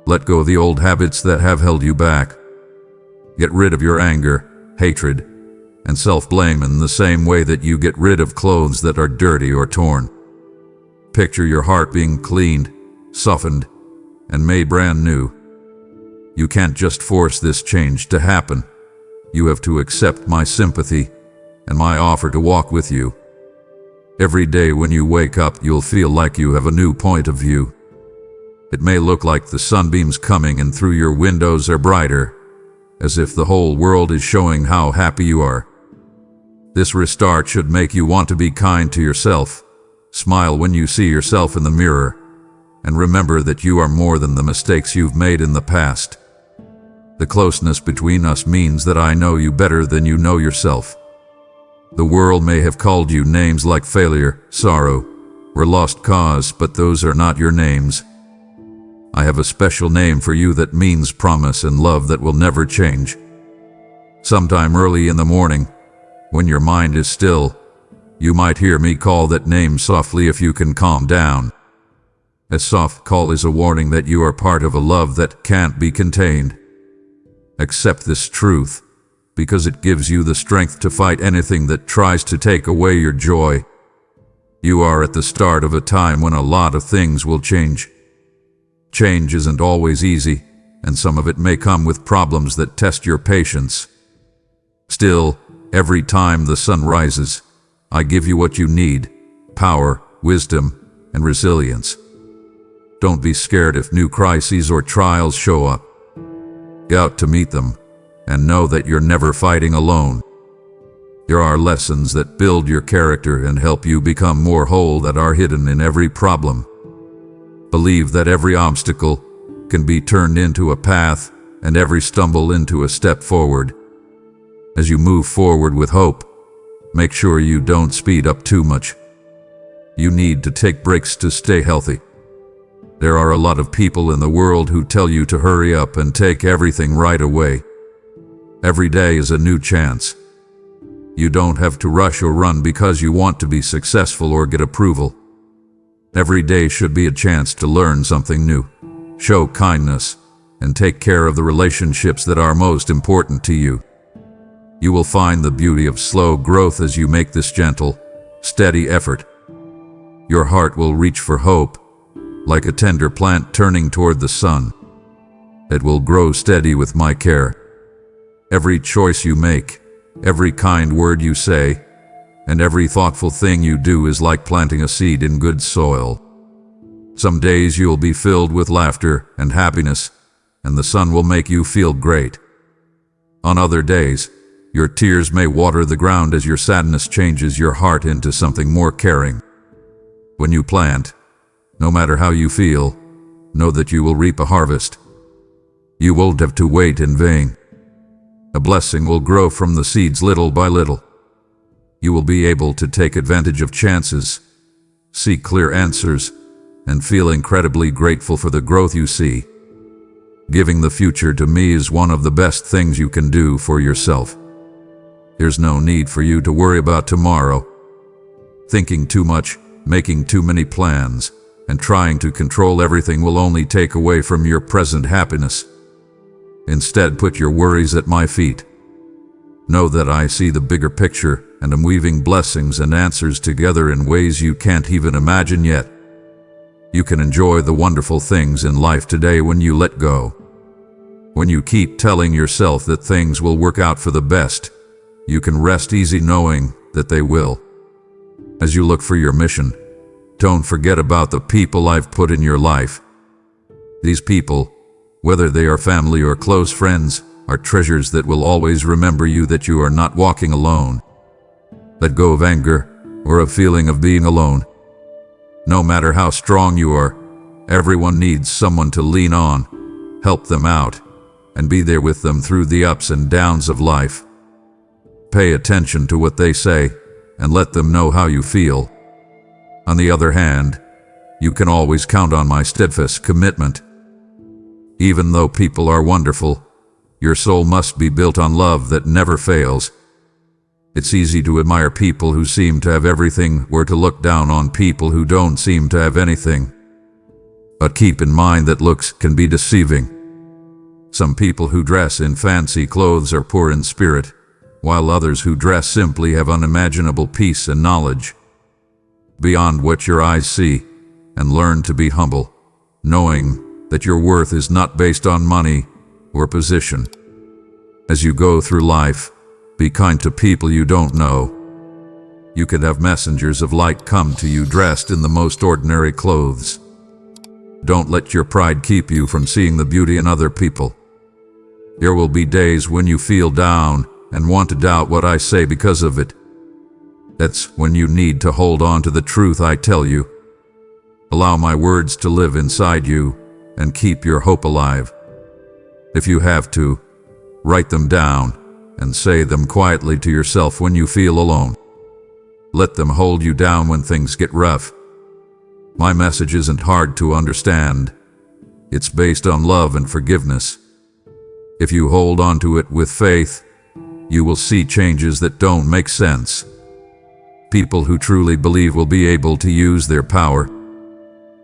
Let go of the old habits that have held you back. Get rid of your anger, hatred, and self-blame in the same way that you get rid of clothes that are dirty or torn. Picture your heart being cleaned, softened, and made brand new. You can't just force this change to happen. You have to accept my sympathy and my offer to walk with you. Every day when you wake up, you'll feel like you have a new point of view. It may look like the sunbeams coming in through your windows are brighter, as if the whole world is showing how happy you are. This restart should make you want to be kind to yourself. Smile when you see yourself in the mirror, and remember that you are more than the mistakes you've made in the past. The closeness between us means that I know you better than you know yourself. The world may have called you names like failure, sorrow, or lost cause, but those are not your names. I have a special name for you that means promise and love that will never change. Sometime early in the morning, when your mind is still, you might hear me call that name softly if you can calm down. A soft call is a warning that you are part of a love that can't be contained. Accept this truth, because it gives you the strength to fight anything that tries to take away your joy. You are at the start of a time when a lot of things will change. Change isn't always easy, and some of it may come with problems that test your patience. Still, every time the sun rises, I give you what you need: power, wisdom, and resilience. Don't be scared if new crises or trials show up. Get out to meet them, and know that you're never fighting alone. There are lessons that build your character and help you become more whole that are hidden in every problem. Believe that every obstacle can be turned into a path and every stumble into a step forward. As you move forward with hope, make sure you don't speed up too much. You need to take breaks to stay healthy. There are a lot of people in the world who tell you to hurry up and take everything right away. Every day is a new chance. You don't have to rush or run because you want to be successful or get approval. Every day should be a chance to learn something new, show kindness, and take care of the relationships that are most important to you. You will find the beauty of slow growth as you make this gentle, steady effort. Your heart will reach for hope, like a tender plant turning toward the sun. It will grow steady with my care. Every choice you make, every kind word you say, and every thoughtful thing you do is like planting a seed in good soil. Some days you'll be filled with laughter and happiness, and the sun will make you feel great. On other days, your tears may water the ground as your sadness changes your heart into something more caring. When you plant, no matter how you feel, know that you will reap a harvest. You won't have to wait in vain. A blessing will grow from the seeds little by little. You will be able to take advantage of chances, see clear answers, and feel incredibly grateful for the growth you see. Giving the future to me is one of the best things you can do for yourself. There's no need for you to worry about tomorrow. Thinking too much, making too many plans, and trying to control everything will only take away from your present happiness. Instead, put your worries at my feet. Know that I see the bigger picture and am weaving blessings and answers together in ways you can't even imagine yet. You can enjoy the wonderful things in life today when you let go. When you keep telling yourself that things will work out for the best, you can rest easy knowing that they will. As you look for your mission, don't forget about the people I've put in your life. These people, whether they are family or close friends, are treasures that will always remember you, that you are not walking alone. Let go of anger or a feeling of being alone. No matter how strong you are, everyone needs someone to lean on, help them out, and be there with them through the ups and downs of life. Pay attention to what they say and let them know how you feel. On the other hand, you can always count on my steadfast commitment. Even though people are wonderful, your soul must be built on love that never fails. It's easy to admire people who seem to have everything or to look down on people who don't seem to have anything. But keep in mind that looks can be deceiving. Some people who dress in fancy clothes are poor in spirit, while others who dress simply have unimaginable peace and knowledge. Beyond what your eyes see, and learn to be humble, knowing that your worth is not based on money or position. As you go through life, be kind to people you don't know. You can have messengers of light come to you dressed in the most ordinary clothes. Don't let your pride keep you from seeing the beauty in other people. There will be days when you feel down and want to doubt what I say because of it. That's when you need to hold on to the truth I tell you. Allow my words to live inside you and keep your hope alive. If you have to, write them down and say them quietly to yourself when you feel alone. Let them hold you down when things get rough. My message isn't hard to understand. It's based on love and forgiveness. If you hold on to it with faith, you will see changes that don't make sense. People who truly believe will be able to use their power.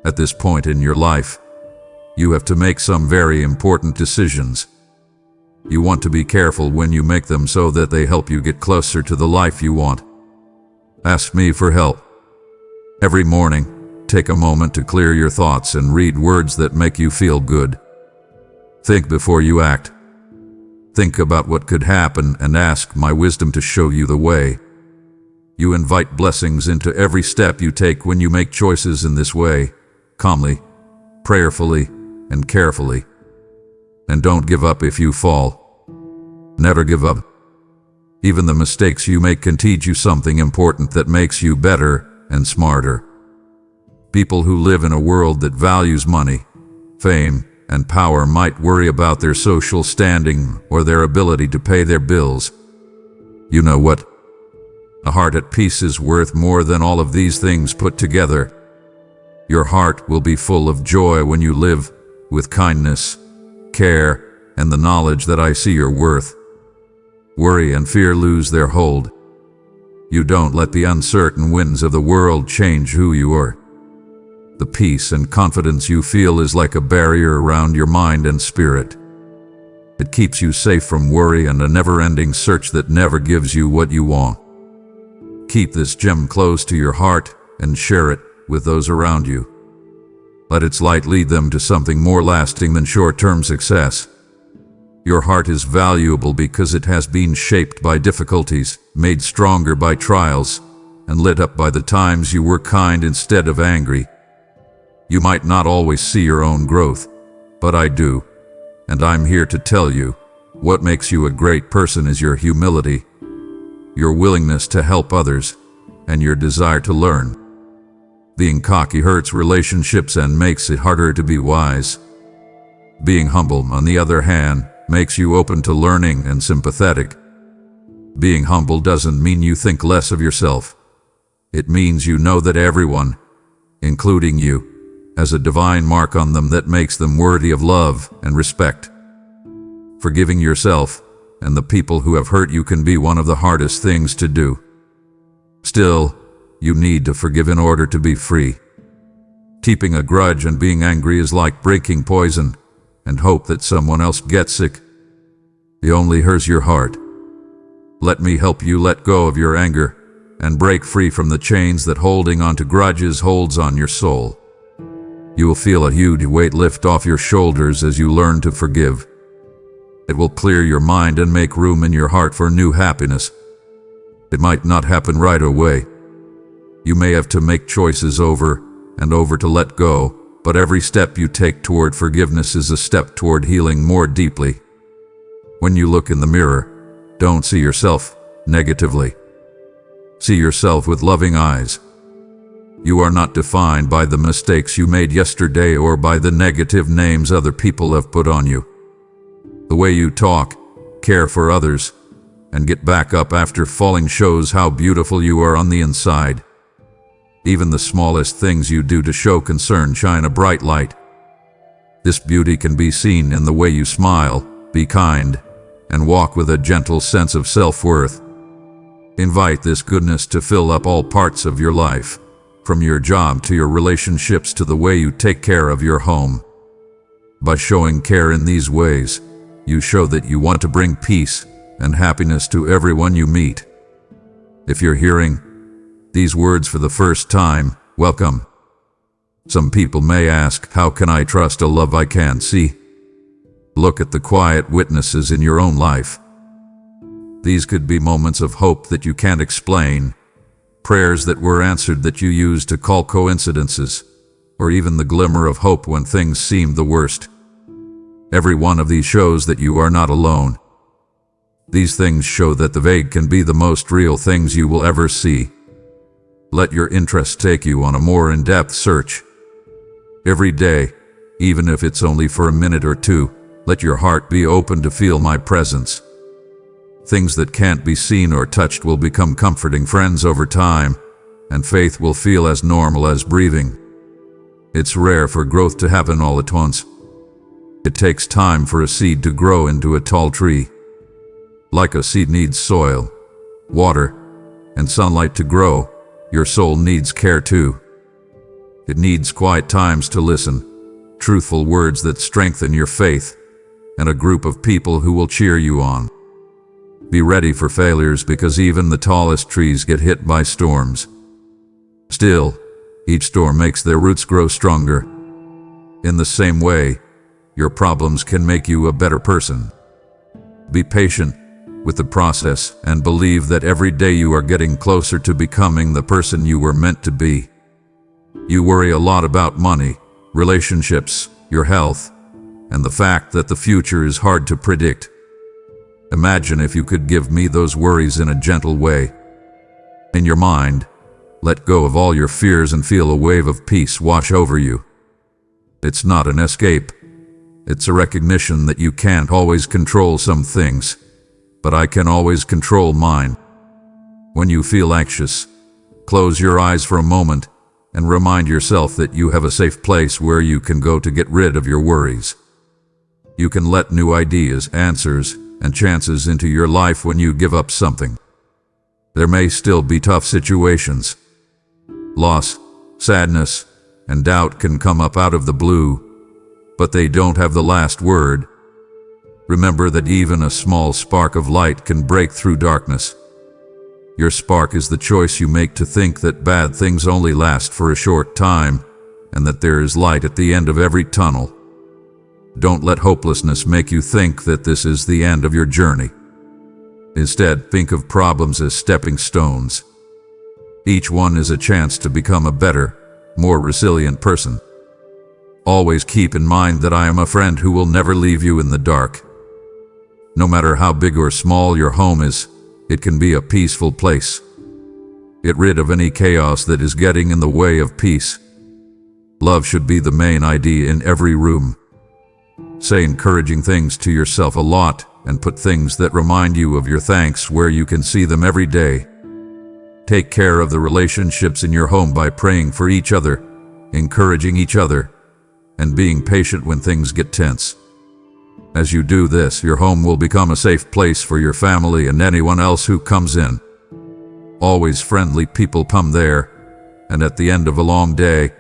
At this point in your life, you have to make some very important decisions. You want to be careful when you make them so that they help you get closer to the life you want. Ask me for help. Every morning, take a moment to clear your thoughts and read words that make you feel good. Think before you act. Think about what could happen and ask my wisdom to show you the way. You invite blessings into every step you take when you make choices in this way, calmly, prayerfully, and carefully. And don't give up if you fall. Never give up. Even the mistakes you make can teach you something important that makes you better and smarter. People who live in a world that values money, fame, and power might worry about their social standing or their ability to pay their bills. You know what? A heart at peace is worth more than all of these things put together. Your heart will be full of joy when you live with kindness, care, and the knowledge that I see your worth. Worry and fear lose their hold. You don't let the uncertain winds of the world change who you are. The peace and confidence you feel is like a barrier around your mind and spirit. It keeps you safe from worry and a never-ending search that never gives you what you want. Keep this gem close to your heart and share it with those around you. Let its light lead them to something more lasting than short-term success. Your heart is valuable because it has been shaped by difficulties, made stronger by trials, and lit up by the times you were kind instead of angry. You might not always see your own growth, but I do, and I'm here to tell you, what makes you a great person is your humility, your willingness to help others, and your desire to learn. Being cocky hurts relationships and makes it harder to be wise. Being humble, on the other hand, makes you open to learning and sympathetic. Being humble doesn't mean you think less of yourself. It means you know that everyone, including you, has a divine mark on them that makes them worthy of love and respect. Forgiving yourself and the people who have hurt you can be one of the hardest things to do. Still, you need to forgive in order to be free. Keeping a grudge and being angry is like drinking poison and hope that someone else gets sick. It only hurts your heart. Let me help you let go of your anger and break free from the chains that holding on to grudges holds on your soul. You will feel a huge weight lift off your shoulders as you learn to forgive. It will clear your mind and make room in your heart for new happiness. It might not happen right away. You may have to make choices over and over to let go, but every step you take toward forgiveness is a step toward healing more deeply. When you look in the mirror, don't see yourself negatively. See yourself with loving eyes. You are not defined by the mistakes you made yesterday or by the negative names other people have put on you. The way you talk, care for others, and get back up after falling shows how beautiful you are on the inside. Even the smallest things you do to show concern shine a bright light. This beauty can be seen in the way you smile, be kind, and walk with a gentle sense of self-worth. Invite this goodness to fill up all parts of your life, from your job to your relationships to the way you take care of your home. By showing care in these ways, you show that you want to bring peace and happiness to everyone you meet. If you're hearing these words for the first time, welcome. Some people may ask, how can I trust a love I can't see? Look at the quiet witnesses in your own life. These could be moments of hope that you can't explain, prayers that were answered that you used to call coincidences, or even the glimmer of hope when things seemed the worst. Every one of these shows that you are not alone. These things show that the vague can be the most real things you will ever see. Let your interest take you on a more in-depth search. Every day, even if it's only for a minute or two, let your heart be open to feel my presence. Things that can't be seen or touched will become comforting friends over time, and faith will feel as normal as breathing. It's rare for growth to happen all at once. It takes time for a seed to grow into a tall tree. Like a seed needs soil, water, and sunlight to grow, your soul needs care too. It needs quiet times to listen, truthful words that strengthen your faith, and a group of people who will cheer you on. Be ready for failures because even the tallest trees get hit by storms. Still, each storm makes their roots grow stronger. In the same way, your problems can make you a better person. Be patient with the process and believe that every day you are getting closer to becoming the person you were meant to be. You worry a lot about money, relationships, your health, and the fact that the future is hard to predict. Imagine if you could give me those worries in a gentle way. In your mind, let go of all your fears and feel a wave of peace wash over you. It's not an escape. It's a recognition that you can't always control some things, but I can always control mine. When you feel anxious, close your eyes for a moment and remind yourself that you have a safe place where you can go to get rid of your worries. You can let new ideas, answers, and chances into your life when you give up something. There may still be tough situations. Loss, sadness, and doubt can come up out of the blue, but they don't have the last word. Remember that even a small spark of light can break through darkness. Your spark is the choice you make to think that bad things only last for a short time, and that there is light at the end of every tunnel. Don't let hopelessness make you think that this is the end of your journey. Instead, think of problems as stepping stones. Each one is a chance to become a better, more resilient person. Always keep in mind that I am a friend who will never leave you in the dark. No matter how big or small your home is, it can be a peaceful place. Get rid of any chaos that is getting in the way of peace. Love should be the main idea in every room. Say encouraging things to yourself a lot and put things that remind you of your thanks where you can see them every day. Take care of the relationships in your home by praying for each other, encouraging each other, and being patient when things get tense. As you do this, your home will become a safe place for your family and anyone else who comes in. Always friendly people come there, and at the end of a long day,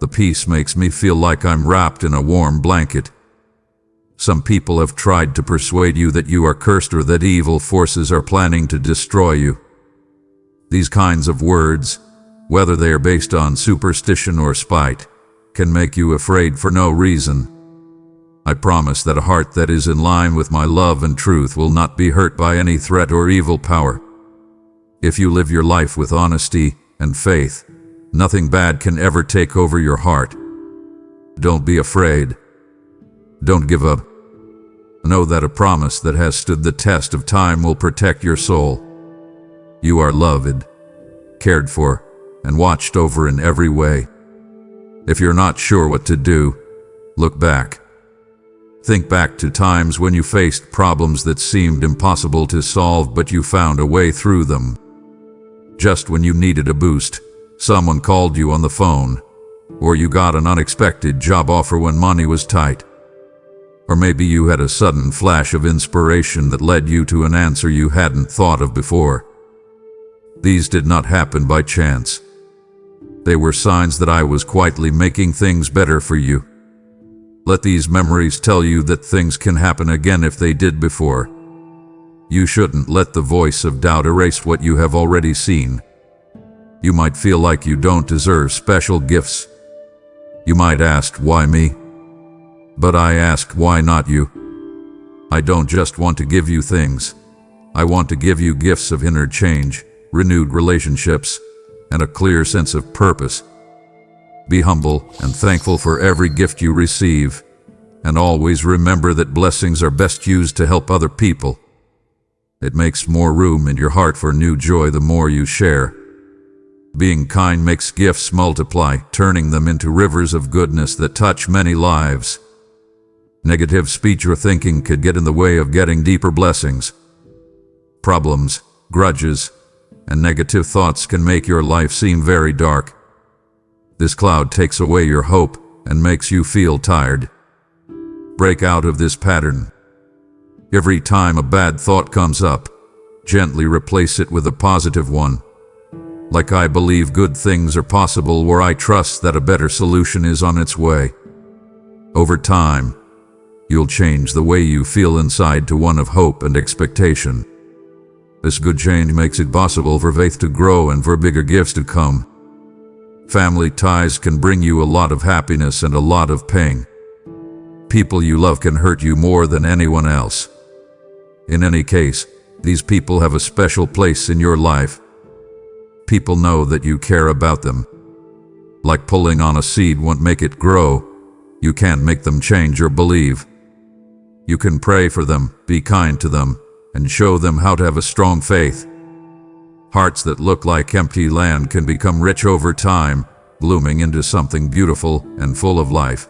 the peace makes me feel like I'm wrapped in a warm blanket. Some people have tried to persuade you that you are cursed or that evil forces are planning to destroy you. These kinds of words, whether they are based on superstition or spite, can make you afraid for no reason. I promise that a heart that is in line with my love and truth will not be hurt by any threat or evil power. If you live your life with honesty and faith, nothing bad can ever take over your heart. Don't be afraid. Don't give up. Know that a promise that has stood the test of time will protect your soul. You are loved, cared for, and watched over in every way. If you're not sure what to do, look back. Think back to times when you faced problems that seemed impossible to solve, but you found a way through them. Just when you needed a boost, someone called you on the phone, or you got an unexpected job offer when money was tight. Or maybe you had a sudden flash of inspiration that led you to an answer you hadn't thought of before. These did not happen by chance. They were signs that I was quietly making things better for you. Let these memories tell you that things can happen again if they did before. You shouldn't let the voice of doubt erase what you have already seen. You might feel like you don't deserve special gifts. You might ask, why me? But I ask, why not you? I don't just want to give you things. I want to give you gifts of inner change, renewed relationships, and a clear sense of purpose. Be humble and thankful for every gift you receive, and always remember that blessings are best used to help other people. It makes more room in your heart for new joy the more you share. Being kind makes gifts multiply, turning them into rivers of goodness that touch many lives. Negative speech or thinking could get in the way of getting deeper blessings. Problems, grudges, and negative thoughts can make your life seem very dark. This cloud takes away your hope and makes you feel tired. Break out of this pattern. Every time a bad thought comes up, gently replace it with a positive one. Like I believe good things are possible, where I trust that a better solution is on its way. Over time, you'll change the way you feel inside to one of hope and expectation. This good change makes it possible for faith to grow and for bigger gifts to come. Family ties can bring you a lot of happiness and a lot of pain. People you love can hurt you more than anyone else. In any case, these people have a special place in your life. People know that you care about them. Like pulling on a seed won't make it grow. You can't make them change or believe. You can pray for them, be kind to them, and show them how to have a strong faith. Hearts that look like empty land can become rich over time, blooming into something beautiful and full of life.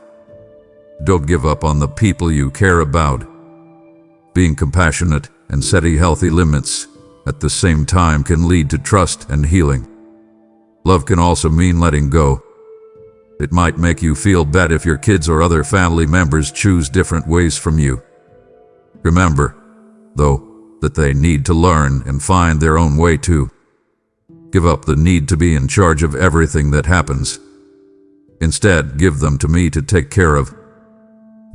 Don't give up on the people you care about. Being compassionate and setting healthy limits at the same time can lead to trust and healing. Love can also mean letting go. It might make you feel bad if your kids or other family members choose different ways from you. Remember, though, that they need to learn and find their own way too. Give up the need to be in charge of everything that happens. Instead, give them to me to take care of.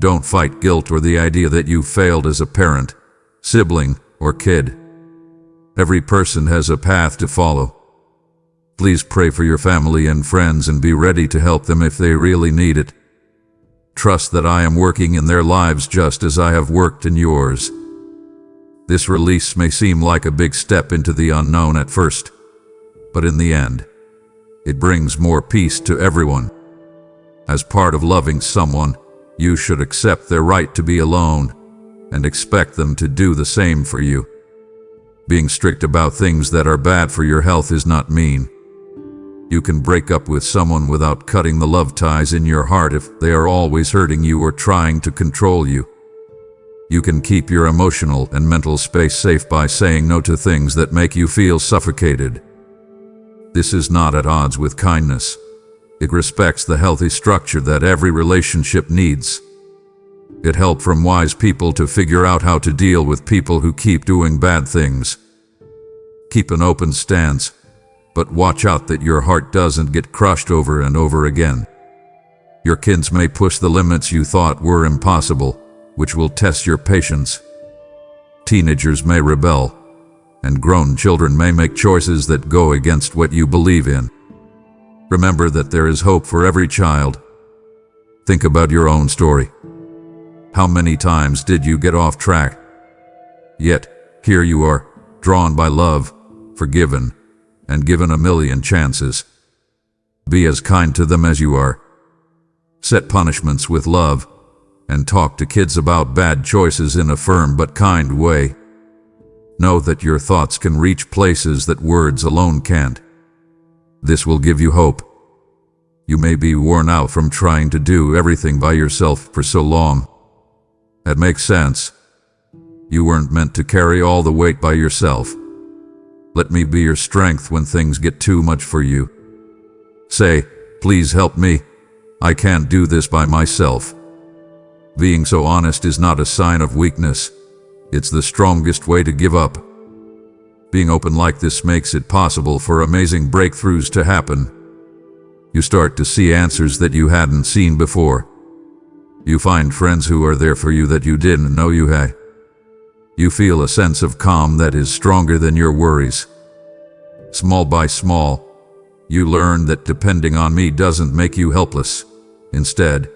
Don't fight guilt or the idea that you failed as a parent, sibling, or kid. Every person has a path to follow. Please pray for your family and friends and be ready to help them if they really need it. Trust that I am working in their lives just as I have worked in yours. This release may seem like a big step into the unknown at first, but in the end, it brings more peace to everyone. As part of loving someone, you should accept their right to be alone and expect them to do the same for you. Being strict about things that are bad for your health is not mean. You can break up with someone without cutting the love ties in your heart if they are always hurting you or trying to control you. You can keep your emotional and mental space safe by saying no to things that make you feel suffocated. This is not at odds with kindness. It respects the healthy structure that every relationship needs. Get help from wise people to figure out how to deal with people who keep doing bad things. Keep an open stance, but watch out that your heart doesn't get crushed over and over again. Your kids may push the limits you thought were impossible, which will test your patience. Teenagers may rebel, and grown children may make choices that go against what you believe in. Remember that there is hope for every child. Think about your own story. How many times did you get off track? Yet, here you are, drawn by love, forgiven, and given a million chances. Be as kind to them as you are. Set punishments with love, and talk to kids about bad choices in a firm but kind way. Know that your thoughts can reach places that words alone can't. This will give you hope. You may be worn out from trying to do everything by yourself for so long. That makes sense. You weren't meant to carry all the weight by yourself. Let me be your strength when things get too much for you. Say, please help me. I can't do this by myself. Being so honest is not a sign of weakness. It's the strongest way to give up. Being open like this makes it possible for amazing breakthroughs to happen. You start to see answers that you hadn't seen before. You find friends who are there for you that you didn't know you had. You feel a sense of calm that is stronger than your worries. Small by small, you learn that depending on me doesn't make you helpless. Instead,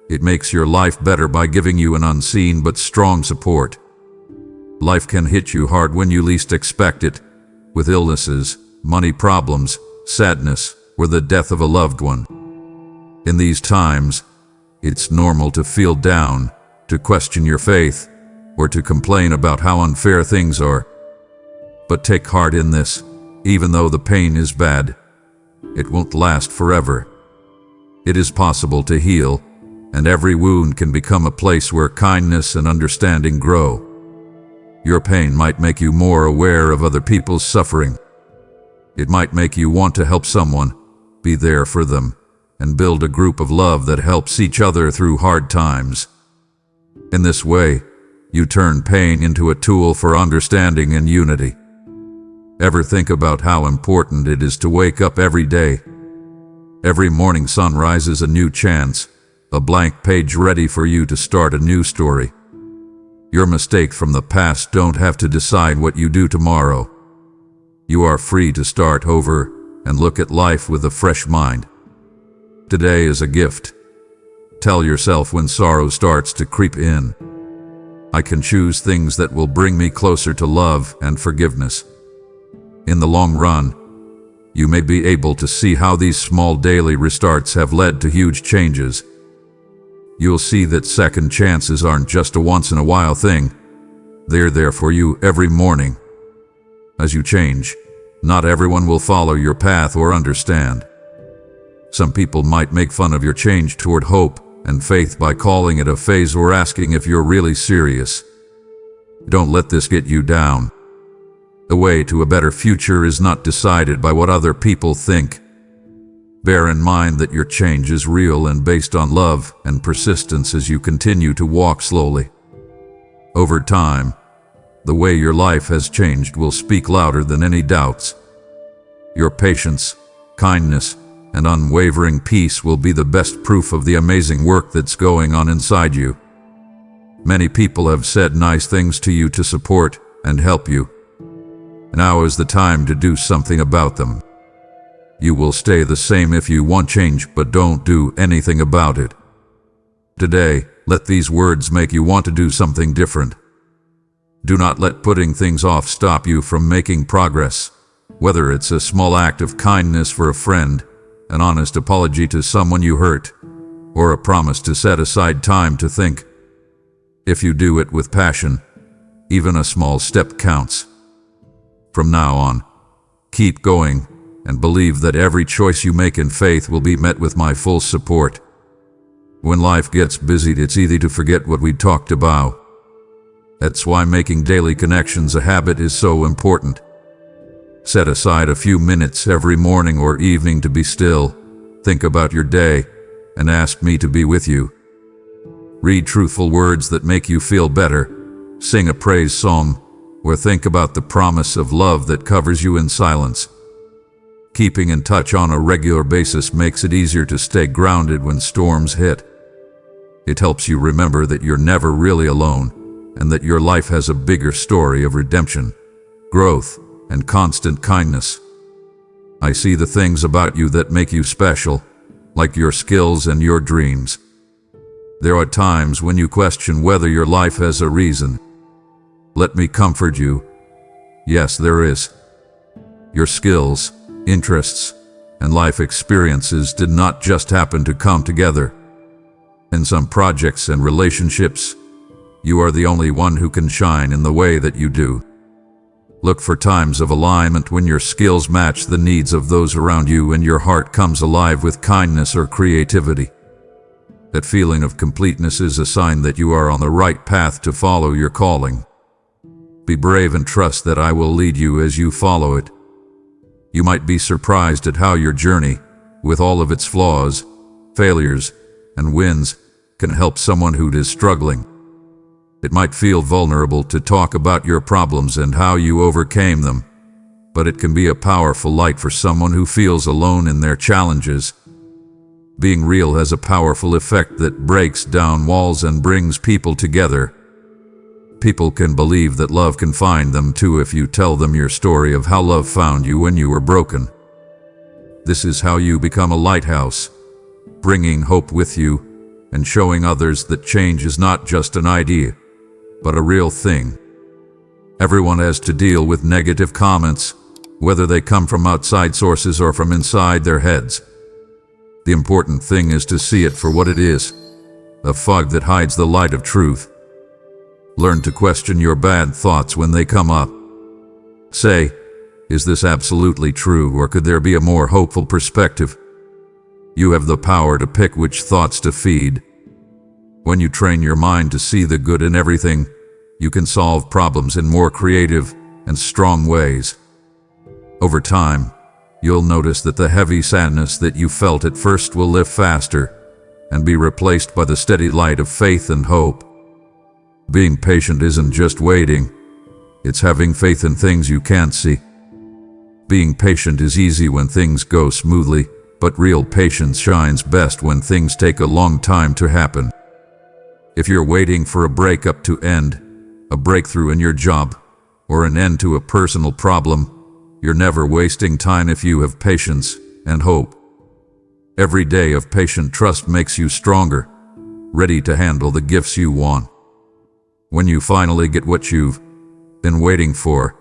it makes your life better by giving you an unseen but strong support. Life can hit you hard when you least expect it, with illnesses, money problems, sadness, or the death of a loved one. In these times, it's normal to feel down, to question your faith, or to complain about how unfair things are. But take heart in this, even though the pain is bad, it won't last forever. It is possible to heal, and every wound can become a place where kindness and understanding grow. Your pain might make you more aware of other people's suffering. It might make you want to help someone, be there for them, and build a group of love that helps each other through hard times. In this way, you turn pain into a tool for understanding and unity. Ever think about how important it is to wake up every day? Every morning sunrise is a new chance, a blank page ready for you to start a new story. Your mistakes from the past don't have to decide what you do tomorrow. You are free to start over and look at life with a fresh mind. Today is a gift. Tell yourself when sorrow starts to creep in, I can choose things that will bring me closer to love and forgiveness. In the long run, you may be able to see how these small daily restarts have led to huge changes. You'll see that second chances aren't just a once-in-a-while thing. They're there for you every morning. As you change, not everyone will follow your path or understand. Some people might make fun of your change toward hope and faith by calling it a phase or asking if you're really serious. Don't let this get you down. The way to a better future is not decided by what other people think. Bear in mind that your change is real and based on love and persistence as you continue to walk slowly. Over time, the way your life has changed will speak louder than any doubts. Your patience, kindness, and unwavering peace will be the best proof of the amazing work that's going on inside you. Many people have said nice things to you to support and help you. Now is the time to do something about them. You will stay the same if you want change, but don't do anything about it. Today, let these words make you want to do something different. Do not let putting things off stop you from making progress, whether it's a small act of kindness for a friend, an honest apology to someone you hurt, or a promise to set aside time to think. If you do it with passion, even a small step counts. From now on, keep going and believe that every choice you make in faith will be met with my full support. When life gets busy, it's easy to forget what we talked about. That's why making daily connections a habit is so important. Set aside a few minutes every morning or evening to be still, think about your day, and ask me to be with you. Read truthful words that make you feel better, sing a praise song, or think about the promise of love that covers you in silence. Keeping in touch on a regular basis makes it easier to stay grounded when storms hit. It helps you remember that you're never really alone, and that your life has a bigger story of redemption, growth, and constant kindness. I see the things about you that make you special, like your skills and your dreams. There are times when you question whether your life has a reason. Let me comfort you. Yes, there is. Your skills, interests, and life experiences did not just happen to come together. In some projects and relationships, you are the only one who can shine in the way that you do. Look for times of alignment when your skills match the needs of those around you and your heart comes alive with kindness or creativity. That feeling of completeness is a sign that you are on the right path to follow your calling. Be brave and trust that I will lead you as you follow it. You might be surprised at how your journey, with all of its flaws, failures, and wins, can help someone who is struggling. It might feel vulnerable to talk about your problems and how you overcame them, but it can be a powerful light for someone who feels alone in their challenges. Being real has a powerful effect that breaks down walls and brings people together. People can believe that love can find them too if you tell them your story of how love found you when you were broken. This is how you become a lighthouse, bringing hope with you and showing others that change is not just an idea, but a real thing. Everyone has to deal with negative comments, whether they come from outside sources or from inside their heads. The important thing is to see it for what it is, a fog that hides the light of truth. Learn to question your bad thoughts when they come up. Say, is this absolutely true, or could there be a more hopeful perspective? You have the power to pick which thoughts to feed. When you train your mind to see the good in everything, you can solve problems in more creative and strong ways. Over time, you'll notice that the heavy sadness that you felt at first will lift faster and be replaced by the steady light of faith and hope. Being patient isn't just waiting, it's having faith in things you can't see. Being patient is easy when things go smoothly, but real patience shines best when things take a long time to happen. If you're waiting for a breakup to end, a breakthrough in your job, or an end to a personal problem, you're never wasting time if you have patience and hope. Every day of patient trust makes you stronger, ready to handle the gifts you want. When you finally get what you've been waiting for,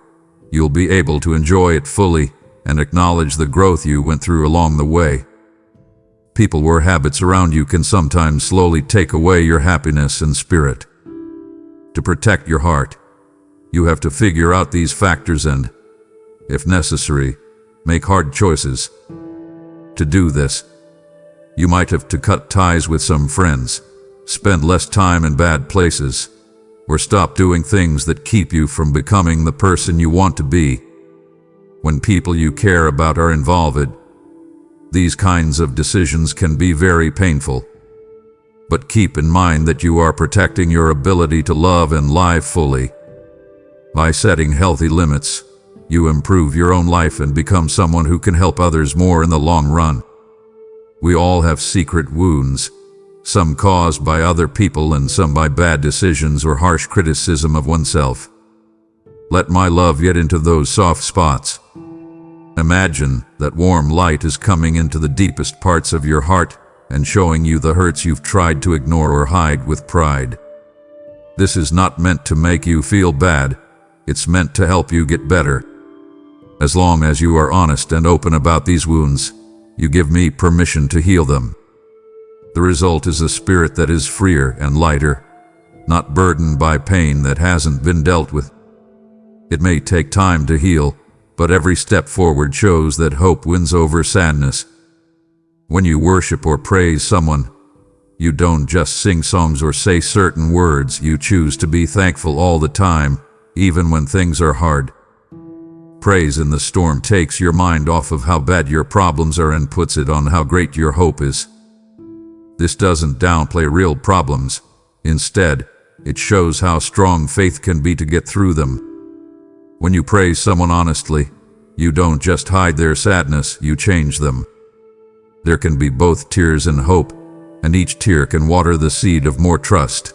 you'll be able to enjoy it fully and acknowledge the growth you went through along the way. People or habits around you can sometimes slowly take away your happiness and spirit. To protect your heart, you have to figure out these factors and, if necessary, make hard choices. To do this, you might have to cut ties with some friends, spend less time in bad places, or stop doing things that keep you from becoming the person you want to be. When people you care about are involved, these kinds of decisions can be very painful. But keep in mind that you are protecting your ability to love and live fully. By setting healthy limits, you improve your own life and become someone who can help others more in the long run. We all have secret wounds, some caused by other people and some by bad decisions or harsh criticism of oneself. Let my love get into those soft spots. Imagine that warm light is coming into the deepest parts of your heart and showing you the hurts you've tried to ignore or hide with pride. This is not meant to make you feel bad, it's meant to help you get better. As long as you are honest and open about these wounds, you give me permission to heal them. The result is a spirit that is freer and lighter, not burdened by pain that hasn't been dealt with. It may take time to heal, but every step forward shows that hope wins over sadness. When you worship or praise someone, you don't just sing songs or say certain words, you choose to be thankful all the time, even when things are hard. Praise in the storm takes your mind off of how bad your problems are and puts it on how great your hope is. This doesn't downplay real problems. Instead, it shows how strong faith can be to get through them. When you praise someone honestly, you don't just hide their sadness, you change them. There can be both tears and hope, and each tear can water the seed of more trust.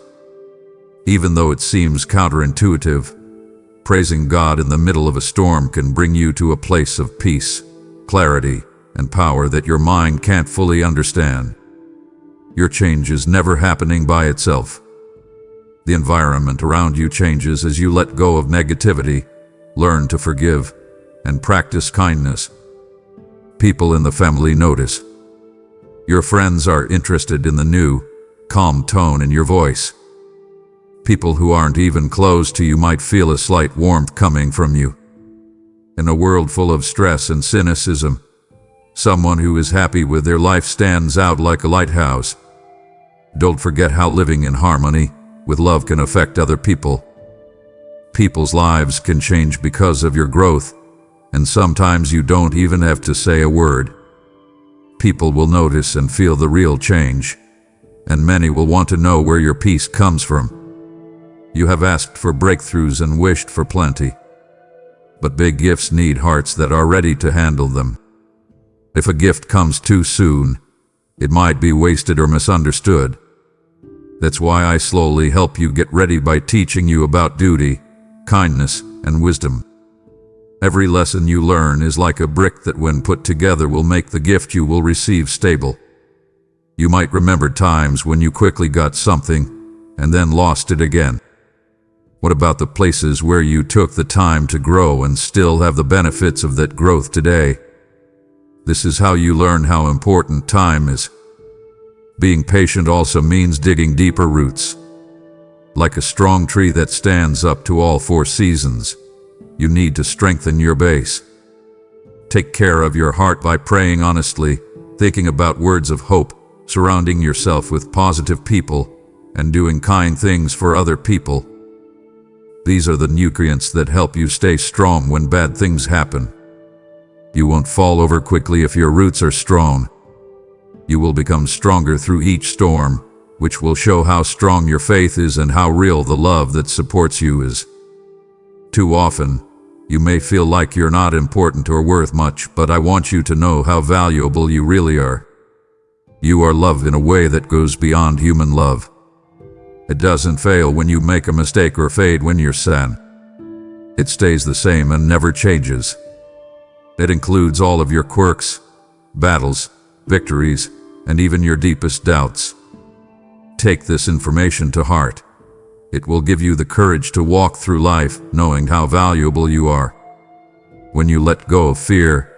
Even though it seems counterintuitive, praising God in the middle of a storm can bring you to a place of peace, clarity, and power that your mind can't fully understand. Your change is never happening by itself. The environment around you changes as you let go of negativity, learn to forgive, and practice kindness. People in the family notice. Your friends are interested in the new, calm tone in your voice. People who aren't even close to you might feel a slight warmth coming from you. In a world full of stress and cynicism, someone who is happy with their life stands out like a lighthouse. Don't forget how living in harmony with love can affect other people. People's lives can change because of your growth, and sometimes you don't even have to say a word. People will notice and feel the real change, and many will want to know where your peace comes from. You have asked for breakthroughs and wished for plenty. but big gifts need hearts that are ready to handle them. If a gift comes too soon, it might be wasted or misunderstood. That's why I slowly help you get ready by teaching you about duty, kindness, and wisdom. Every lesson you learn is like a brick that when put together will make the gift you will receive stable. You might remember times when you quickly got something and then lost it again. What about the places where you took the time to grow and still have the benefits of that growth today? This is how you learn how important time is. Being patient also means digging deeper roots. Like a strong tree that stands up to all 4 seasons, you need to strengthen your base. Take care of your heart by praying honestly, thinking about words of hope, surrounding yourself with positive people, and doing kind things for other people. These are the nutrients that help you stay strong when bad things happen. You won't fall over quickly if your roots are strong. You will become stronger through each storm, which will show how strong your faith is and how real the love that supports you is. Too often, you may feel like you're not important or worth much, but I want you to know how valuable you really are. You are loved in a way that goes beyond human love. It doesn't fail when you make a mistake or fade when you're sad. It stays the same and never changes. It includes all of your quirks, battles, victories, and even your deepest doubts. Take this information to heart. It will give you the courage to walk through life knowing how valuable you are. When you let go of fear,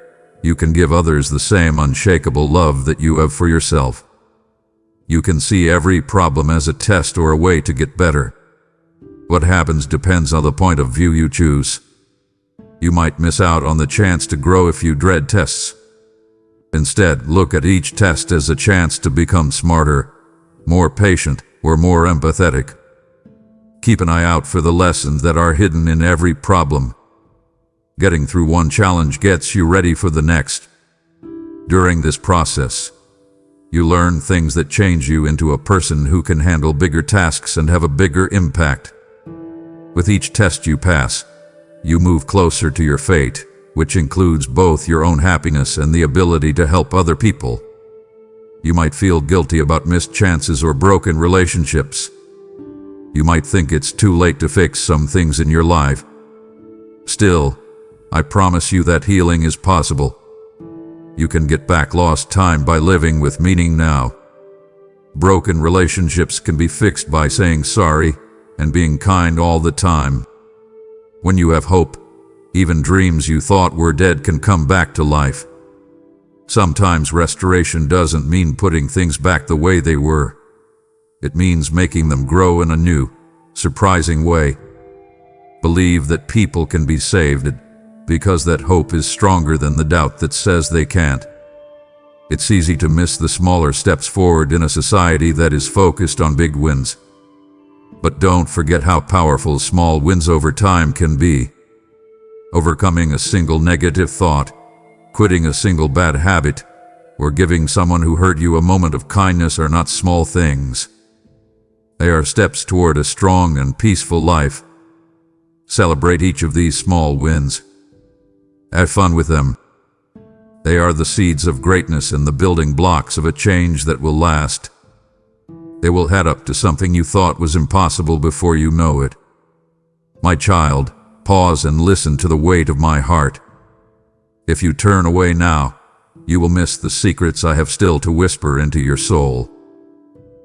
you can give others the same unshakable love that you have for yourself. You can see every problem as a test or a way to get better. What happens depends on the point of view you choose. You might miss out on the chance to grow if you dread tests. Instead, look at each test as a chance to become smarter, more patient, or more empathetic. Keep an eye out for the lessons that are hidden in every problem. Getting through one challenge gets you ready for the next. During this process, you learn things that change you into a person who can handle bigger tasks and have a bigger impact. With each test you pass, you move closer to your fate, which includes both your own happiness and the ability to help other people. You might feel guilty about missed chances or broken relationships. You might think it's too late to fix some things in your life. Still, I promise you that healing is possible. You can get back lost time by living with meaning now. Broken relationships can be fixed by saying sorry and being kind all the time. When you have hope, even dreams you thought were dead can come back to life. Sometimes restoration doesn't mean putting things back the way they were. It means making them grow in a new, surprising way. Believe that people can be saved, because that hope is stronger than the doubt that says they can't. It's easy to miss the smaller steps forward in a society that is focused on big wins. But don't forget how powerful small wins over time can be. Overcoming a single negative thought, quitting a single bad habit, or giving someone who hurt you a moment of kindness are not small things. They are steps toward a strong and peaceful life. Celebrate each of these small wins. Have fun with them. They are the seeds of greatness and the building blocks of a change that will last. They will head up to something you thought was impossible before you know it. My child, pause and listen to the weight of my heart. If you turn away now, you will miss the secrets I have still to whisper into your soul.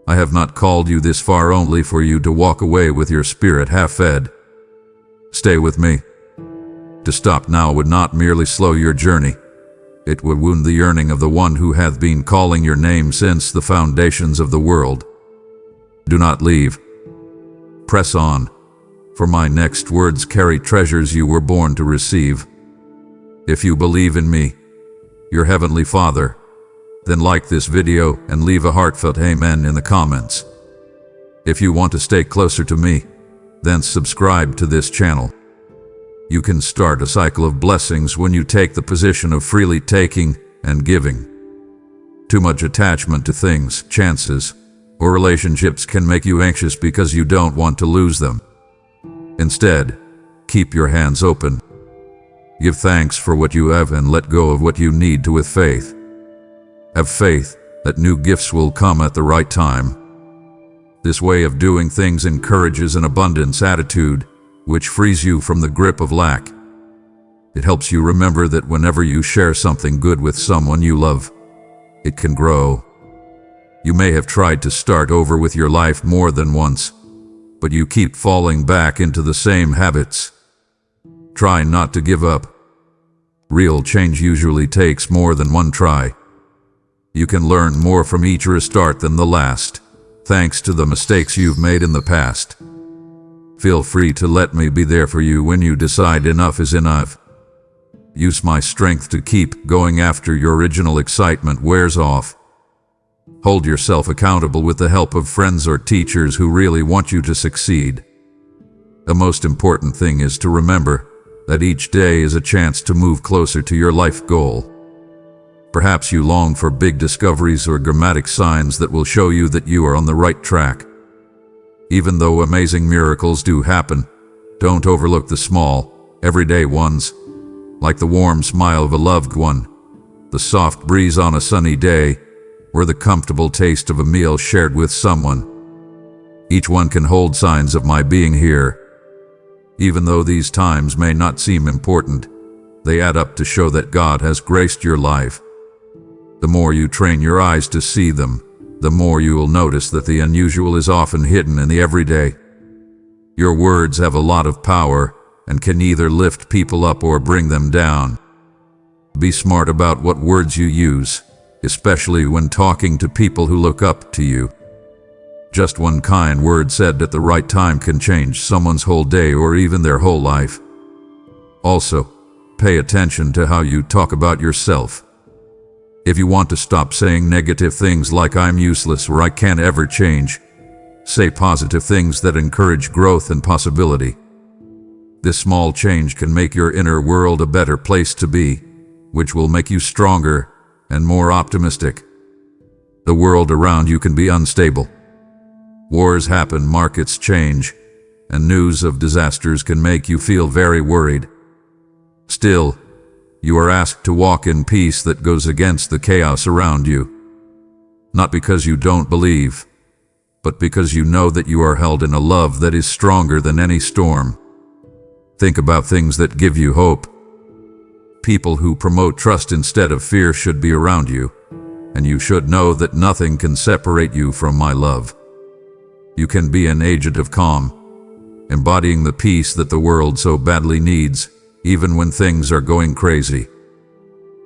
I have not called you this far only for you to walk away with your spirit half-fed. Stay with me. To stop now would not merely slow your journey. It would wound the yearning of the one who hath been calling your name since the foundations of the world. Do not leave. Press on, for my next words carry treasures you were born to receive. If you believe in me, your Heavenly Father, then like this video and leave a heartfelt amen in the comments. If you want to stay closer to me, then subscribe to this channel. You can start a cycle of blessings when you take the position of freely taking and giving. Too much attachment to things, chances, or relationships can make you anxious because you don't want to lose them. Instead, keep your hands open. Give thanks for what you have and let go of what you need to with faith. Have faith that new gifts will come at the right time. This way of doing things encourages an abundance attitude, which frees you from the grip of lack. It helps you remember that whenever you share something good with someone you love, it can grow. You may have tried to start over with your life more than once, but you keep falling back into the same habits. Try not to give up. Real change usually takes more than one try. You can learn more from each restart than the last, thanks to the mistakes you've made in the past. Feel free to let me be there for you when you decide enough is enough. Use my strength to keep going after your original excitement wears off. Hold yourself accountable with the help of friends or teachers who really want you to succeed. The most important thing is to remember that each day is a chance to move closer to your life goal. Perhaps you long for big discoveries or dramatic signs that will show you that you are on the right track. Even though amazing miracles do happen, don't overlook the small, everyday ones, like the warm smile of a loved one, the soft breeze on a sunny day, or the comfortable taste of a meal shared with someone. Each one can hold signs of my being here. Even though these times may not seem important, they add up to show that God has graced your life. The more you train your eyes to see them, the more you will notice that the unusual is often hidden in the everyday. Your words have a lot of power and can either lift people up or bring them down. Be smart about what words you use, especially when talking to people who look up to you. Just one kind word said at the right time can change someone's whole day or even their whole life. Also, pay attention to how you talk about yourself. If you want to stop saying negative things like "I'm useless" or "I can't ever change," say positive things that encourage growth and possibility. This small change can make your inner world a better place to be, which will make you stronger and more optimistic. The world around you can be unstable. Wars happen, markets change, and news of disasters can make you feel very worried. Still, you are asked to walk in peace that goes against the chaos around you. Not because you don't believe, but because you know that you are held in a love that is stronger than any storm. Think about things that give you hope. People who promote trust instead of fear should be around you, and you should know that nothing can separate you from my love. You can be an agent of calm, embodying the peace that the world so badly needs, even when things are going crazy.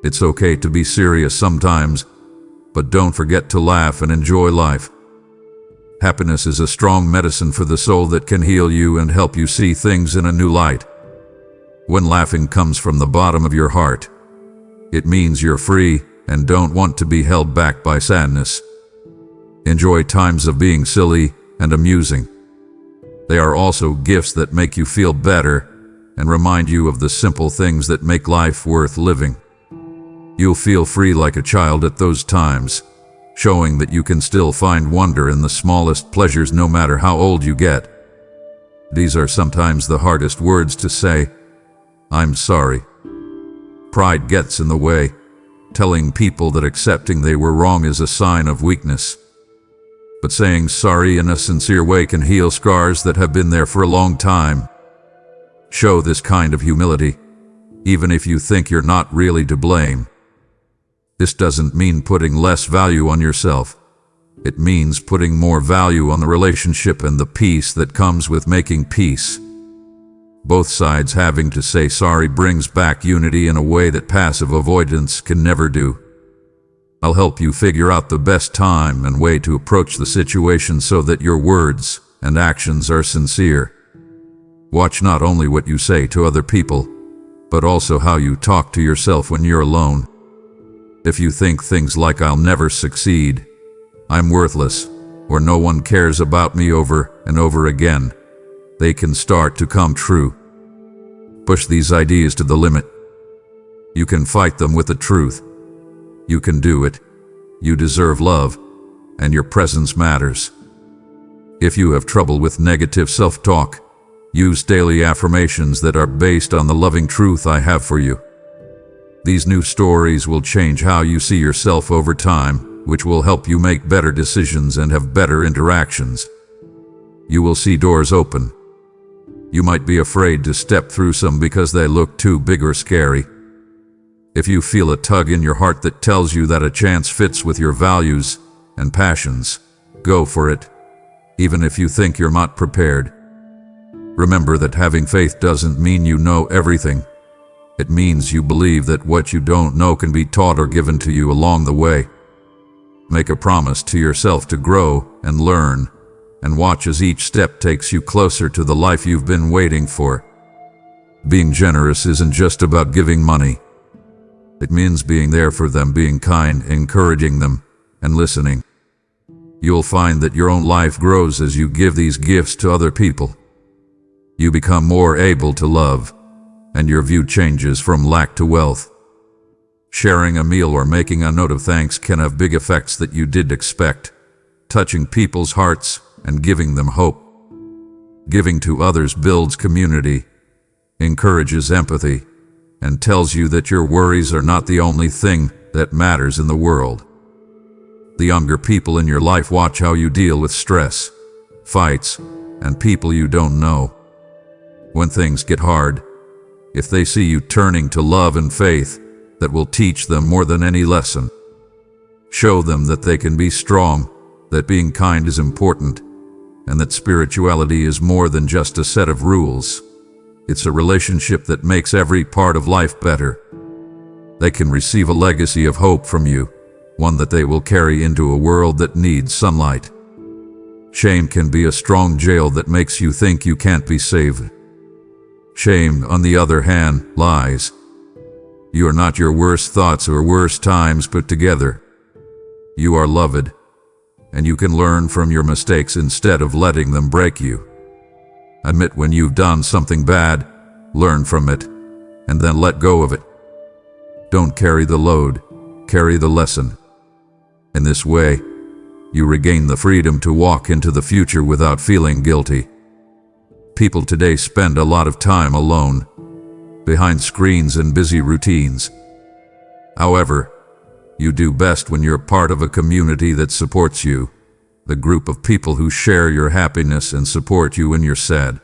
It's okay to be serious sometimes, but don't forget to laugh and enjoy life. Happiness is a strong medicine for the soul that can heal you and help you see things in a new light. When laughing comes from the bottom of your heart, it means you're free and don't want to be held back by sadness. Enjoy times of being silly and amusing. They are also gifts that make you feel better and remind you of the simple things that make life worth living. You'll feel free like a child at those times, showing that you can still find wonder in the smallest pleasures no matter how old you get. These are sometimes the hardest words to say. I'm sorry. Pride gets in the way, telling people that accepting they were wrong is a sign of weakness. But saying sorry in a sincere way can heal scars that have been there for a long time. Show this kind of humility, even if you think you're not really to blame. This doesn't mean putting less value on yourself. It means putting more value on the relationship and the peace that comes with making peace. Both sides having to say sorry brings back unity in a way that passive avoidance can never do. I'll help you figure out the best time and way to approach the situation so that your words and actions are sincere. Watch not only what you say to other people, but also how you talk to yourself when you're alone. If you think things like "I'll never succeed," "I'm worthless," or "no one cares about me" over and over again, they can start to come true. Push these ideas to the limit. You can fight them with the truth. You can do it. You deserve love, and your presence matters. If you have trouble with negative self-talk, Use daily affirmations that are based on the loving truth I have for you. These new stories will change how you see yourself over time, which will help you make better decisions and have better interactions. You will see doors open. You might be afraid to step through some because they look too big or scary. If you feel a tug in your heart that tells you that a chance fits with your values and passions, go for it, even if you think you're not prepared. Remember that having faith doesn't mean you know everything. It means you believe that what you don't know can be taught or given to you along the way. Make a promise to yourself to grow and learn, and watch as each step takes you closer to the life you've been waiting for. Being generous isn't just about giving money. It means being there for them, being kind, encouraging them, and listening. You'll find that your own life grows as you give these gifts to other people. You become more able to love, and your view changes from lack to wealth. Sharing a meal or making a note of thanks can have big effects that you didn't expect, touching people's hearts and giving them hope. Giving to others builds community, encourages empathy, and tells you that your worries are not the only thing that matters in the world. The younger people in your life watch how you deal with stress, fights, and people you don't know. When things get hard, if they see you turning to love and faith, that will teach them more than any lesson. Show them that they can be strong, that being kind is important, and that spirituality is more than just a set of rules. It's a relationship that makes every part of life better. They can receive a legacy of hope from you, one that they will carry into a world that needs sunlight. Shame can be a strong jail that makes you think you can't be saved. Shame, on the other hand, lies. You are not your worst thoughts or worst times put together. You are loved, and you can learn from your mistakes instead of letting them break you. Admit when you've done something bad, learn from it, and then let go of it. Don't carry the load, carry the lesson. In this way, you regain the freedom to walk into the future without feeling guilty. People today spend a lot of time alone, behind screens and busy routines. However, you do best when you're part of a community that supports you, the group of people who share your happiness and support you when you're sad.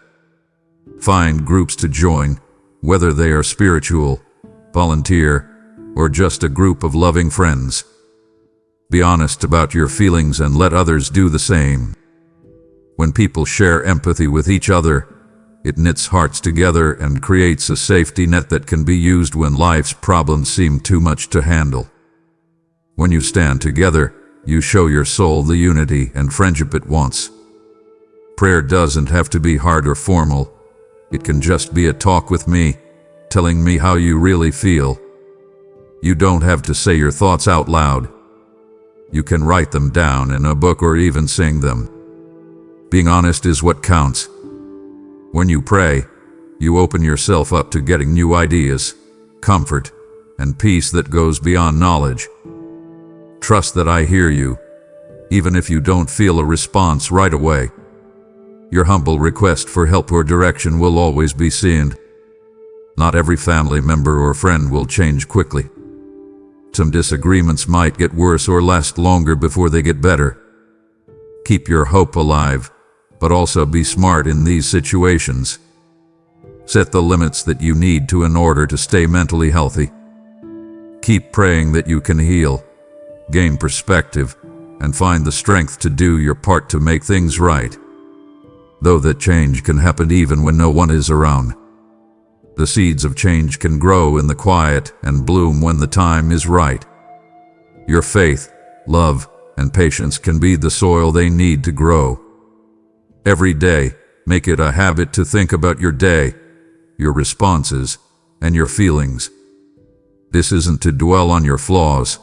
Find groups to join, whether they are spiritual, volunteer, or just a group of loving friends. Be honest about your feelings and let others do the same. When people share empathy with each other, it knits hearts together and creates a safety net that can be used when life's problems seem too much to handle. When you stand together, you show your soul the unity and friendship it wants. Prayer doesn't have to be hard or formal. It can just be a talk with me, telling me how you really feel. You don't have to say your thoughts out loud. You can write them down in a book or even sing them. Being honest is what counts. When you pray, you open yourself up to getting new ideas, comfort, and peace that goes beyond knowledge. Trust that I hear you, even if you don't feel a response right away. Your humble request for help or direction will always be seen. Not every family member or friend will change quickly. Some disagreements might get worse or last longer before they get better. Keep your hope alive, but also be smart in these situations. Set the limits that you need to in order to stay mentally healthy. Keep praying that you can heal, gain perspective, and find the strength to do your part to make things right. Though that change can happen even when no one is around. The seeds of change can grow in the quiet and bloom when the time is right. Your faith, love, and patience can be the soil they need to grow. Every day, make it a habit to think about your day, your responses, and your feelings. This isn't to dwell on your flaws,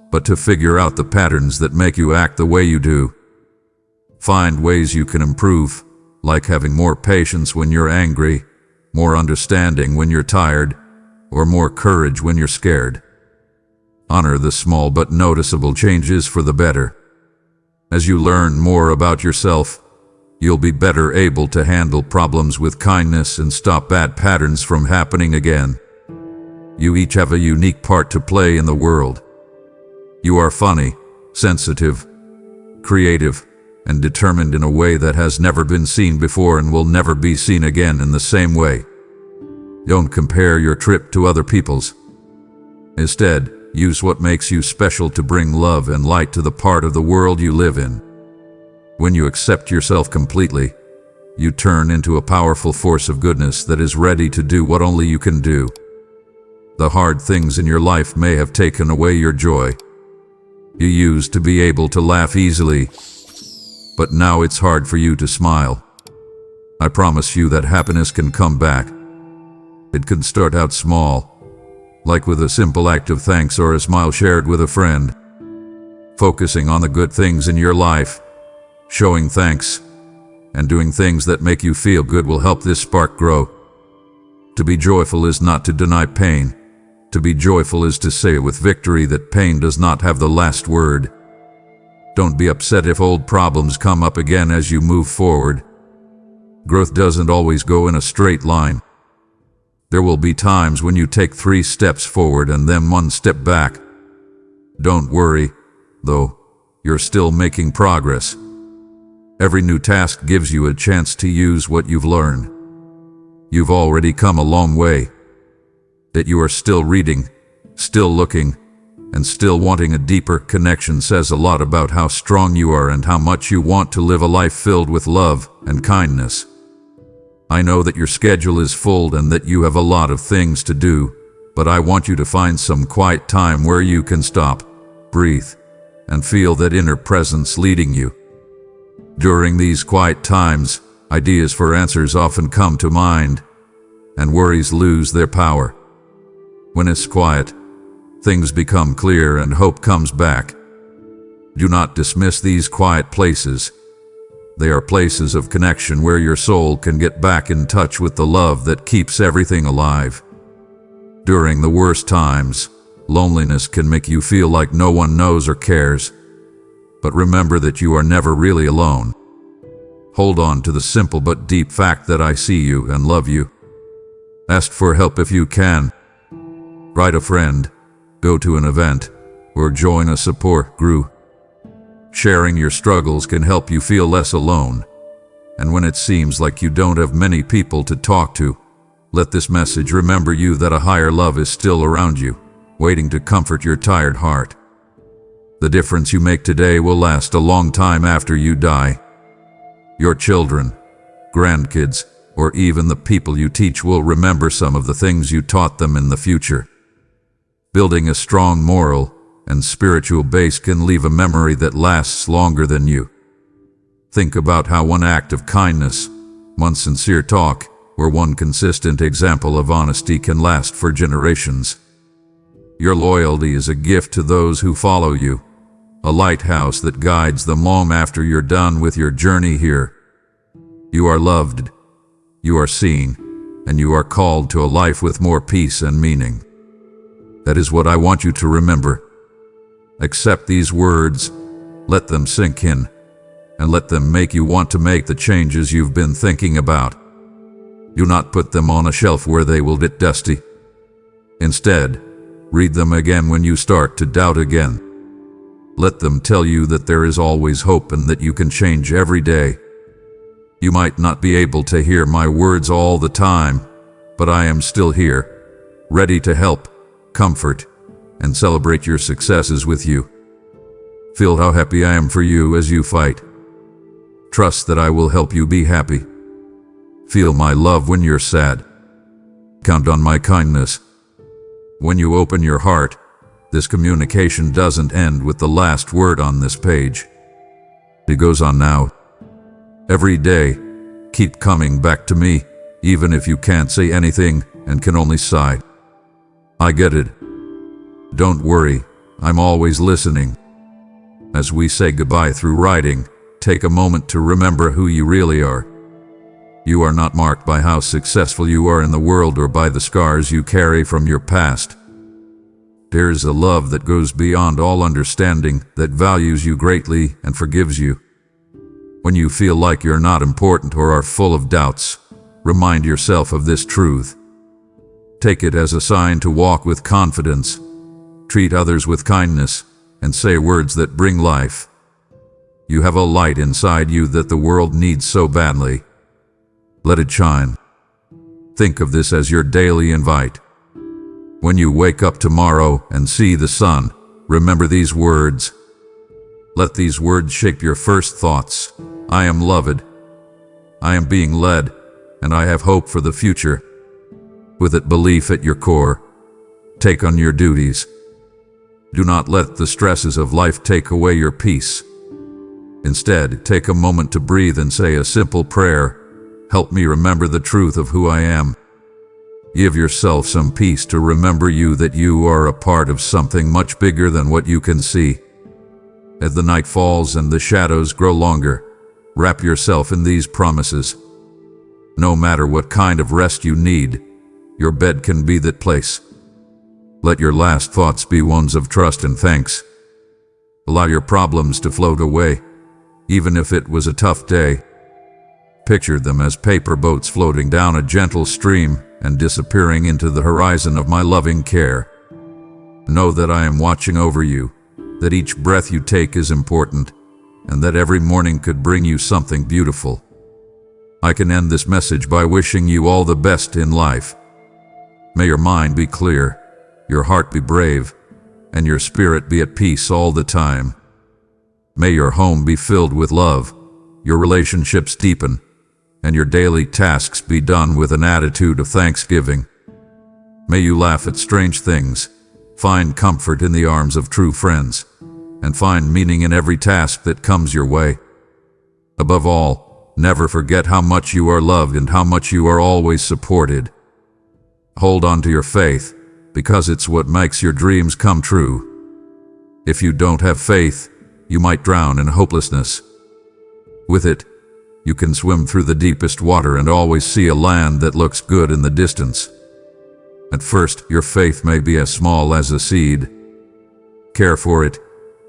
but to figure out the patterns that make you act the way you do. Find ways you can improve, like having more patience when you're angry, more understanding when you're tired, or more courage when you're scared. Honor the small but noticeable changes for the better. As you learn more about yourself, you'll be better able to handle problems with kindness and stop bad patterns from happening again. You each have a unique part to play in the world. You are funny, sensitive, creative, and determined in a way that has never been seen before and will never be seen again in the same way. Don't compare your trip to other people's. Instead, use what makes you special to bring love and light to the part of the world you live in. When you accept yourself completely, you turn into a powerful force of goodness that is ready to do what only you can do. The hard things in your life may have taken away your joy. You used to be able to laugh easily, but now it's hard for you to smile. I promise you that happiness can come back. It can start out small, like with a simple act of thanks or a smile shared with a friend. Focusing on the good things in your life, showing thanks, and doing things that make you feel good will help this spark grow. To be joyful is not to deny pain. To be joyful is to say with victory that pain does not have the last word. Don't be upset if old problems come up again as you move forward. Growth doesn't always go in a straight line. There will be times when you take 3 steps forward and then 1 step back. Don't worry, though, you're still making progress. Every new task gives you a chance to use what you've learned. You've already come a long way. That you are still reading, still looking, and still wanting a deeper connection says a lot about how strong you are and how much you want to live a life filled with love and kindness. I know that your schedule is full and that you have a lot of things to do, but I want you to find some quiet time where you can stop, breathe, and feel that inner presence leading you. During these quiet times, ideas for answers often come to mind, and worries lose their power. When it's quiet, things become clear and hope comes back. Do not dismiss these quiet places. They are places of connection where your soul can get back in touch with the love that keeps everything alive. During the worst times, loneliness can make you feel like no one knows or cares. But remember that you are never really alone. Hold on to the simple but deep fact that I see you and love you. Ask for help if you can. Write a friend, go to an event, or join a support group. Sharing your struggles can help you feel less alone. And when it seems like you don't have many people to talk to, let this message remember you that a higher love is still around you, waiting to comfort your tired heart. The difference you make today will last a long time after you die. Your children, grandkids, or even the people you teach will remember some of the things you taught them in the future. Building a strong moral and spiritual base can leave a memory that lasts longer than you. Think about how one act of kindness, one sincere talk, or one consistent example of honesty can last for generations. Your loyalty is a gift to those who follow you, a lighthouse that guides them long after you're done with your journey here. You are loved, you are seen, and you are called to a life with more peace and meaning. That is what I want you to remember. Accept these words, let them sink in, and let them make you want to make the changes you've been thinking about. Do not put them on a shelf where they will get dusty. Instead, read them again when you start to doubt again. Let them tell you that there is always hope and that you can change every day. You might not be able to hear my words all the time, but I am still here, ready to help, comfort, and celebrate your successes with you. Feel how happy I am for you as you fight. Trust that I will help you be happy. Feel my love when you're sad. Count on my kindness. When you open your heart, this communication doesn't end with the last word on this page. It goes on now. Every day, keep coming back to me, even if you can't say anything and can only sigh. I get it. Don't worry, I'm always listening. As we say goodbye through writing, take a moment to remember who you really are. You are not marked by how successful you are in the world or by the scars you carry from your past. There is a love that goes beyond all understanding, that values you greatly and forgives you. When you feel like you're not important or are full of doubts, remind yourself of this truth. Take it as a sign to walk with confidence, treat others with kindness, and say words that bring life. You have a light inside you that the world needs so badly. Let it shine. Think of this as your daily invite. When you wake up tomorrow and see the sun, remember these words. Let these words shape your first thoughts. I am loved. I am being led, and I have hope for the future. With it belief at your core, take on your duties. Do not let the stresses of life take away your peace. Instead, take a moment to breathe and say a simple prayer. Help me remember the truth of who I am. Give yourself some peace to remember that you are a part of something much bigger than what you can see. As the night falls and the shadows grow longer, wrap yourself in these promises. No matter what kind of rest you need, your bed can be that place. Let your last thoughts be ones of trust and thanks. Allow your problems to float away, even if it was a tough day. Picture them as paper boats floating down a gentle stream and disappearing into the horizon of my loving care. Know that I am watching over you, that each breath you take is important, and that every morning could bring you something beautiful. I can end this message by wishing you all the best in life. May your mind be clear, your heart be brave, and your spirit be at peace all the time. May your home be filled with love, your relationships deepen, and your daily tasks be done with an attitude of thanksgiving. May you laugh at strange things, find comfort in the arms of true friends, and find meaning in every task that comes your way. Above all, never forget how much you are loved and how much you are always supported. Hold on to your faith, because it's what makes your dreams come true. If you don't have faith, you might drown in hopelessness. With it, you can swim through the deepest water and always see a land that looks good in the distance. At first, your faith may be as small as a seed. Care for it,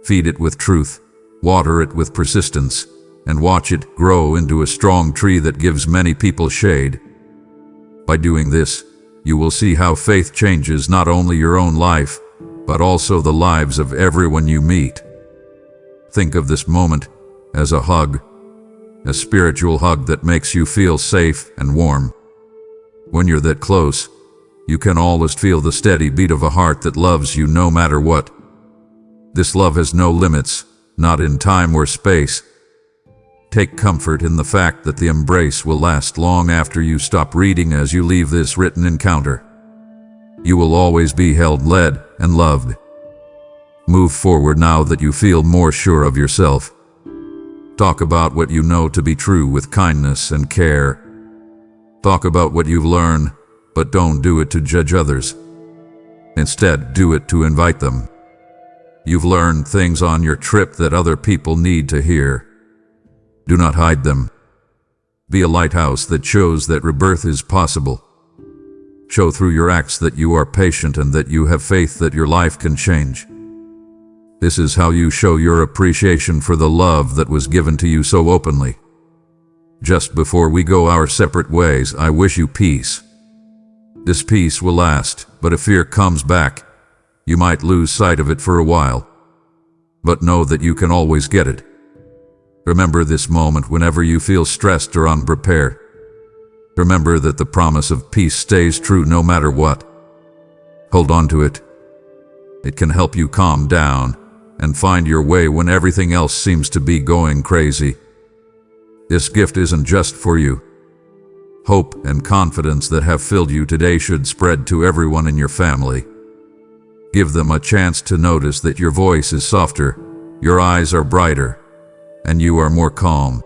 feed it with truth, water it with persistence, and watch it grow into a strong tree that gives many people shade. By doing this, you will see how faith changes not only your own life, but also the lives of everyone you meet. Think of this moment as a hug, a spiritual hug that makes you feel safe and warm. When you're that close, you can always feel the steady beat of a heart that loves you no matter what. This love has no limits, not in time or space. Take comfort in the fact that the embrace will last long after you stop reading as you leave this written encounter. You will always be held, led, and loved. Move forward now that you feel more sure of yourself. Talk about what you know to be true with kindness and care. Talk about what you've learned, but don't do it to judge others. Instead, do it to invite them. You've learned things on your trip that other people need to hear. Do not hide them. Be a lighthouse that shows that rebirth is possible. Show through your acts that you are patient and that you have faith that your life can change. This is how you show your appreciation for the love that was given to you so openly. Just before we go our separate ways, I wish you peace. This peace will last, but if fear comes back, you might lose sight of it for a while. But know that you can always get it. Remember this moment whenever you feel stressed or unprepared. Remember that the promise of peace stays true no matter what. Hold on to it. It can help you calm down and find your way when everything else seems to be going crazy. This gift isn't just for you. Hope and confidence that have filled you today should spread to everyone in your family. Give them a chance to notice that your voice is softer, your eyes are brighter, and you are more calm.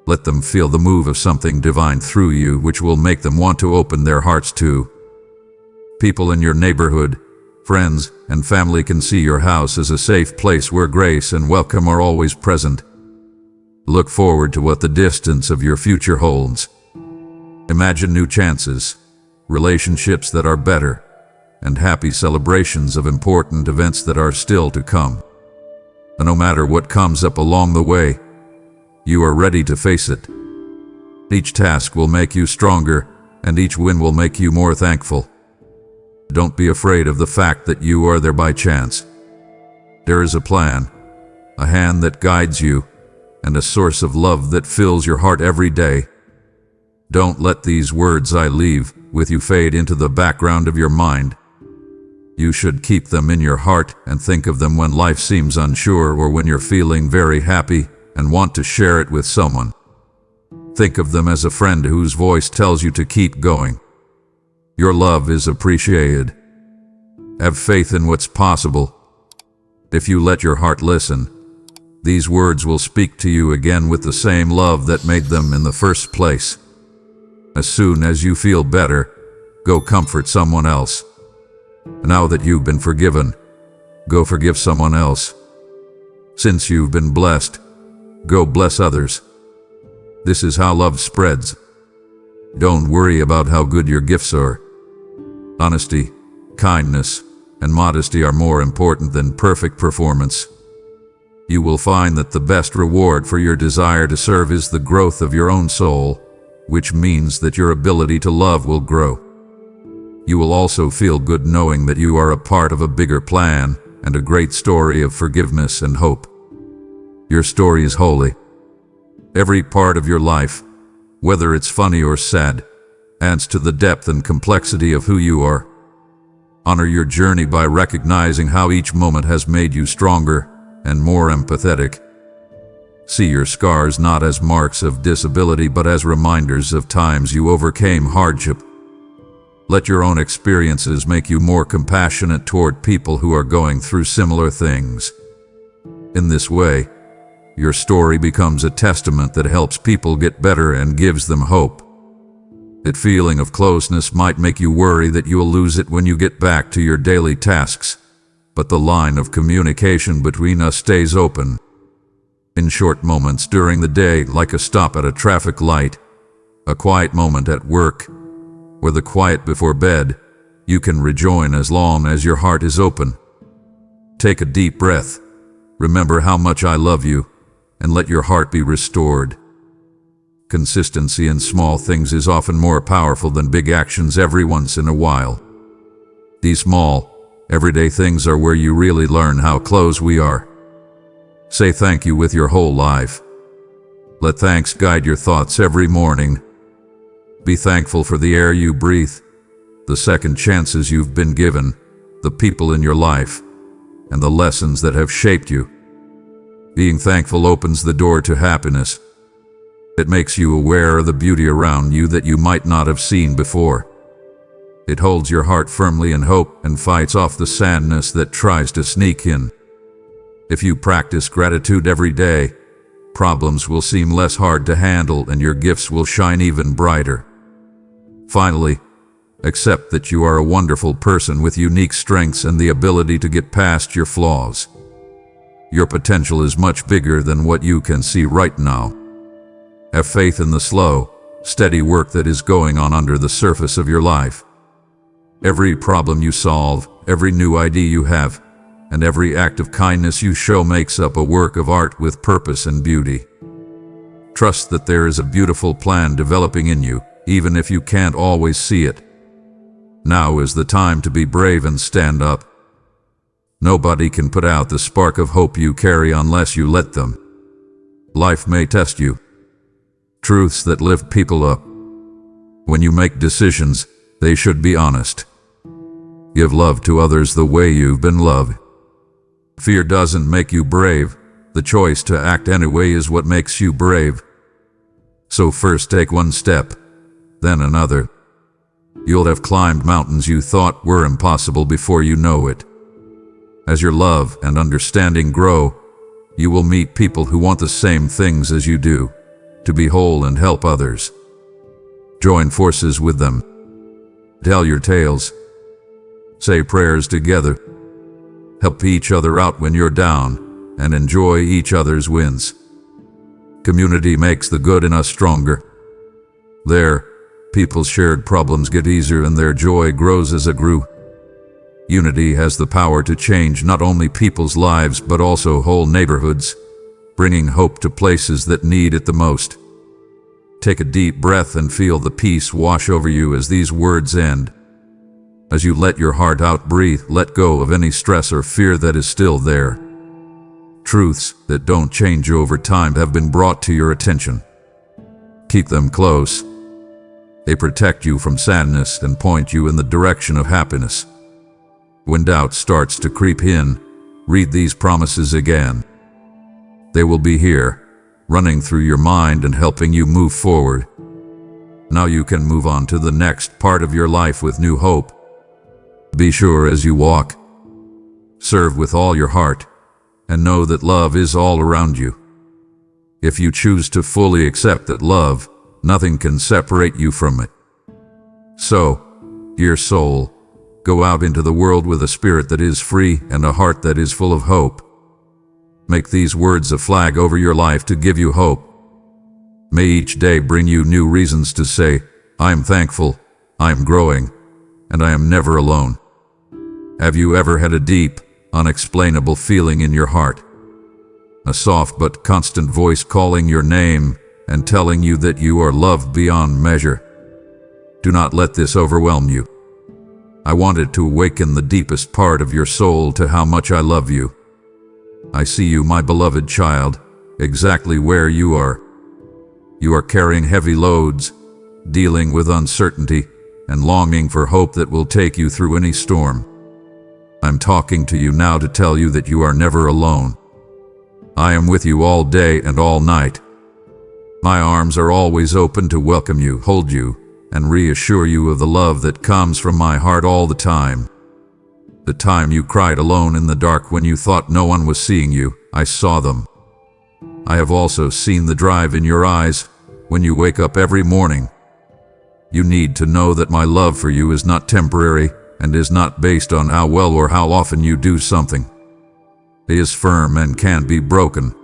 Let them feel the move of something divine through you, which will make them want to open their hearts to. People in your neighborhood, friends, and family can see your house as a safe place where grace and welcome are always present. Look forward to what the distance of your future holds. Imagine new chances, relationships that are better, and happy celebrations of important events that are still to come. And no matter what comes up along the way, you are ready to face it. Each task will make you stronger, and each win will make you more thankful. Don't be afraid of the fact that you are there by chance. There is a plan, a hand that guides you, and a source of love that fills your heart every day. Don't let these words I leave with you fade into the background of your mind. You should keep them in your heart and think of them when life seems unsure or when you're feeling very happy and want to share it with someone. Think of them as a friend whose voice tells you to keep going. Your love is appreciated. Have faith in what's possible. If you let your heart listen, these words will speak to you again with the same love that made them in the first place. As soon as you feel better, go comfort someone else. Now that you've been forgiven, go forgive someone else. Since you've been blessed, go bless others. This is how love spreads. Don't worry about how good your gifts are. Honesty, kindness, and modesty are more important than perfect performance. You will find that the best reward for your desire to serve is the growth of your own soul, which means that your ability to love will grow. You will also feel good knowing that you are a part of a bigger plan and a great story of forgiveness and hope. Your story is holy. Every part of your life, whether it's funny or sad, adds to the depth and complexity of who you are. Honor your journey by recognizing how each moment has made you stronger and more empathetic. See your scars not as marks of disability but as reminders of times you overcame hardship. Let your own experiences make you more compassionate toward people who are going through similar things. In this way, your story becomes a testament that helps people get better and gives them hope. That feeling of closeness might make you worry that you will lose it when you get back to your daily tasks, but the line of communication between us stays open. In short moments during the day, like a stop at a traffic light, a quiet moment at work, or the quiet before bed, you can rejoin as long as your heart is open. Take a deep breath, remember how much I love you, and let your heart be restored. Consistency in small things is often more powerful than big actions every once in a while. These small, everyday things are where you really learn how close we are. Say thank you with your whole life. Let thanks guide your thoughts every morning. Be thankful for the air you breathe, the second chances you've been given, the people in your life, and the lessons that have shaped you. Being thankful opens the door to happiness. It makes you aware of the beauty around you that you might not have seen before. It holds your heart firmly in hope and fights off the sadness that tries to sneak in. If you practice gratitude every day, problems will seem less hard to handle and your gifts will shine even brighter. Finally, accept that you are a wonderful person with unique strengths and the ability to get past your flaws. Your potential is much bigger than what you can see right now. Have faith in the slow, steady work that is going on under the surface of your life. Every problem you solve, every new idea you have, and every act of kindness you show makes up a work of art with purpose and beauty. Trust that there is a beautiful plan developing in you, even if you can't always see it. Now is the time to be brave and stand up. Nobody can put out the spark of hope you carry unless you let them. Life may test you. Truths that lift people up. When you make decisions, they should be honest. Give love to others the way you've been loved. Fear doesn't make you brave. The choice to act anyway is what makes you brave. So first take one step, then another. You'll have climbed mountains you thought were impossible before you know it. As your love and understanding grow, you will meet people who want the same things as you do, to be whole and help others. Join forces with them. Tell your tales. Say prayers together. Help each other out when you're down, and enjoy each other's wins. Community makes the good in us stronger. There, people's shared problems get easier and their joy grows as a group. Unity has the power to change not only people's lives but also whole neighborhoods. bringing hope to places that need it the most. Take a deep breath and feel the peace wash over you as these words end. As you let your heart out, breathe, let go of any stress or fear that is still there. Truths that don't change over time have been brought to your attention. Keep them close. They protect you from sadness and point you in the direction of happiness. When doubt starts to creep in, read these promises again. They will be here, running through your mind and helping you move forward. Now you can move on to the next part of your life with new hope. Be sure as you walk, serve with all your heart, and know that love is all around you. If you choose to fully accept that love, nothing can separate you from it. So, dear soul, go out into the world with a spirit that is free and a heart that is full of hope. Make these words a flag over your life to give you hope. May each day bring you new reasons to say, I am thankful, I am growing, and I am never alone. Have you ever had a deep, unexplainable feeling in your heart? A soft but constant voice calling your name and telling you that you are loved beyond measure. Do not let this overwhelm you. I wanted to awaken the deepest part of your soul to how much I love you. I see you, my beloved child, exactly where you are. You are carrying heavy loads, dealing with uncertainty, and longing for hope that will take you through any storm. I'm talking to you now to tell you that you are never alone. I am with you all day and all night. My arms are always open to welcome you, hold you, and reassure you of the love that comes from my heart all the time. The time you cried alone in the dark when you thought no one was seeing you, I saw them. I have also seen the drive in your eyes when you wake up every morning. You need to know that my love for you is not temporary and is not based on how well or how often you do something. It is firm and can't be broken.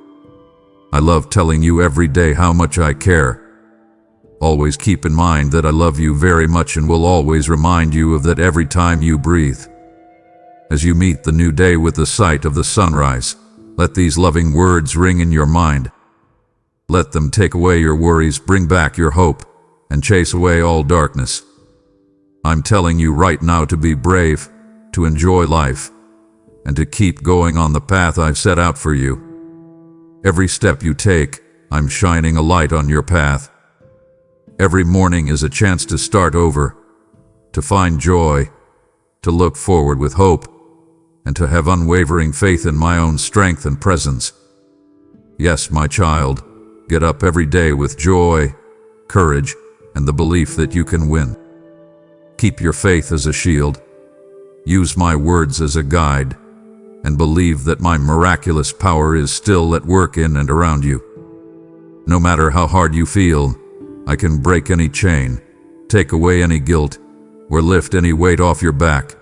I love telling you every day how much I care. Always keep in mind that I love you very much and will always remind you of that every time you breathe. As you meet the new day with the sight of the sunrise, let these loving words ring in your mind. Let them take away your worries, bring back your hope, and chase away all darkness. I'm telling you right now to be brave, to enjoy life, and to keep going on the path I've set out for you. Every step you take, I'm shining a light on your path. Every morning is a chance to start over, to find joy, to look forward with hope, and to have unwavering faith in my own strength and presence. Yes, my child, get up every day with joy, courage, and the belief that you can win. Keep your faith as a shield. Use my words as a guide, and believe that my miraculous power is still at work in and around you. No matter how hard you feel, I can break any chain, take away any guilt, or lift any weight off your back.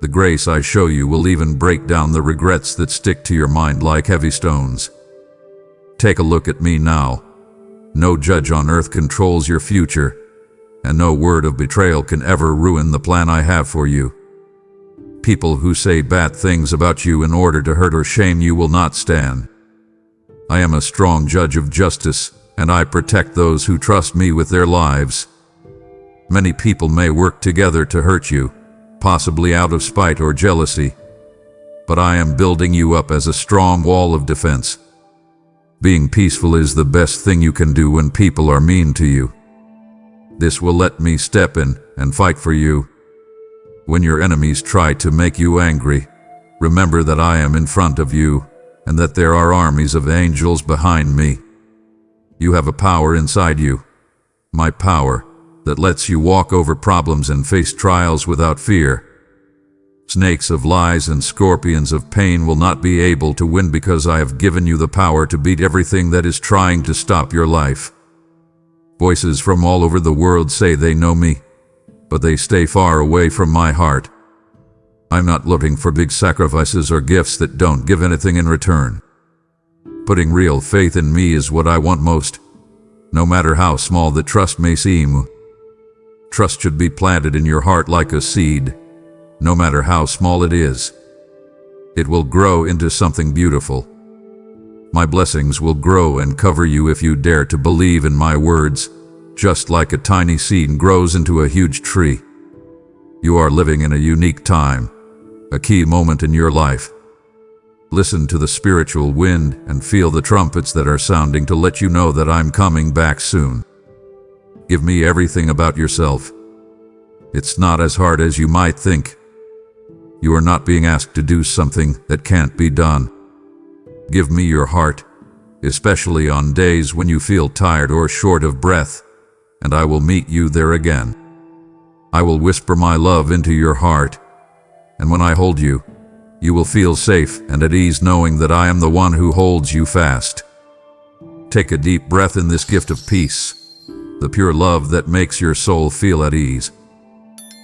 The grace I show you will even break down the regrets that stick to your mind like heavy stones. Take a look at me now. No judge on earth controls your future, and no word of betrayal can ever ruin the plan I have for you. People who say bad things about you in order to hurt or shame you will not stand. I am a strong judge of justice, and I protect those who trust me with their lives. Many people may work together to hurt you, possibly out of spite or jealousy, but I am building you up as a strong wall of defense. Being peaceful is the best thing you can do when people are mean to you. This will let me step in and fight for you. When your enemies try to make you angry, remember that I am in front of you and that there are armies of angels behind me. You have a power inside you, my power, that lets you walk over problems and face trials without fear. Snakes of lies and scorpions of pain will not be able to win because I have given you the power to beat everything that is trying to stop your life. Voices from all over the world say they know me, but they stay far away from my heart. I'm not looking for big sacrifices or gifts that don't give anything in return. Putting real faith in me is what I want most, no matter how small the trust may seem. Trust should be planted in your heart like a seed, no matter how small it is. It will grow into something beautiful. My blessings will grow and cover you if you dare to believe in my words, just like a tiny seed grows into a huge tree. You are living in a unique time, a key moment in your life. Listen to the spiritual wind and feel the trumpets that are sounding to let you know that I'm coming back soon. Give me everything about yourself. It's not as hard as you might think. You are not being asked to do something that can't be done. Give me your heart, especially on days when you feel tired or short of breath, and I will meet you there again. I will whisper my love into your heart, and when I hold you, you will feel safe and at ease knowing that I am the one who holds you fast. Take a deep breath in this gift of peace, the pure love that makes your soul feel at ease.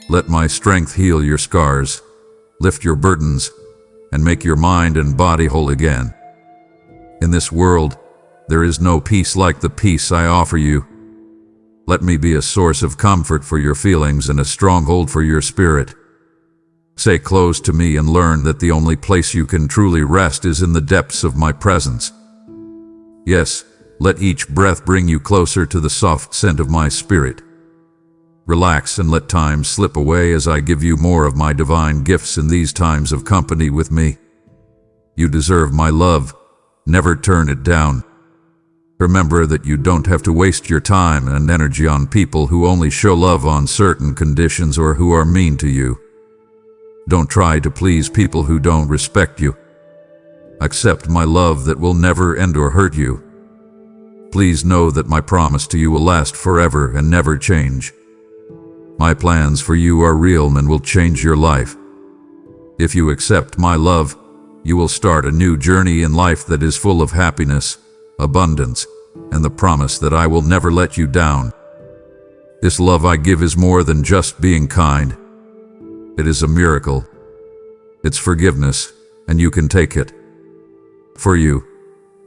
Let my strength heal your scars, lift your burdens, and make your mind and body whole again. In this world, there is no peace like the peace I offer you. Let me be a source of comfort for your feelings and a stronghold for your spirit. Stay close to me and learn that the only place you can truly rest is in the depths of my presence. Yes, let each breath bring you closer to the soft scent of my spirit. Relax and let time slip away as I give you more of my divine gifts in these times of company with me. You deserve my love. Never turn it down. Remember that you don't have to waste your time and energy on people who only show love on certain conditions or who are mean to you. Don't try to please people who don't respect you. Accept my love that will never end or hurt you. Please know that my promise to you will last forever and never change. My plans for you are real and will change your life. If you accept my love, you will start a new journey in life that is full of happiness, abundance, and the promise that I will never let you down. This love I give is more than just being kind. It is a miracle. It's forgiveness, and you can take it. For you,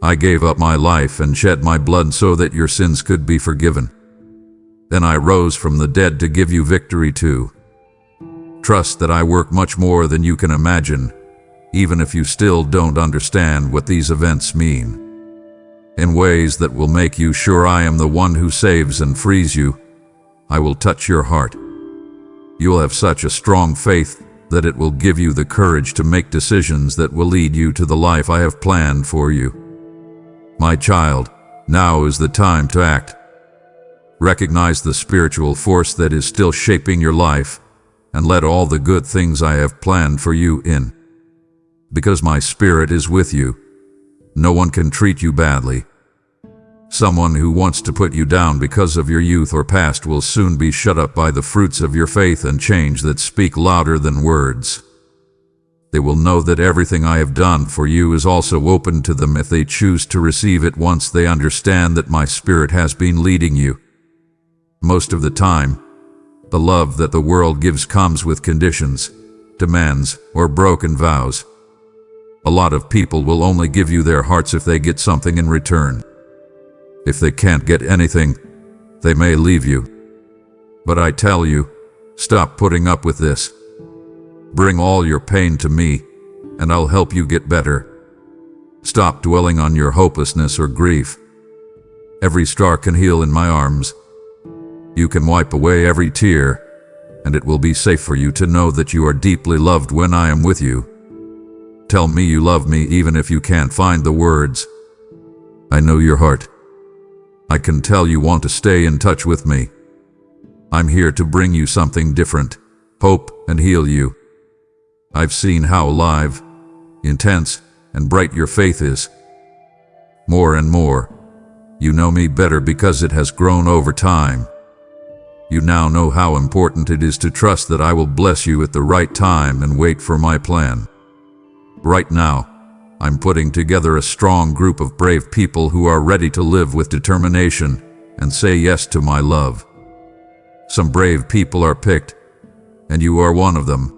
I gave up my life and shed my blood so that your sins could be forgiven. Then I rose from the dead to give you victory too. Trust that I work much more than you can imagine, even if you still don't understand what these events mean. In ways that will make you sure I am the one who saves and frees you, I will touch your heart. You will have such a strong faith that it will give you the courage to make decisions that will lead you to the life I have planned for you. My child, now is the time to act. Recognize the spiritual force that is still shaping your life, and let all the good things I have planned for you in. Because my spirit is with you, no one can treat you badly. Someone who wants to put you down because of your youth or past will soon be shut up by the fruits of your faith and change that speak louder than words. They will know that everything I have done for you is also open to them if they choose to receive it once they understand that my spirit has been leading you. Most of the time, the love that the world gives comes with conditions, demands, or broken vows. A lot of people will only give you their hearts if they get something in return. If they can't get anything, they may leave you. But I tell you, stop putting up with this. Bring all your pain to me, and I'll help you get better. Stop dwelling on your hopelessness or grief. Every star can heal in my arms. You can wipe away every tear, and it will be safe for you to know that you are deeply loved when I am with you. Tell me you love me even if you can't find the words. I know your heart. I can tell you want to stay in touch with me. I'm here to bring you something different, hope, and heal you. I've seen how alive, intense, and bright your faith is. More and more, you know me better because it has grown over time. You now know how important it is to trust that I will bless you at the right time and wait for my plan. Right now, I'm putting together a strong group of brave people who are ready to live with determination and say yes to my love. Some brave people are picked, and you are one of them.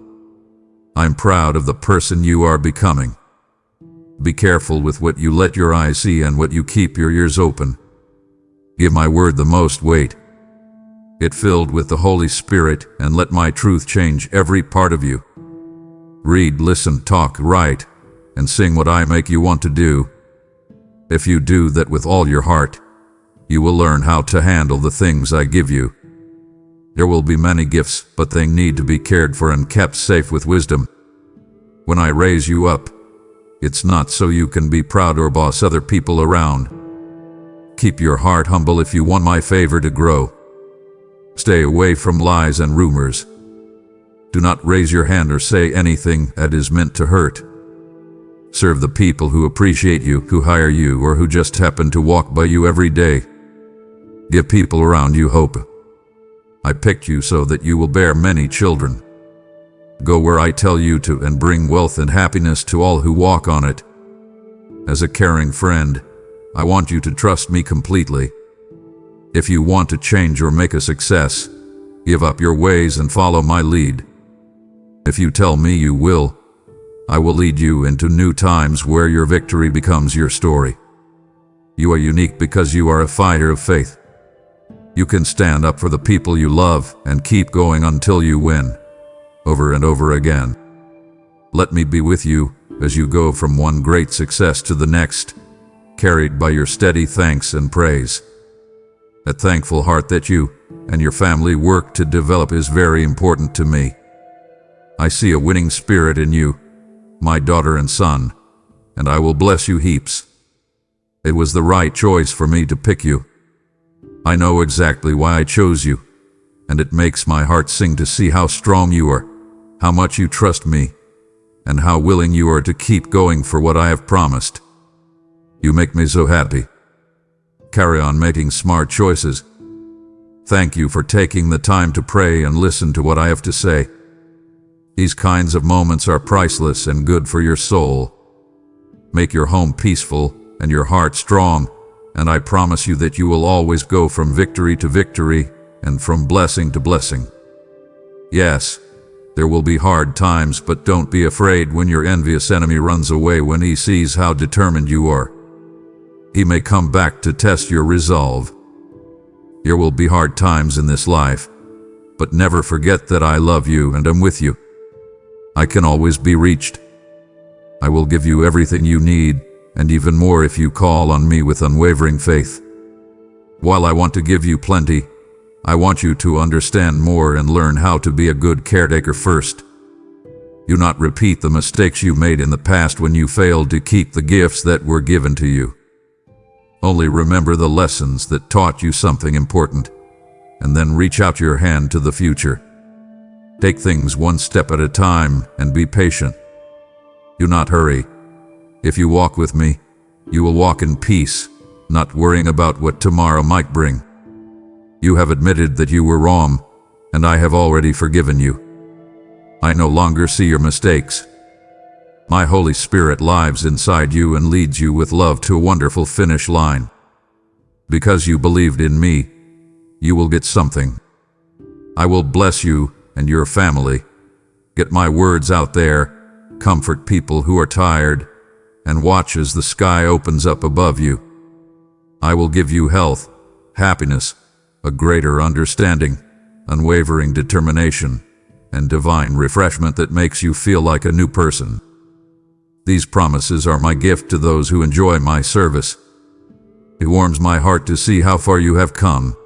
I'm proud of the person you are becoming. Be careful with what you let your eyes see and what you keep your ears open. Give my word the most weight. Get filled with the Holy Spirit and let my truth change every part of you. Read, listen, talk, write, and sing what I make you want to do. If you do that with all your heart, you will learn how to handle the things I give you. There will be many gifts, but they need to be cared for and kept safe with wisdom. When I raise you up, it's not so you can be proud or boss other people around. Keep your heart humble if you want my favor to grow. Stay away from lies and rumors. Do not raise your hand or say anything that is meant to hurt. Serve the people who appreciate you, who hire you, or who just happen to walk by you every day. Give people around you hope. I picked you so that you will bear many children. Go where I tell you to and bring wealth and happiness to all who walk on it. As a caring friend, I want you to trust me completely. If you want to change or make a success, give up your ways and follow my lead. If you tell me you will, I will lead you into new times where your victory becomes your story. You are unique because you are a fighter of faith. You can stand up for the people you love and keep going until you win, over and over again. Let me be with you as you go from one great success to the next, carried by your steady thanks and praise. That thankful heart that you and your family work to develop is very important to me. I see a winning spirit in you, my daughter and son, and I will bless you heaps. It was the right choice for me to pick you. I know exactly why I chose you, and it makes my heart sing to see how strong you are, how much you trust me, and how willing you are to keep going for what I have promised. You make me so happy. Carry on making smart choices. Thank you for taking the time to pray and listen to what I have to say. These kinds of moments are priceless and good for your soul. Make your home peaceful and your heart strong, and I promise you that you will always go from victory to victory and from blessing to blessing. Yes, there will be hard times, but don't be afraid when your envious enemy runs away when he sees how determined you are. He may come back to test your resolve. There will be hard times in this life, but never forget that I love you and am with you. I can always be reached. I will give you everything you need, and even more if you call on me with unwavering faith. While I want to give you plenty, I want you to understand more and learn how to be a good caretaker first. Do not repeat the mistakes you made in the past when you failed to keep the gifts that were given to you. Only remember the lessons that taught you something important, and then reach out your hand to the future. Take things one step at a time and be patient. Do not hurry. If you walk with me, you will walk in peace, not worrying about what tomorrow might bring. You have admitted that you were wrong, and I have already forgiven you. I no longer see your mistakes. My Holy Spirit lives inside you and leads you with love to a wonderful finish line. Because you believed in me, you will get something. I will bless you and your family. Get my words out there, comfort people who are tired, and watch as the sky opens up above you. I will give you health, happiness, a greater understanding, unwavering determination, and divine refreshment that makes you feel like a new person. These promises are my gift to those who enjoy my service. It warms my heart to see how far you have come.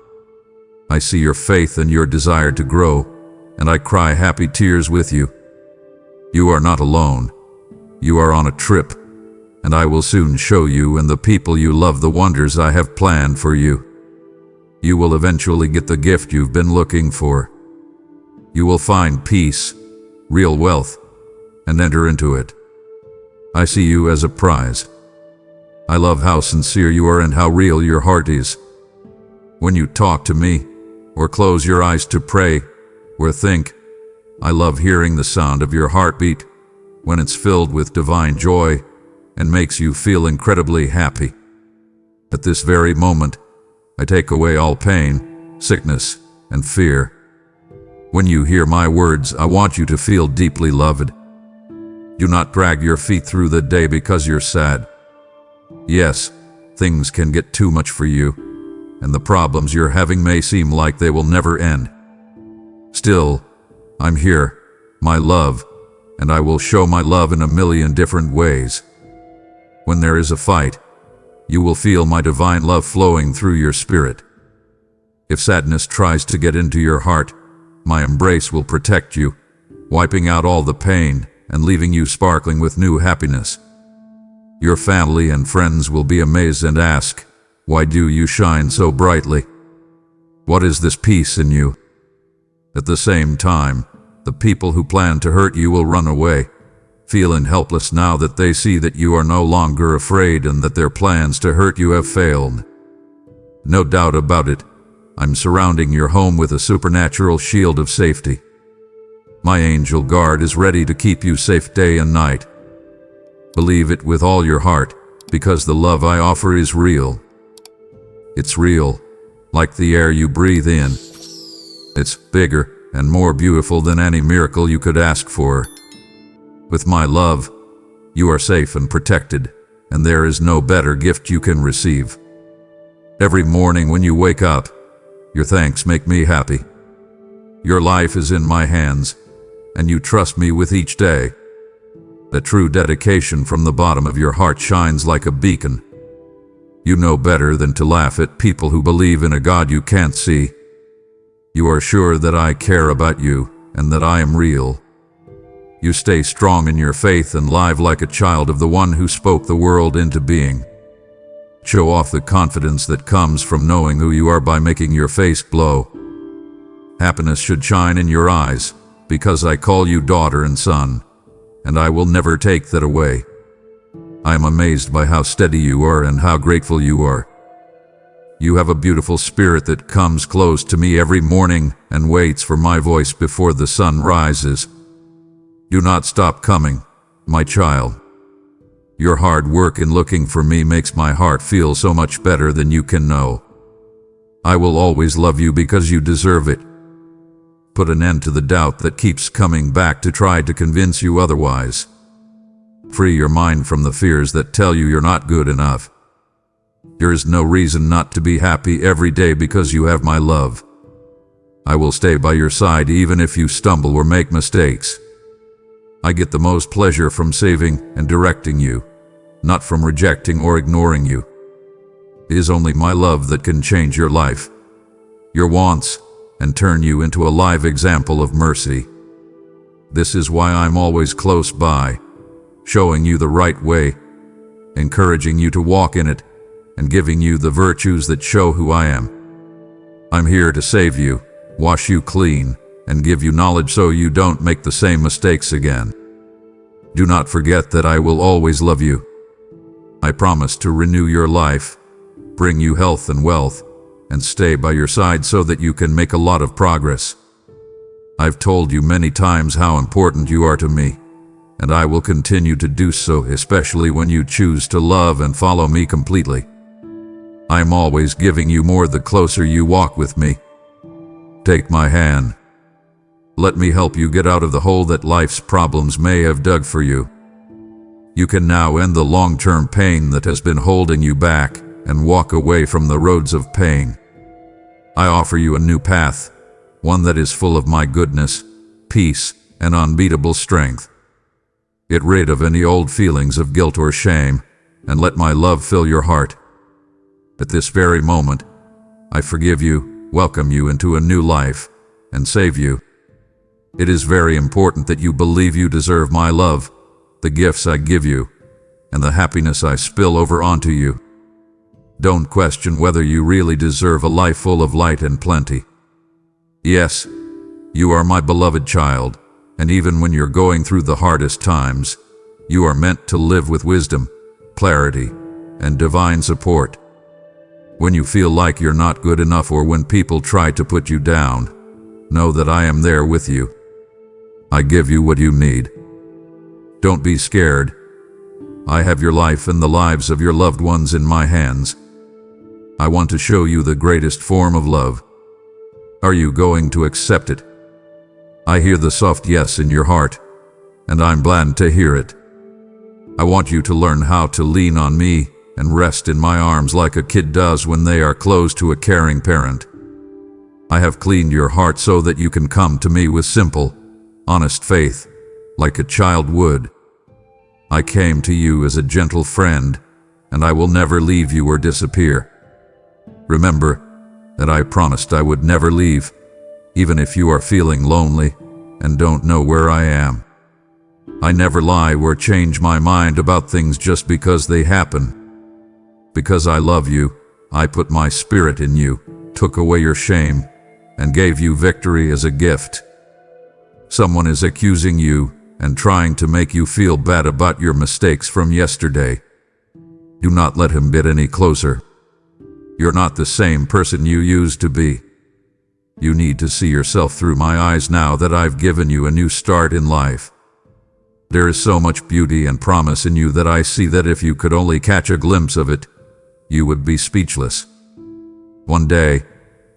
I see your faith and your desire to grow, and I cry happy tears with you. You are not alone. You are on a trip, and I will soon show you and the people you love the wonders I have planned for you. You will eventually get the gift you've been looking for. You will find peace, real wealth, and enter into it. I see you as a prize. I love how sincere you are and how real your heart is. When you talk to me, or close your eyes to pray, or think, I love hearing the sound of your heartbeat when it's filled with divine joy and makes you feel incredibly happy. At this very moment, I take away all pain, sickness, and fear. When you hear my words, I want you to feel deeply loved. Do not drag your feet through the day because you're sad. Yes, things can get too much for you, and the problems you're having may seem like they will never end. Still, I'm here, my love, and I will show my love in a million different ways. When there is a fight, you will feel my divine love flowing through your spirit. If sadness tries to get into your heart, my embrace will protect you, wiping out all the pain and leaving you sparkling with new happiness. Your family and friends will be amazed and ask, "Why do you shine so brightly? What is this peace in you?" At the same time, the people who plan to hurt you will run away, feeling helpless now that they see that you are no longer afraid and that their plans to hurt you have failed. No doubt about it, I'm surrounding your home with a supernatural shield of safety. My angel guard is ready to keep you safe day and night. Believe it with all your heart, because the love I offer is real. It's real, like the air you breathe in. It's bigger and more beautiful than any miracle you could ask for. With my love, you are safe and protected, and there is no better gift you can receive. Every morning when you wake up, your thanks make me happy. Your life is in my hands, and you trust me with each day. The true dedication from the bottom of your heart shines like a beacon. You know better than to laugh at people who believe in a God you can't see. You are sure that I care about you and that I am real. You stay strong in your faith and live like a child of the one who spoke the world into being. Show off the confidence that comes from knowing who you are by making your face glow. Happiness should shine in your eyes, because I call you daughter and son, and I will never take that away. I am amazed by how steady you are and how grateful you are. You have a beautiful spirit that comes close to me every morning and waits for my voice before the sun rises. Do not stop coming, my child. Your hard work in looking for me makes my heart feel so much better than you can know. I will always love you because you deserve it. Put an end to the doubt that keeps coming back to try to convince you otherwise. Free your mind from the fears that tell you you're not good enough. There is no reason not to be happy every day because you have my love. I will stay by your side even if you stumble or make mistakes. I get the most pleasure from saving and directing you, not from rejecting or ignoring you. It is only my love that can change your life, your wants, and turn you into a live example of mercy. This is why I'm always close by, showing you the right way, encouraging you to walk in it, and giving you the virtues that show who I am. I'm here to save you, wash you clean, and give you knowledge so you don't make the same mistakes again. Do not forget that I will always love you. I promise to renew your life, bring you health and wealth, and stay by your side so that you can make a lot of progress. I've told you many times how important you are to me, and I will continue to do so, especially when you choose to love and follow me completely. I am always giving you more the closer you walk with me. Take my hand. Let me help you get out of the hole that life's problems may have dug for you. You can now end the long-term pain that has been holding you back and walk away from the roads of pain. I offer you a new path, one that is full of my goodness, peace, and unbeatable strength. Get rid of any old feelings of guilt or shame, and let my love fill your heart. At this very moment, I forgive you, welcome you into a new life, and save you. It is very important that you believe you deserve my love, the gifts I give you, and the happiness I spill over onto you. Don't question whether you really deserve a life full of light and plenty. Yes, you are my beloved child, and even when you're going through the hardest times, you are meant to live with wisdom, clarity, and divine support. When you feel like you're not good enough or when people try to put you down, know that I am there with you. I give you what you need. Don't be scared. I have your life and the lives of your loved ones in my hands. I want to show you the greatest form of love. Are you going to accept it? I hear the soft yes in your heart, and I'm glad to hear it. I want you to learn how to lean on me and rest in my arms like a kid does when they are close to a caring parent. I have cleaned your heart so that you can come to me with simple, honest faith, like a child would. I came to you as a gentle friend, and I will never leave you or disappear. Remember that I promised I would never leave, even if you are feeling lonely and don't know where I am. I never lie or change my mind about things just because they happen. Because I love you, I put my spirit in you, took away your shame, and gave you victory as a gift. Someone is accusing you and trying to make you feel bad about your mistakes from yesterday. Do not let him get any closer. You're not the same person you used to be. You need to see yourself through my eyes now that I've given you a new start in life. There is so much beauty and promise in you that I see that if you could only catch a glimpse of it, you would be speechless. One day,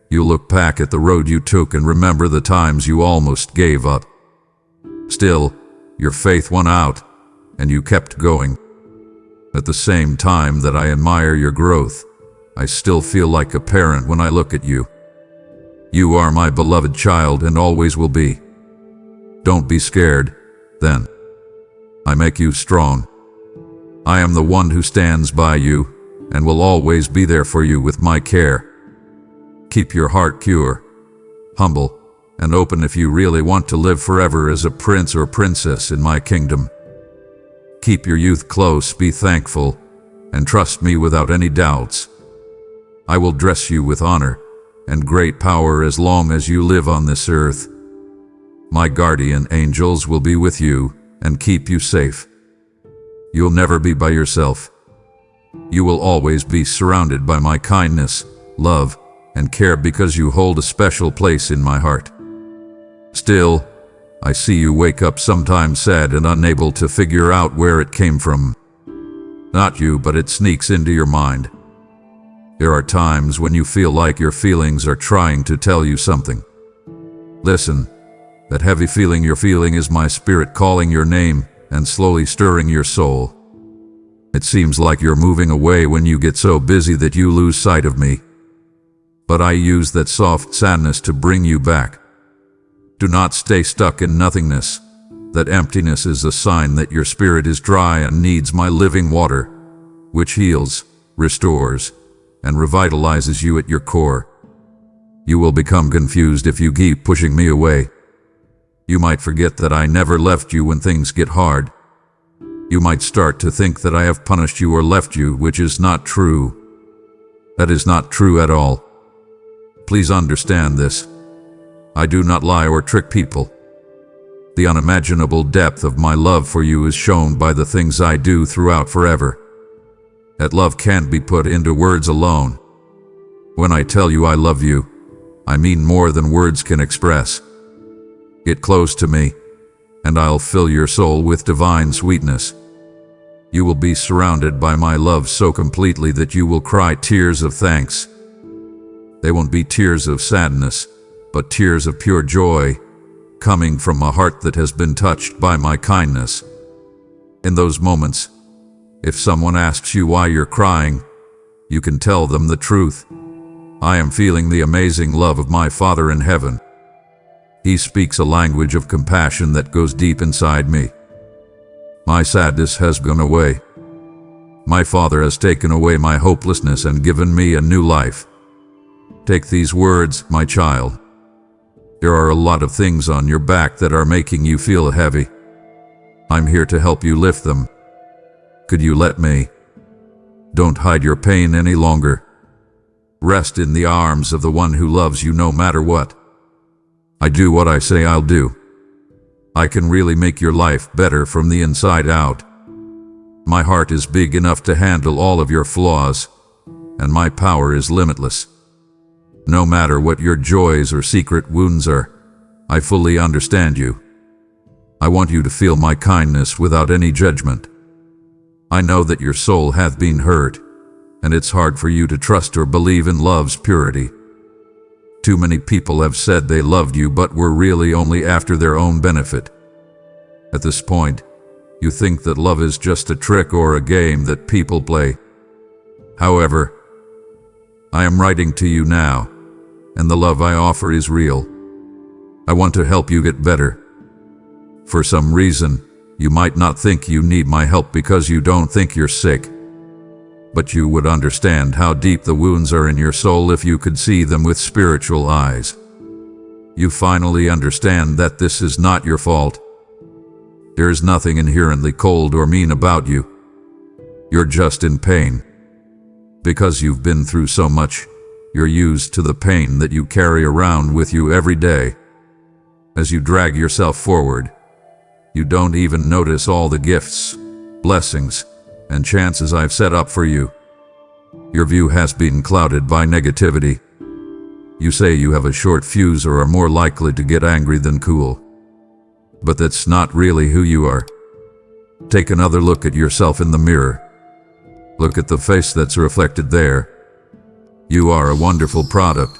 you'll look back at the road you took and remember the times you almost gave up. Still, your faith won out, and you kept going. At the same time that I admire your growth, I still feel like a parent when I look at you. You are my beloved child and always will be. Don't be scared, then. I make you strong. I am the one who stands by you and will always be there for you with my care. Keep your heart pure, humble, and open if you really want to live forever as a prince or princess in my kingdom. Keep your youth close, be thankful, and trust me without any doubts. I will dress you with honor and great power as long as you live on this earth. My guardian angels will be with you and keep you safe. You'll never be by yourself. You will always be surrounded by my kindness, love, and care because you hold a special place in my heart. Still, I see you wake up sometimes sad and unable to figure out where it came from. Not you, but it sneaks into your mind. There are times when you feel like your feelings are trying to tell you something. Listen, that heavy feeling you're feeling is my spirit calling your name and slowly stirring your soul. It seems like you're moving away when you get so busy that you lose sight of me. But I use that soft sadness to bring you back. Do not stay stuck in nothingness. That emptiness is a sign that your spirit is dry and needs my living water, which heals, restores, and revitalizes you at your core. You will become confused if you keep pushing me away. You might forget that I never left you when things get hard. You might start to think that I have punished you or left you, which is not true. That is not true at all. Please understand this. I do not lie or trick people. The unimaginable depth of my love for you is shown by the things I do throughout forever. That love can't be put into words alone. When I tell you I love you, I mean more than words can express. Get close to me, and I'll fill your soul with divine sweetness. You will be surrounded by my love so completely that you will cry tears of thanks. They won't be tears of sadness, but tears of pure joy, coming from a heart that has been touched by my kindness. In those moments, if someone asks you why you're crying, you can tell them the truth. I am feeling the amazing love of my Father in heaven. He speaks a language of compassion that goes deep inside me. My sadness has gone away. My Father has taken away my hopelessness and given me a new life. Take these words, my child. There are a lot of things on your back that are making you feel heavy. I'm here to help you lift them. Could you let me? Don't hide your pain any longer. Rest in the arms of the one who loves you no matter what. I do what I say I'll do. I can really make your life better from the inside out. My heart is big enough to handle all of your flaws, and my power is limitless. No matter what your joys or secret wounds are, I fully understand you. I want you to feel my kindness without any judgment. I know that your soul hath been hurt, and it's hard for you to trust or believe in love's purity. Too many people have said they loved you but were really only after their own benefit. At this point, you think that love is just a trick or a game that people play. However, I am writing to you now, and the love I offer is real. I want to help you get better. For some reason, you might not think you need my help because you don't think you're sick. But you would understand how deep the wounds are in your soul if you could see them with spiritual eyes. You finally understand that this is not your fault. There is nothing inherently cold or mean about you. You're just in pain. Because you've been through so much, you're used to the pain that you carry around with you every day. As you drag yourself forward, you don't even notice all the gifts, blessings, and chances I've set up for you. Your view has been clouded by negativity. You say you have a short fuse or are more likely to get angry than cool. But that's not really who you are. Take another look at yourself in the mirror. Look at the face that's reflected there. You are a wonderful product.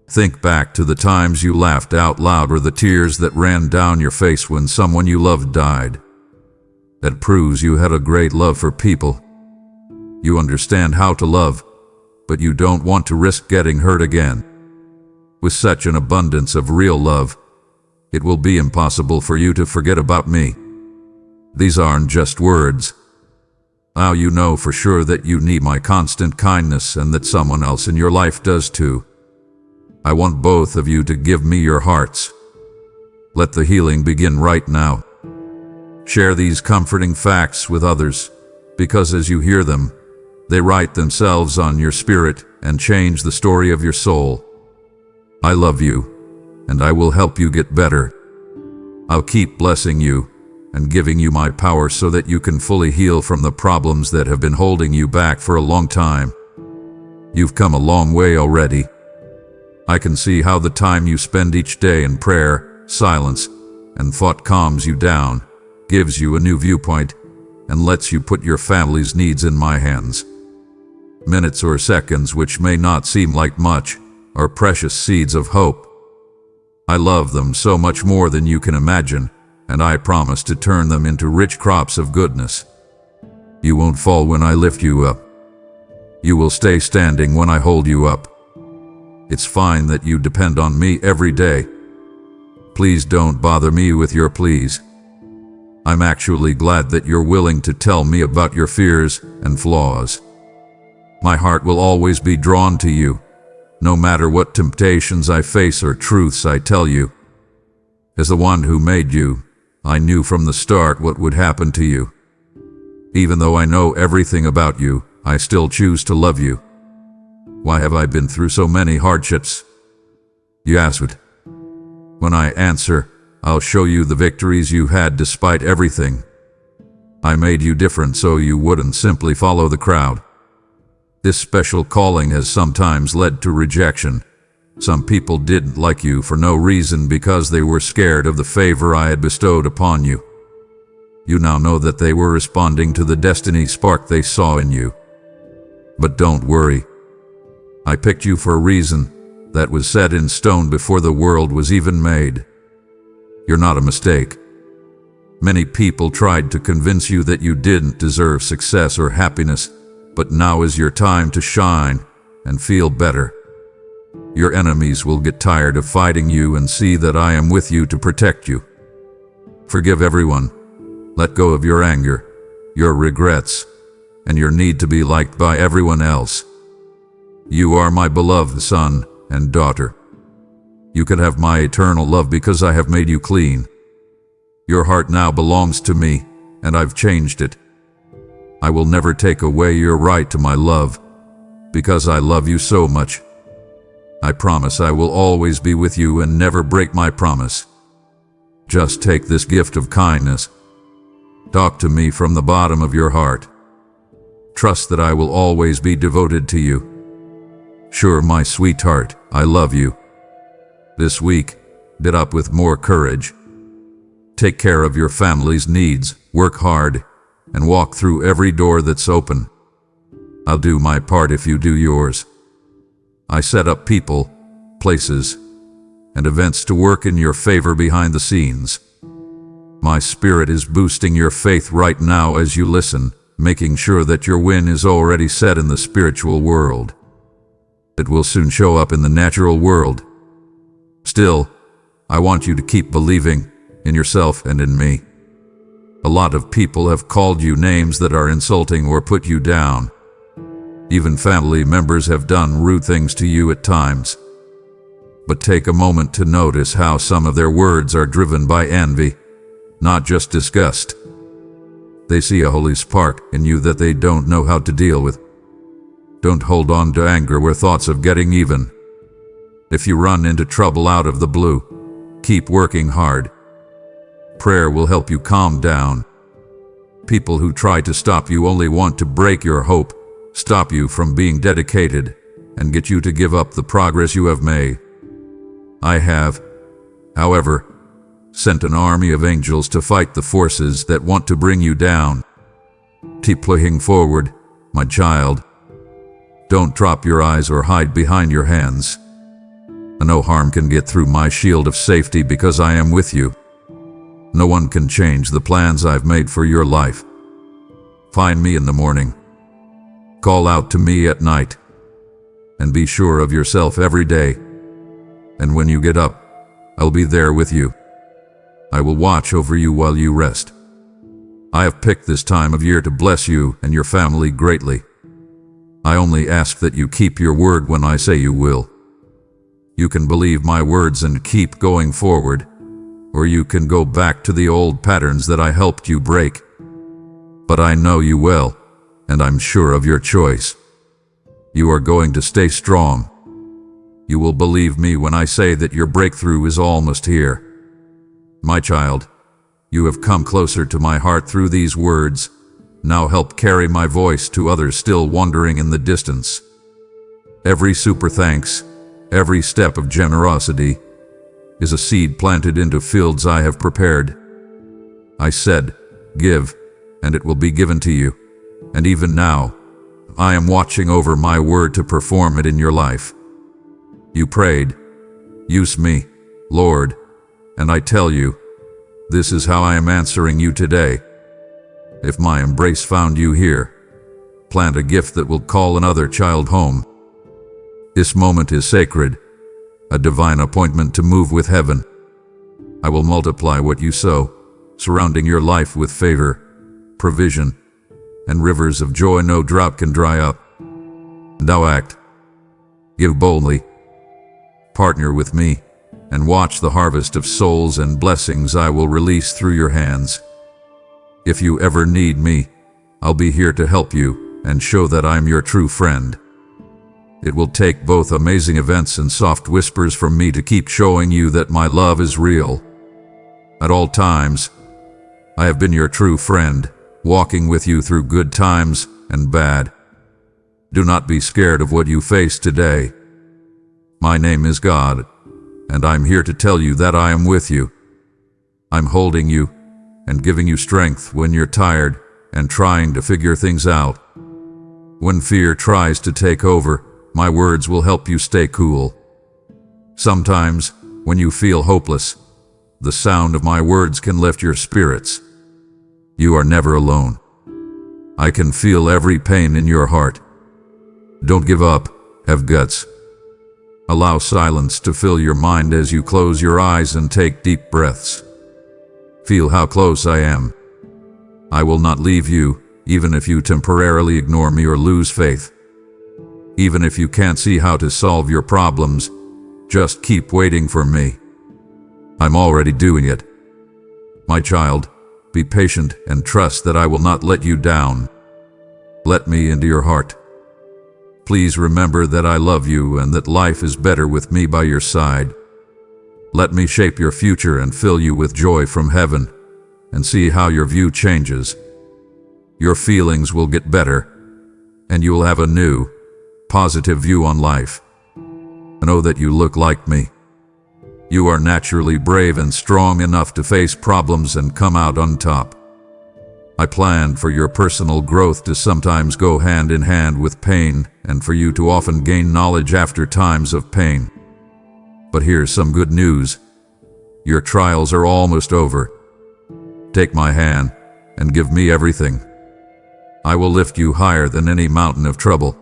Think back to the times you laughed out loud or the tears that ran down your face when someone you loved died. That proves you had a great love for people. You understand how to love, but you don't want to risk getting hurt again. With such an abundance of real love, it will be impossible for you to forget about me. These aren't just words. Now you know for sure that you need my constant kindness and that someone else in your life does too. I want both of you to give me your hearts. Let the healing begin right now. Share these comforting facts with others, because as you hear them, they write themselves on your spirit and change the story of your soul. I love you, and I will help you get better. I'll keep blessing you and giving you my power so that you can fully heal from the problems that have been holding you back for a long time. You've come a long way already. I can see how the time you spend each day in prayer, silence, and thought calms you down, gives you a new viewpoint, and lets you put your family's needs in my hands. Minutes or seconds which may not seem like much are precious seeds of hope. I love them so much more than you can imagine, and I promise to turn them into rich crops of goodness. You won't fall when I lift you up. You will stay standing when I hold you up. It's fine that you depend on me every day. Please don't bother me with your pleas. I'm actually glad that you're willing to tell me about your fears and flaws. My heart will always be drawn to you, no matter what temptations I face or truths I tell you. As the one who made you, I knew from the start what would happen to you. Even though I know everything about you, I still choose to love you. Why have I been through so many hardships? You ask it. When I answer, I'll show you the victories you had despite everything. I made you different so you wouldn't simply follow the crowd. This special calling has sometimes led to rejection. Some people didn't like you for no reason because they were scared of the favor I had bestowed upon you. You now know that they were responding to the destiny spark they saw in you. But don't worry. I picked you for a reason that was set in stone before the world was even made. You're not a mistake. Many people tried to convince you that you didn't deserve success or happiness, but now is your time to shine and feel better. Your enemies will get tired of fighting you and see that I am with you to protect you. Forgive everyone. Let go of your anger, your regrets, and your need to be liked by everyone else. You are my beloved son and daughter. You can have my eternal love because I have made you clean. Your heart now belongs to me, and I've changed it. I will never take away your right to my love, because I love you so much. I promise I will always be with you and never break my promise. Just take this gift of kindness. Talk to me from the bottom of your heart. Trust that I will always be devoted to you. Sure, my sweetheart, I love you. This week, get up with more courage. Take care of your family's needs, work hard, and walk through every door that's open. I'll do my part if you do yours. I set up people, places, and events to work in your favor behind the scenes. My spirit is boosting your faith right now as you listen, making sure that your win is already set in the spiritual world. It will soon show up in the natural world. Still, I want you to keep believing in yourself and in me. A lot of people have called you names that are insulting or put you down, Even family members have done rude things to you at times. But take a moment to notice how some of their words are driven by envy, not just disgust. They see a holy spark in you that they don't know how to deal with. Don't hold on to anger or thoughts of getting even. If you run into trouble out of the blue, keep working hard. Prayer will help you calm down. People who try to stop you only want to break your hope, stop you from being dedicated, and get you to give up the progress you have made. I have, however, sent an army of angels to fight the forces that want to bring you down. Keep pushing forward, my child. Don't drop your eyes or hide behind your hands. No harm can get through my shield of safety because I am with you. No one can change the plans I've made for your life. Find me in the morning. Call out to me at night. And be sure of yourself every day. And when you get up, I'll be there with you. I will watch over you while you rest. I have picked this time of year to bless you and your family greatly. I only ask that you keep your word when I say you will. You can believe my words and keep going forward, or you can go back to the old patterns that I helped you break. But I know you well, and I'm sure of your choice. You are going to stay strong. You will believe me when I say that your breakthrough is almost here. My child, you have come closer to my heart through these words. Now help carry my voice to others still wandering in the distance. Every super thanks, every step of generosity, is a seed planted into fields I have prepared. I said, give, and it will be given to you. And even now, I am watching over my word to perform it in your life. You prayed, use me, Lord, and I tell you, this is how I am answering you today. If my embrace found you here, plant a gift that will call another child home. This moment is sacred, a divine appointment to move with heaven. I will multiply what you sow, surrounding your life with favor, provision, and rivers of joy no drought can dry up. Now act. Give boldly. Partner with me, and watch the harvest of souls and blessings I will release through your hands. If you ever need me, I'll be here to help you and show that I'm your true friend. It will take both amazing events and soft whispers from me to keep showing you that my love is real. At all times, I have been your true friend, walking with you through good times and bad. Do not be scared of what you face today. My name is God, and I'm here to tell you that I am with you. I'm holding you and giving you strength when you're tired and trying to figure things out. When fear tries to take over, my words will help you stay cool. Sometimes, when you feel hopeless, the sound of my words can lift your spirits. You are never alone. I can feel every pain in your heart. Don't give up, have guts. Allow silence to fill your mind as you close your eyes and take deep breaths. Feel how close I am. I will not leave you, even if you temporarily ignore me or lose faith. Even if you can't see how to solve your problems, just keep waiting for me. I'm already doing it. My child, be patient and trust that I will not let you down. Let me into your heart. Please remember that I love you and that life is better with me by your side. Let me shape your future and fill you with joy from heaven, and see how your view changes. Your feelings will get better, and you will have a new, positive view on life. Know that you look like me. You are naturally brave and strong enough to face problems and come out on top. I planned for your personal growth to sometimes go hand in hand with pain, and for you to often gain knowledge after times of pain. But here's some good news. Your trials are almost over. Take my hand and give me everything. I will lift you higher than any mountain of trouble.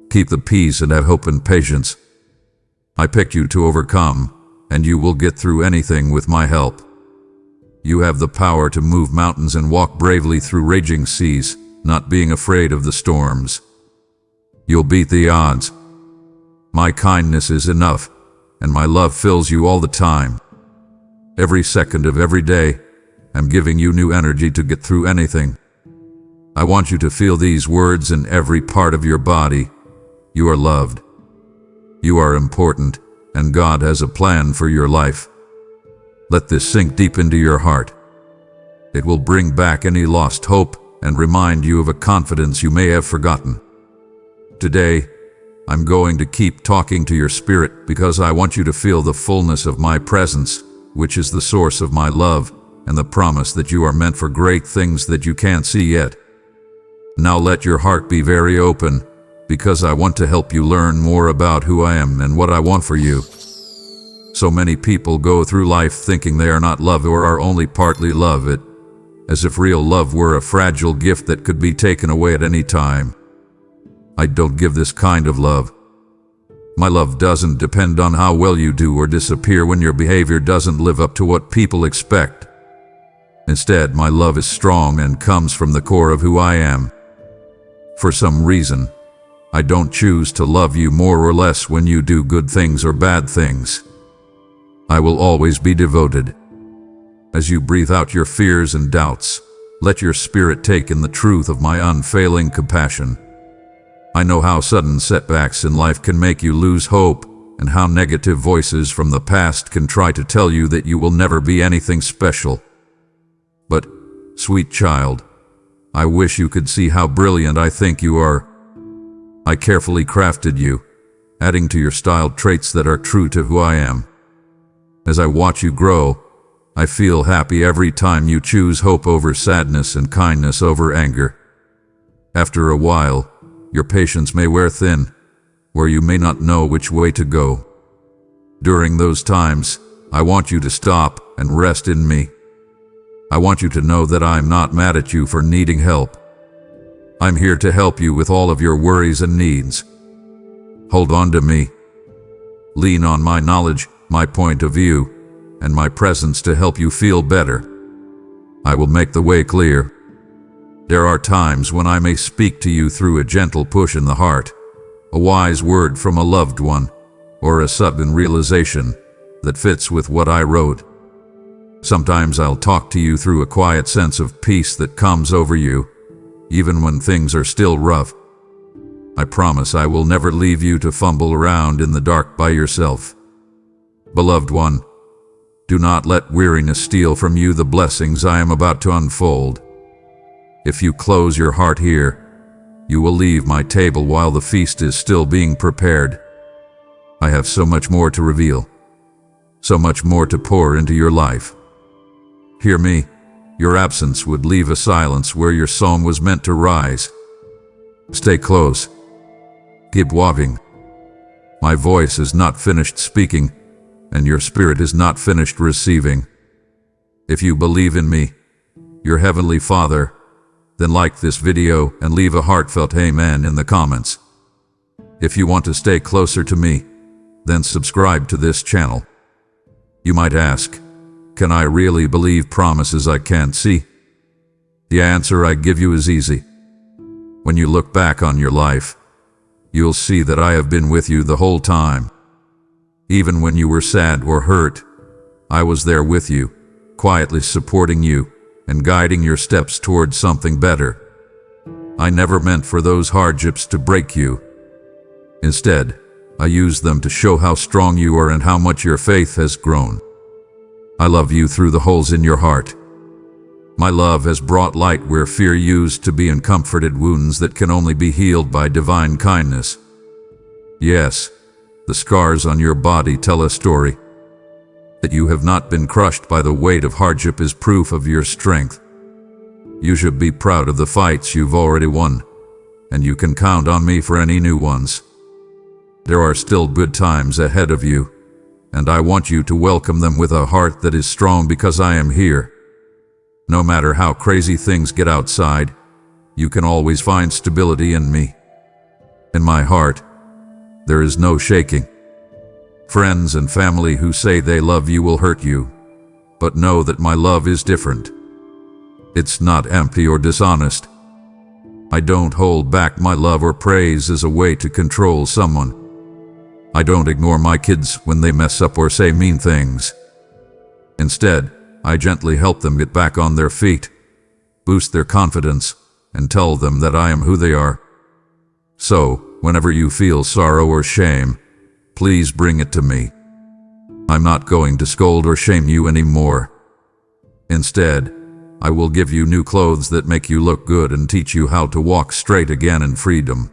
Keep the peace and have hope and patience. I picked you to overcome, and you will get through anything with my help. You have the power to move mountains and walk bravely through raging seas, not being afraid of the storms. You'll beat the odds. My kindness is enough, and my love fills you all the time. Every second of every day, I'm giving you new energy to get through anything. I want you to feel these words in every part of your body. You are loved. You are important, and God has a plan for your life. Let this sink deep into your heart. It will bring back any lost hope and remind you of a confidence you may have forgotten. Today, I'm going to keep talking to your spirit because I want you to feel the fullness of my presence, which is the source of my love and the promise that you are meant for great things that you can't see yet. Now let your heart be very open, because I want to help you learn more about who I am and what I want for you. So many people go through life thinking they are not loved or are only partly loved, as if real love were a fragile gift that could be taken away at any time. I don't give this kind of love. My love doesn't depend on how well you do or disappear when your behavior doesn't live up to what people expect. Instead, my love is strong and comes from the core of who I am. For some reason, I don't choose to love you more or less when you do good things or bad things. I will always be devoted. As you breathe out your fears and doubts, let your spirit take in the truth of my unfailing compassion. I know how sudden setbacks in life can make you lose hope, and how negative voices from the past can try to tell you that you will never be anything special. But, sweet child, I wish you could see how brilliant I think you are. I carefully crafted you, adding to your style traits that are true to who I am. As I watch you grow, I feel happy every time you choose hope over sadness and kindness over anger. After a while, your patience may wear thin, where you may not know which way to go. During those times, I want you to stop and rest in me. I want you to know that I'm not mad at you for needing help. I'm here to help you with all of your worries and needs. Hold on to me. Lean on my knowledge, my point of view, and my presence to help you feel better. I will make the way clear. There are times when I may speak to you through a gentle push in the heart, a wise word from a loved one, or a sudden realization that fits with what I wrote. Sometimes I'll talk to you through a quiet sense of peace that comes over you, even when things are still rough. I promise I will never leave you to fumble around in the dark by yourself. Beloved one, do not let weariness steal from you the blessings I am about to unfold. If you close your heart here, you will leave my table while the feast is still being prepared. I have so much more to reveal, so much more to pour into your life. Hear me, your absence would leave a silence where your song was meant to rise. Stay close. Keep walking. My voice is not finished speaking, and your spirit is not finished receiving. If you believe in me, your Heavenly Father, then like this video and leave a heartfelt amen in the comments. If you want to stay closer to me, then subscribe to this channel. You might ask, can I really believe promises I can't see? The answer I give you is easy. When you look back on your life, you'll see that I have been with you the whole time. Even when you were sad or hurt, I was there with you, quietly supporting you and guiding your steps towards something better. I never meant for those hardships to break you. Instead, I used them to show how strong you are and how much your faith has grown. I love you through the holes in your heart. My love has brought light where fear used to be and comforted wounds that can only be healed by divine kindness. Yes, the scars on your body tell a story. That you have not been crushed by the weight of hardship is proof of your strength. You should be proud of the fights you've already won, and you can count on me for any new ones. There are still good times ahead of you, and I want you to welcome them with a heart that is strong because I am here. No matter how crazy things get outside, you can always find stability in me. In my heart, there is no shaking. Friends and family who say they love you will hurt you, but know that my love is different. It's not empty or dishonest. I don't hold back my love or praise as a way to control someone. I don't ignore my kids when they mess up or say mean things. Instead, I gently help them get back on their feet, boost their confidence, and tell them that I am who they are. So, whenever you feel sorrow or shame, please bring it to me. I'm not going to scold or shame you anymore. Instead, I will give you new clothes that make you look good and teach you how to walk straight again in freedom.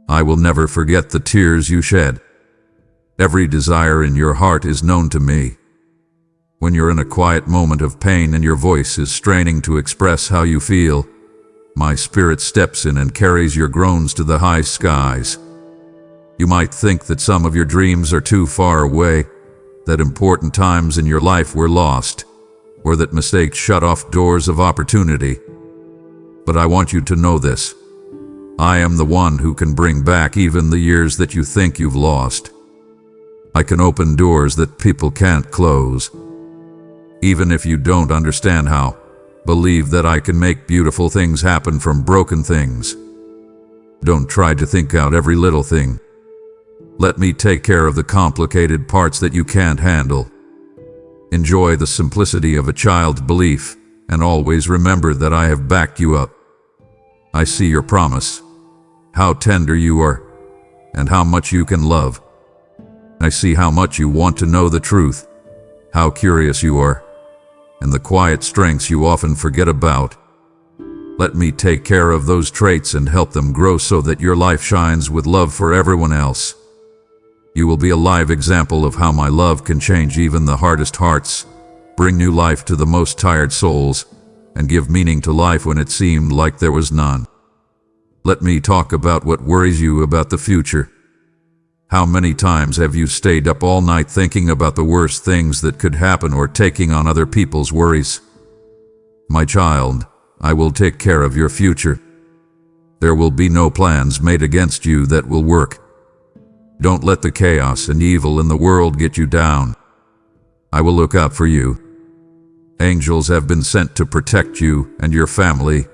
I will never forget the tears you shed. Every desire in your heart is known to me. When you're in a quiet moment of pain and your voice is straining to express how you feel, my spirit steps in and carries your groans to the high skies. You might think that some of your dreams are too far away, that important times in your life were lost, or that mistakes shut off doors of opportunity. But I want you to know this. I am the one who can bring back even the years that you think you've lost. I can open doors that people can't close. Even if you don't understand how, believe that I can make beautiful things happen from broken things. Don't try to think out every little thing. Let me take care of the complicated parts that you can't handle. Enjoy the simplicity of a child's belief, and always remember that I have backed you up. I see your promise, how tender you are, and how much you can love. I see how much you want to know the truth, how curious you are, and the quiet strengths you often forget about. Let me take care of those traits and help them grow so that your life shines with love for everyone else. You will be a live example of how my love can change even the hardest hearts, bring new life to the most tired souls, and give meaning to life when it seemed like there was none. Let me talk about what worries you about the future. How many times have you stayed up all night thinking about the worst things that could happen or taking on other people's worries? My child, I will take care of your future. There will be no plans made against you that will work. Don't let the chaos and evil in the world get you down. I will look out for you. Angels have been sent to protect you and your family,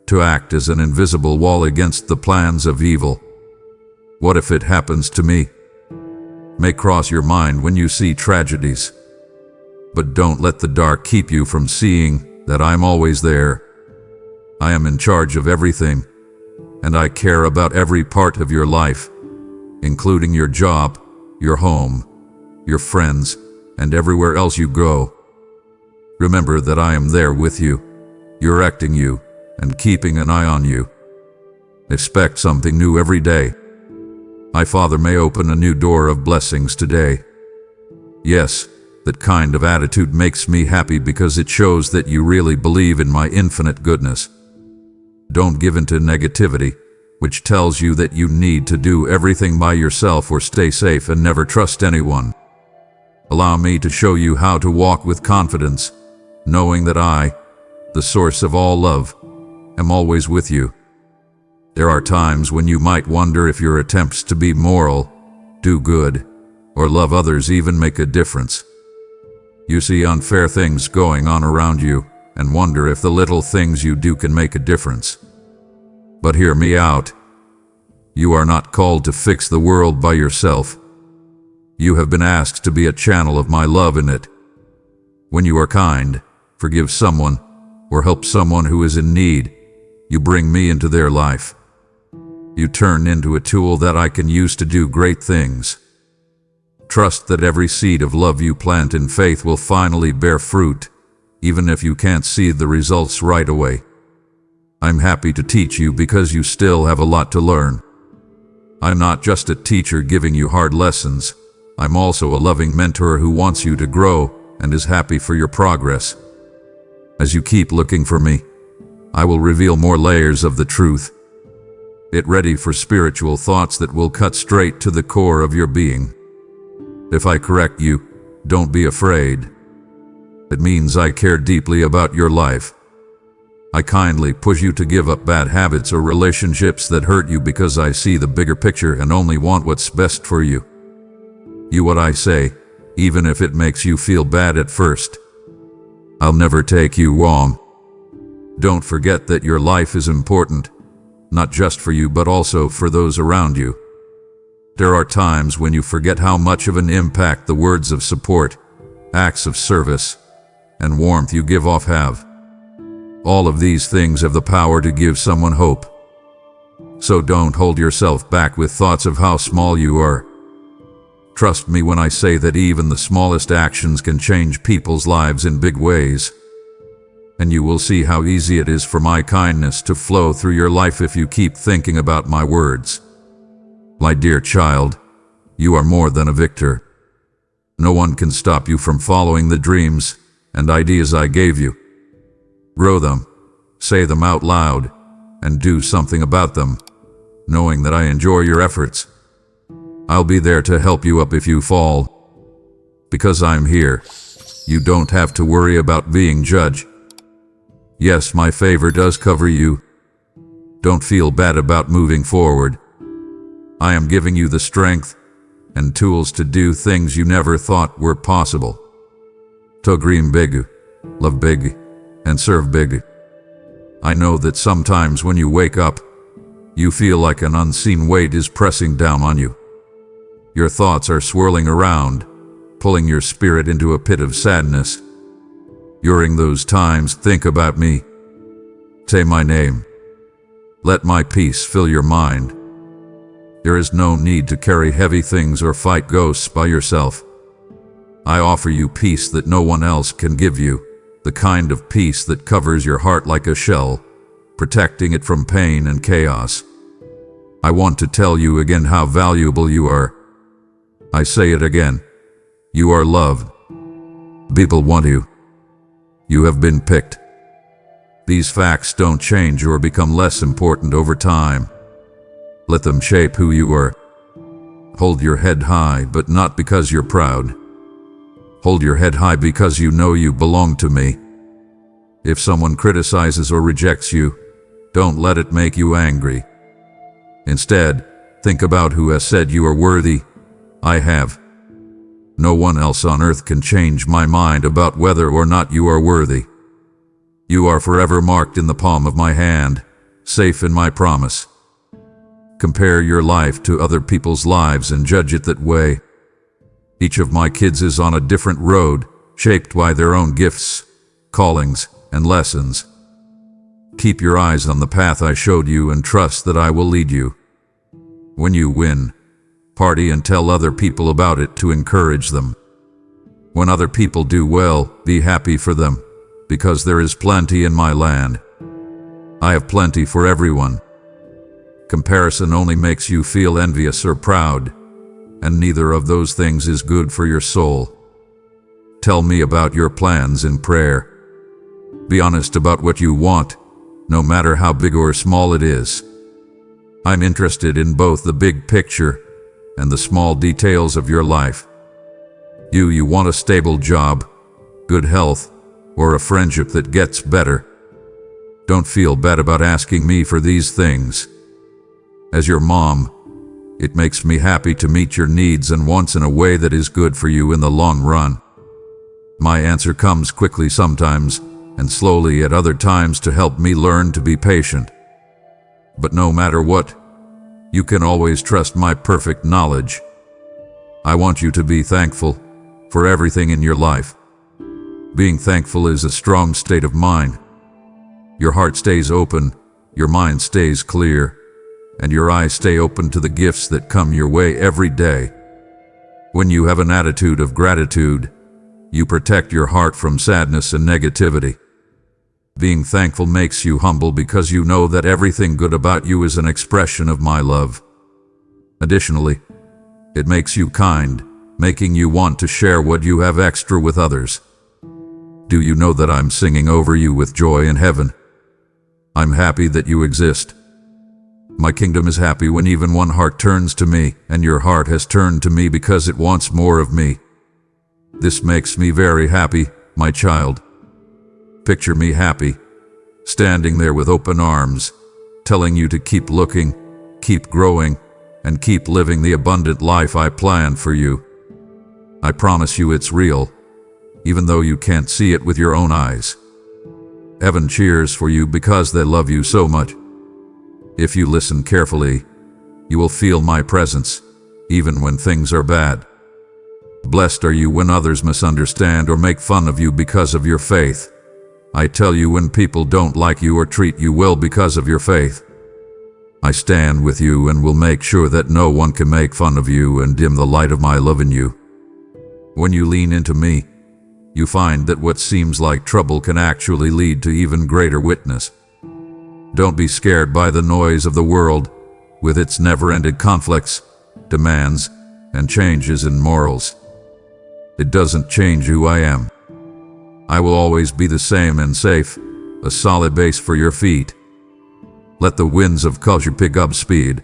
to act as an invisible wall against the plans of evil. What if it happens to me? May cross your mind when you see tragedies. But don't let the dark keep you from seeing that I'm always there. I am in charge of everything, and I care about every part of your life, including your job, your home, your friends, and everywhere else you go. Remember that I am there with you, directing you, and keeping an eye on you. Expect something new every day. My Father may open a new door of blessings today. Yes, that kind of attitude makes me happy because it shows that you really believe in my infinite goodness. Don't give in to negativity, which tells you that you need to do everything by yourself or stay safe and never trust anyone. Allow me to show you how to walk with confidence, knowing that I, the source of all love, am always with you. There are times when you might wonder if your attempts to be moral, do good, or love others even make a difference. You see unfair things going on around you and wonder if the little things you do can make a difference. But hear me out. You are not called to fix the world by yourself. You have been asked to be a channel of my love in it. When you are kind, forgive someone, or help someone who is in need, you bring me into their life. You turn into a tool that I can use to do great things. Trust that every seed of love you plant in faith will finally bear fruit, even if you can't see the results right away. I'm happy to teach you because you still have a lot to learn. I'm not just a teacher giving you hard lessons. I'm also a loving mentor who wants you to grow and is happy for your progress. As you keep looking for me, I will reveal more layers of the truth. Get ready for spiritual thoughts that will cut straight to the core of your being. If I correct you, don't be afraid. It means I care deeply about your life. I kindly push you to give up bad habits or relationships that hurt you because I see the bigger picture and only want what's best for you. Do what I say, even if it makes you feel bad at first. I'll never take you wrong. Don't forget that your life is important, not just for you but also for those around you. There are times when you forget how much of an impact the words of support, acts of service, and warmth you give off have. All of these things have the power to give someone hope. So don't hold yourself back with thoughts of how small you are. Trust me when I say that even the smallest actions can change people's lives in big ways. And you will see how easy it is for my kindness to flow through your life if you keep thinking about my words. My dear child, you are more than a victor. No one can stop you from following the dreams and ideas I gave you. Grow them, say them out loud, and do something about them, knowing that I enjoy your efforts. I'll be there to help you up if you fall. Because I'm here, you don't have to worry about being judged. Yes, my favor does cover you. Don't feel bad about moving forward. I am giving you the strength and tools to do things you never thought were possible. To dream big, love big, and serve big. I know that sometimes when you wake up, you feel like an unseen weight is pressing down on you. Your thoughts are swirling around, pulling your spirit into a pit of sadness. During those times, think about me. Say my name. Let my peace fill your mind. There is no need to carry heavy things or fight ghosts by yourself. I offer you peace that no one else can give you, the kind of peace that covers your heart like a shell, protecting it from pain and chaos. I want to tell you again how valuable you are. I say it again. You are loved. People want you. You have been picked. These facts don't change or become less important over time. Let them shape who you are. Hold your head high, but not because you're proud. Hold your head high because you know you belong to me. If someone criticizes or rejects you, don't let it make you angry. Instead, think about who has said you are worthy. I have. No one else on earth can change my mind about whether or not you are worthy. You are forever marked in the palm of my hand, safe in my promise. Compare your life to other people's lives and judge it that way. Each of my kids is on a different road, shaped by their own gifts, callings, and lessons. Keep your eyes on the path I showed you and trust that I will lead you. When you win, party and tell other people about it to encourage them. When other people do well, be happy for them, because there is plenty in my land. I have plenty for everyone. Comparison only makes you feel envious or proud, and neither of those things is good for your soul. Tell me about your plans in prayer. Be honest about what you want, no matter how big or small it is. I'm interested in both the big picture and the small details of your life. You want a stable job, good health, or a friendship that gets better. Don't feel bad about asking me for these things. As your mom, it makes me happy to meet your needs and wants in a way that is good for you in the long run. My answer comes quickly sometimes, and slowly at other times to help me learn to be patient. But no matter what, you can always trust my perfect knowledge. I want you to be thankful for everything in your life. Being thankful is a strong state of mind. Your heart stays open, your mind stays clear, and your eyes stay open to the gifts that come your way every day. When you have an attitude of gratitude, you protect your heart from sadness and negativity. Being thankful makes you humble because you know that everything good about you is an expression of my love. Additionally, it makes you kind, making you want to share what you have extra with others. Do you know that I'm singing over you with joy in heaven? I'm happy that you exist. My kingdom is happy when even one heart turns to me, and your heart has turned to me because it wants more of me. This makes me very happy, my child. Picture me happy, standing there with open arms, telling you to keep looking, keep growing, and keep living the abundant life I planned for you. I promise you it's real, even though you can't see it with your own eyes. Heaven cheers for you because they love you so much. If you listen carefully, you will feel my presence, even when things are bad. Blessed are you when others misunderstand or make fun of you because of your faith. I tell you, when people don't like you or treat you well because of your faith, I stand with you and will make sure that no one can make fun of you and dim the light of my love in you. When you lean into me, you find that what seems like trouble can actually lead to even greater witness. Don't be scared by the noise of the world, with its never-ending conflicts, demands, and changes in morals. It doesn't change who I am. I will always be the same and safe, a solid base for your feet. Let the winds of culture pick up speed.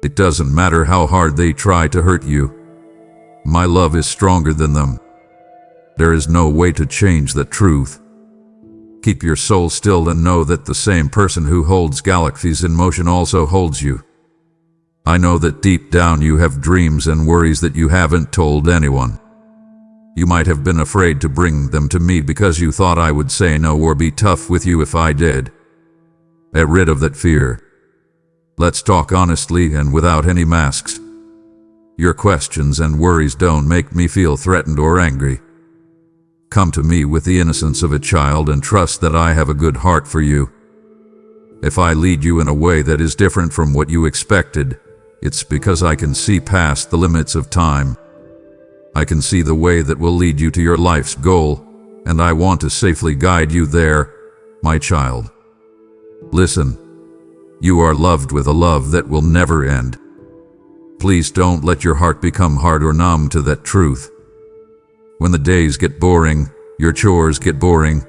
It doesn't matter how hard they try to hurt you. My love is stronger than them. There is no way to change that truth. Keep your soul still and know that the same person who holds galaxies in motion also holds you. I know that deep down you have dreams and worries that you haven't told anyone. You might have been afraid to bring them to me because you thought I would say no or be tough with you if I did. Get rid of that fear. Let's talk honestly and without any masks. Your questions and worries don't make me feel threatened or angry. Come to me with the innocence of a child and trust that I have a good heart for you. If I lead you in a way that is different from what you expected, it's because I can see past the limits of time. I can see the way that will lead you to your life's goal, and I want to safely guide you there, my child. Listen, you are loved with a love that will never end. Please don't let your heart become hard or numb to that truth. When the days get boring, your chores get boring,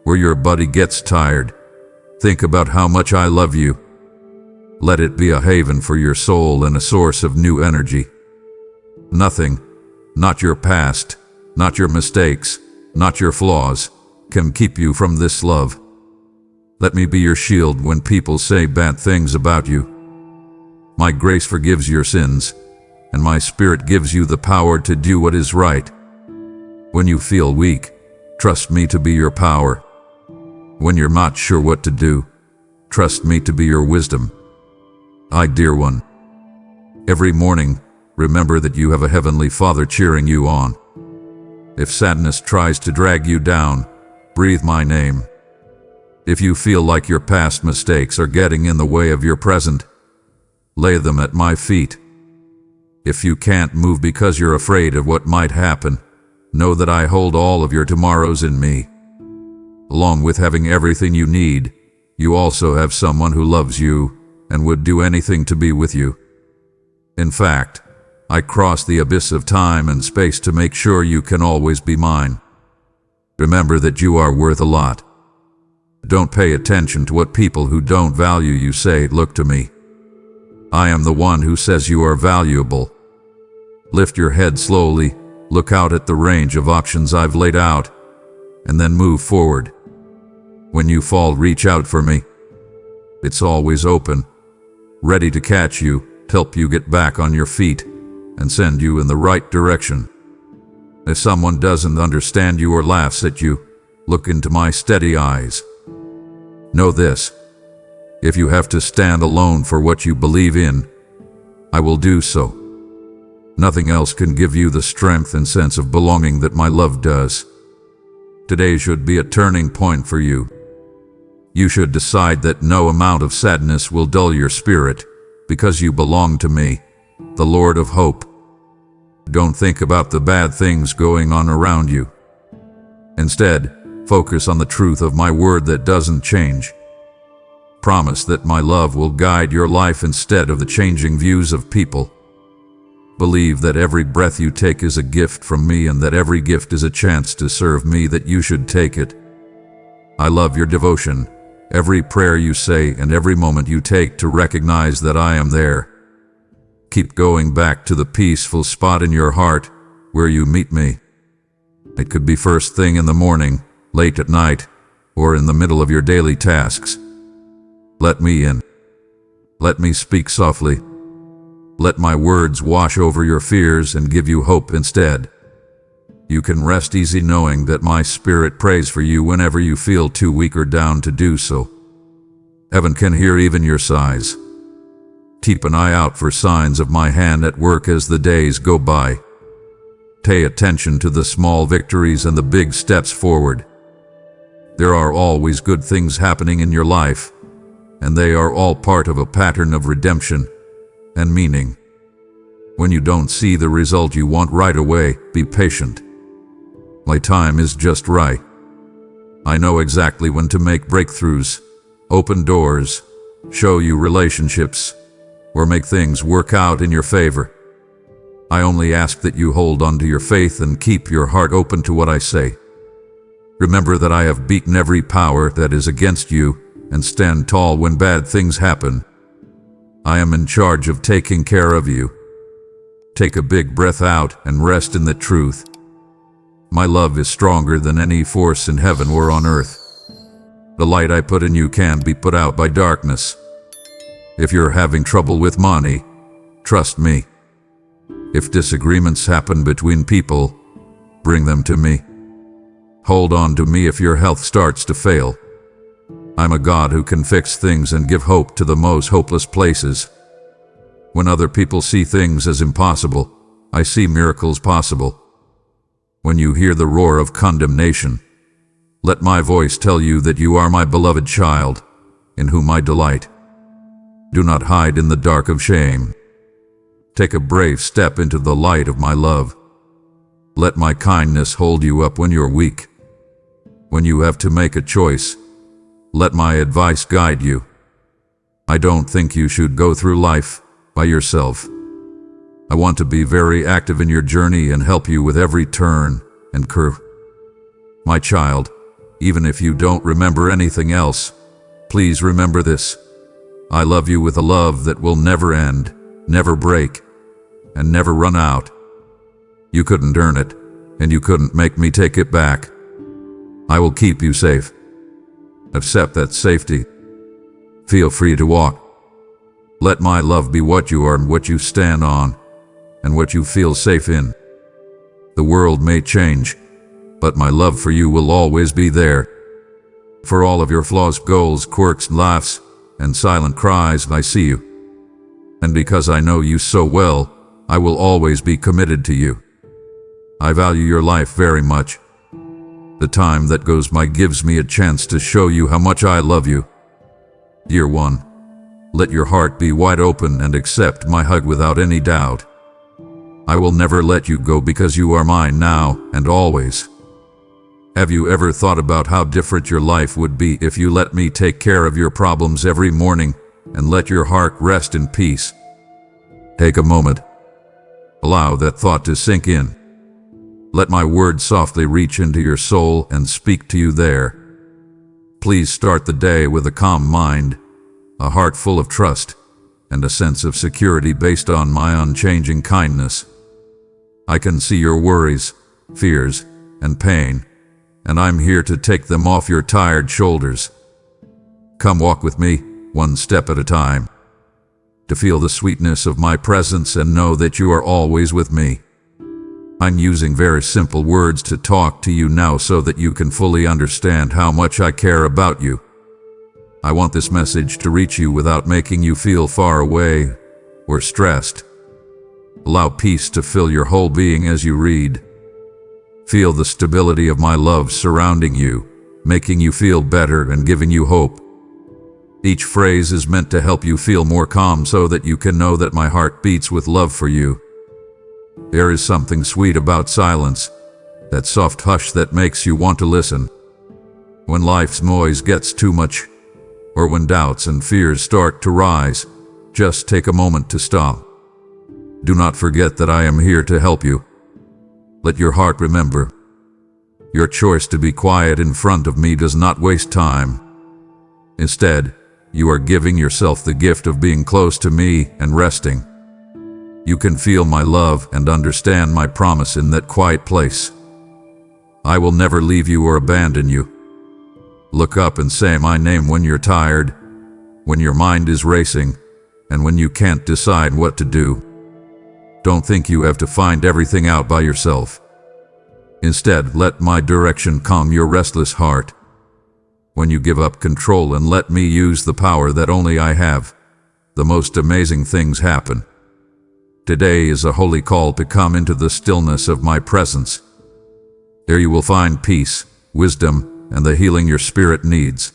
or your body gets tired, think about how much I love you. Let it be a haven for your soul and a source of new energy. Nothing, not your past, not your mistakes, not your flaws, can keep you from this love. Let me be your shield when people say bad things about you. My grace forgives your sins, and my spirit gives you the power to do what is right. When you feel weak, trust me to be your power. When you're not sure what to do, trust me to be your wisdom. Dear one, every morning, remember that you have a heavenly Father cheering you on. If sadness tries to drag you down, breathe my name. If you feel like your past mistakes are getting in the way of your present, lay them at my feet. If you can't move because you're afraid of what might happen, know that I hold all of your tomorrows in me. Along with having everything you need, you also have someone who loves you and would do anything to be with you. In fact, I cross the abyss of time and space to make sure you can always be mine. Remember that you are worth a lot. Don't pay attention to what people who don't value you say. Look to me. I am the one who says you are valuable. Lift your head slowly, look out at the range of options I've laid out, and then move forward. When you fall, reach out for me. It's always open, ready to catch you, help you get back on your feet, and send you in the right direction. If someone doesn't understand you or laughs at you, look into my steady eyes. Know this: if you have to stand alone for what you believe in, I will do so. Nothing else can give you the strength and sense of belonging that my love does. Today should be a turning point for you. You should decide that no amount of sadness will dull your spirit, because you belong to me, the Lord of Hope. Don't think about the bad things going on around you. Instead, focus on the truth of my word that doesn't change. Promise that my love will guide your life instead of the changing views of people. Believe that every breath you take is a gift from me and that every gift is a chance to serve me, that you should take it. I love your devotion, every prayer you say and every moment you take to recognize that I am there. Keep going back to the peaceful spot in your heart where you meet me. It could be first thing in the morning, late at night, or in the middle of your daily tasks. Let me in. Let me speak softly. Let my words wash over your fears and give you hope instead. You can rest easy knowing that my spirit prays for you whenever you feel too weak or down to do so. Heaven can hear even your sighs. Keep an eye out for signs of my hand at work as the days go by. Pay attention to the small victories and the big steps forward. There are always good things happening in your life, and they are all part of a pattern of redemption and meaning. When you don't see the result you want right away, be patient. My time is just right. I know exactly when to make breakthroughs, open doors, show you relationships, or make things work out in your favor. I only ask that you hold on to your faith and keep your heart open to what I say. Remember that I have beaten every power that is against you and stand tall when bad things happen. I am in charge of taking care of you. Take a big breath out and rest in the truth. My love is stronger than any force in heaven or on earth. The light I put in you can't be put out by darkness. If you're having trouble with money, trust me. If disagreements happen between people, bring them to me. Hold on to me if your health starts to fail. I'm a God who can fix things and give hope to the most hopeless places. When other people see things as impossible, I see miracles possible. When you hear the roar of condemnation, let my voice tell you that you are my beloved child, in whom I delight. Do not hide in the dark of shame. Take a brave step into the light of my love. Let my kindness hold you up when you're weak. When you have to make a choice, let my advice guide you. I don't think you should go through life by yourself. I want to be very active in your journey and help you with every turn and curve. My child, even if you don't remember anything else, please remember this. I love you with a love that will never end, never break, and never run out. You couldn't earn it, and you couldn't make me take it back. I will keep you safe. Accept that safety. Feel free to walk. Let my love be what you are and what you stand on, and what you feel safe in. The world may change, but my love for you will always be there. For all of your flaws, goals, quirks, laughs, and silent cries, I see you. And because I know you so well, I will always be committed to you. I value your life very much. The time that goes by gives me a chance to show you how much I love you. Dear one, let your heart be wide open and accept my hug without any doubt. I will never let you go because you are mine now and always. Have you ever thought about how different your life would be if you let me take care of your problems every morning and let your heart rest in peace? Take a moment. Allow that thought to sink in. Let my words softly reach into your soul and speak to you there. Please start the day with a calm mind, a heart full of trust, and a sense of security based on my unchanging kindness. I can see your worries, fears, and pain, and I'm here to take them off your tired shoulders. Come walk with me, one step at a time, to feel the sweetness of my presence and know that you are always with me. I'm using very simple words to talk to you now so that you can fully understand how much I care about you. I want this message to reach you without making you feel far away or stressed. Allow peace to fill your whole being as you read. Feel the stability of my love surrounding you, making you feel better and giving you hope. Each phrase is meant to help you feel more calm so that you can know that my heart beats with love for you. There is something sweet about silence, that soft hush that makes you want to listen. When life's noise gets too much, or when doubts and fears start to rise, just take a moment to stop. Do not forget that I am here to help you. Let your heart remember, your choice to be quiet in front of me does not waste time. Instead, you are giving yourself the gift of being close to me and resting. You can feel my love and understand my promise in that quiet place. I will never leave you or abandon you. Look up and say my name when you're tired, when your mind is racing, and when you can't decide what to do. Don't think you have to find everything out by yourself. Instead, let my direction calm your restless heart. When When you give up control and let me use the power that only I have, the most amazing things happen. Today is a holy call to come into the stillness of my presence. There you will find peace, wisdom, and the healing your spirit needs.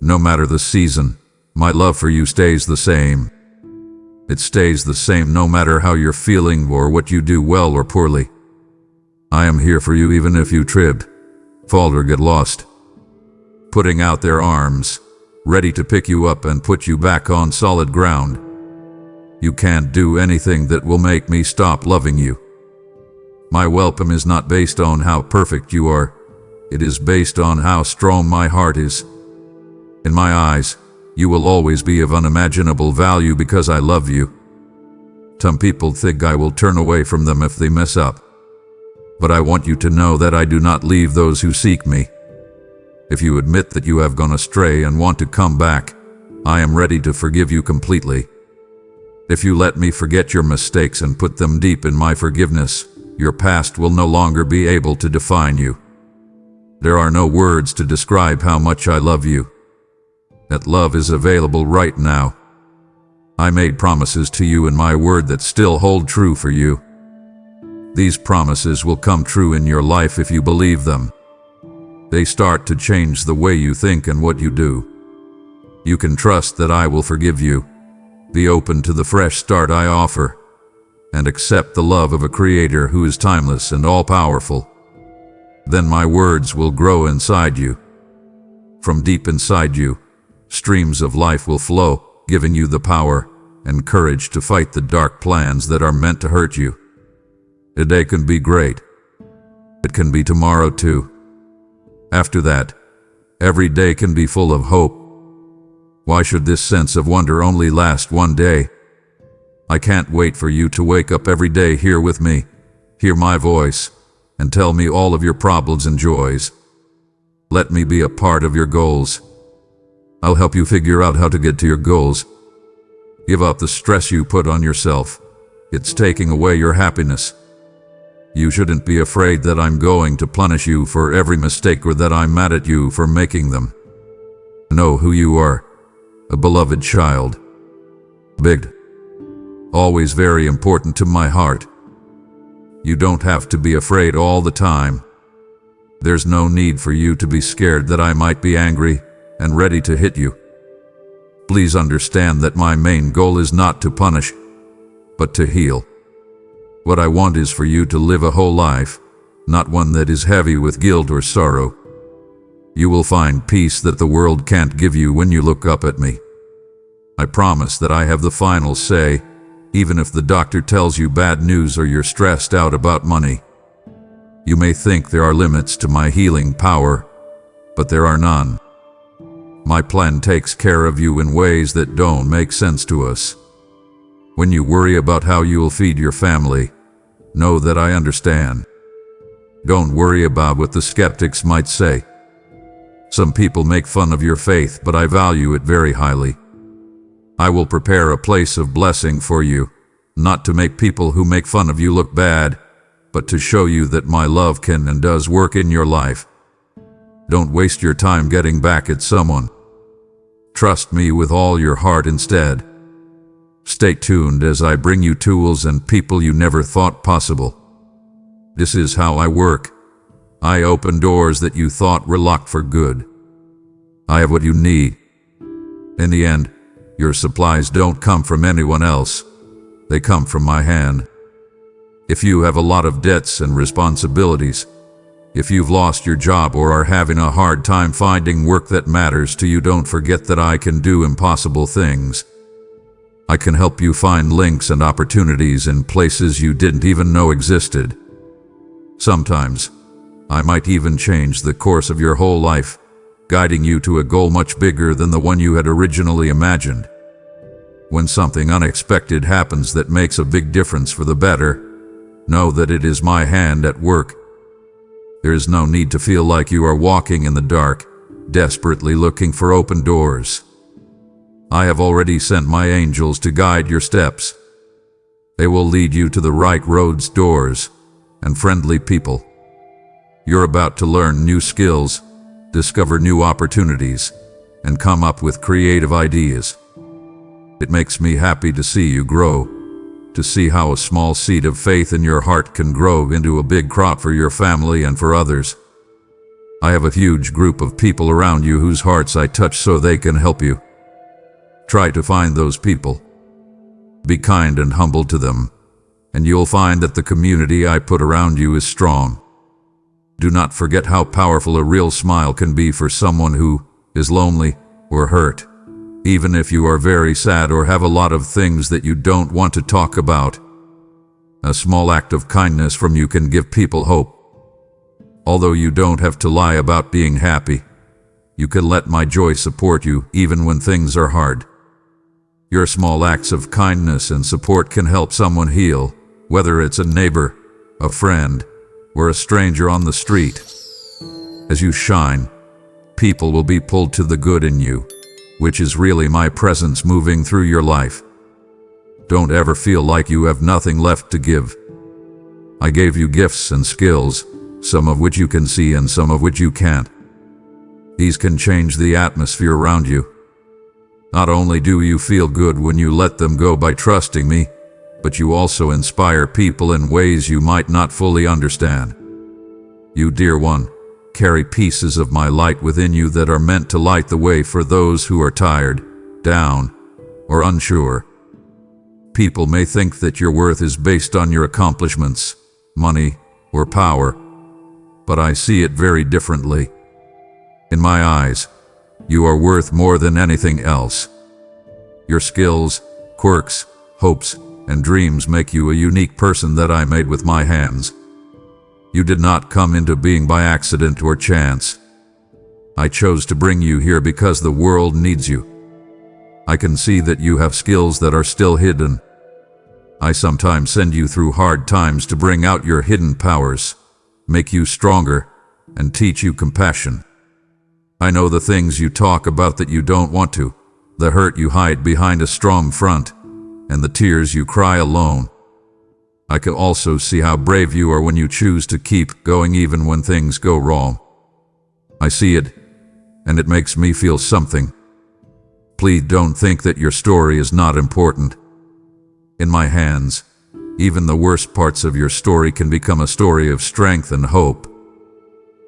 No matter the season, my love for you stays the same. It stays the same no matter how you're feeling or what you do well or poorly. I am here for you even if you tripped, fall or get lost. Putting out their arms, ready to pick you up and put you back on solid ground. You can't do anything that will make me stop loving you. My welcome is not based on how perfect you are. It is based on how strong my heart is. In my eyes, you will always be of unimaginable value because I love you. Some people think I will turn away from them if they mess up. But I want you to know that I do not leave those who seek me. If you admit that you have gone astray and want to come back, I am ready to forgive you completely. If you let me forget your mistakes and put them deep in my forgiveness, your past will no longer be able to define you. There are no words to describe how much I love you. That love is available right now. I made promises to you in my word that still hold true for you. These promises will come true in your life if you believe them. They start to change the way you think and what you do. You can trust that I will forgive you. Be open to the fresh start I offer, and accept the love of a Creator who is timeless and all-powerful. Then my words will grow inside you. From deep inside you, streams of life will flow, giving you the power and courage to fight the dark plans that are meant to hurt you. Today can be great. It can be tomorrow too. After that, every day can be full of hope. Why should this sense of wonder only last one day? I can't wait for you to wake up every day here with me, hear my voice, and tell me all of your problems and joys. Let me be a part of your goals. I'll help you figure out how to get to your goals. Give up the stress you put on yourself. It's taking away your happiness. You shouldn't be afraid that I'm going to punish you for every mistake or that I'm mad at you for making them. Know who you are. A beloved child. Big. Always very important to my heart. You don't have to be afraid all the time. There's no need for you to be scared that I might be angry and ready to hit you. Please understand that my main goal is not to punish, but to heal. What I want is for you to live a whole life, not one that is heavy with guilt or sorrow. You will find peace that the world can't give you when you look up at me. I promise that I have the final say, even if the doctor tells you bad news or you're stressed out about money. You may think there are limits to my healing power, but there are none. My plan takes care of you in ways that don't make sense to us. When you worry about how you'll feed your family, know that I understand. Don't worry about what the skeptics might say. Some people make fun of your faith, but I value it very highly. I will prepare a place of blessing for you, not to make people who make fun of you look bad, but to show you that my love can and does work in your life. Don't waste your time getting back at someone. Trust me with all your heart instead. Stay tuned as I bring you tools and people you never thought possible. This is how I work. I open doors that you thought were locked for good. I have what you need. In the end, your supplies don't come from anyone else. They come from my hand. If you have a lot of debts and responsibilities, if you've lost your job or are having a hard time finding work that matters to you, don't forget that I can do impossible things. I can help you find links and opportunities in places you didn't even know existed. Sometimes, I might even change the course of your whole life, guiding you to a goal much bigger than the one you had originally imagined. When something unexpected happens that makes a big difference for the better, know that it is my hand at work. There is no need to feel like you are walking in the dark, desperately looking for open doors. I have already sent my angels to guide your steps. They will lead you to the right roads, doors, and friendly people. You're about to learn new skills, discover new opportunities, and come up with creative ideas. It makes me happy to see you grow, to see how a small seed of faith in your heart can grow into a big crop for your family and for others. I have a huge group of people around you whose hearts I touch so they can help you. Try to find those people. Be kind and humble to them, and you'll find that the community I put around you is strong. Do not forget how powerful a real smile can be for someone who is lonely or hurt. Even if you are very sad or have a lot of things that you don't want to talk about, a small act of kindness from you can give people hope. Although you don't have to lie about being happy, you can let my joy support you even when things are hard. Your small acts of kindness and support can help someone heal, whether it's a neighbor, a friend, or a stranger on the street. As you shine, people will be pulled to the good in you, which is really my presence moving through your life. Don't ever feel like you have nothing left to give. I gave you gifts and skills, some of which you can see and some of which you can't. These can change the atmosphere around you. Not only do you feel good when you let them go by trusting me, but you also inspire people in ways you might not fully understand. You, dear one, carry pieces of my light within you that are meant to light the way for those who are tired, down, or unsure. People may think that your worth is based on your accomplishments, money, or power, but I see it very differently. In my eyes, you are worth more than anything else. Your skills, quirks, hopes, and dreams make you a unique person that I made with my hands. You did not come into being by accident or chance. I chose to bring you here because the world needs you. I can see that you have skills that are still hidden. I sometimes send you through hard times to bring out your hidden powers, make you stronger, and teach you compassion. I know the things you talk about that you don't want to, the hurt you hide behind a strong front, and the tears you cry alone. I can also see how brave you are when you choose to keep going even when things go wrong. I see it, and it makes me feel something. Please don't think that your story is not important. In my hands, even the worst parts of your story can become a story of strength and hope.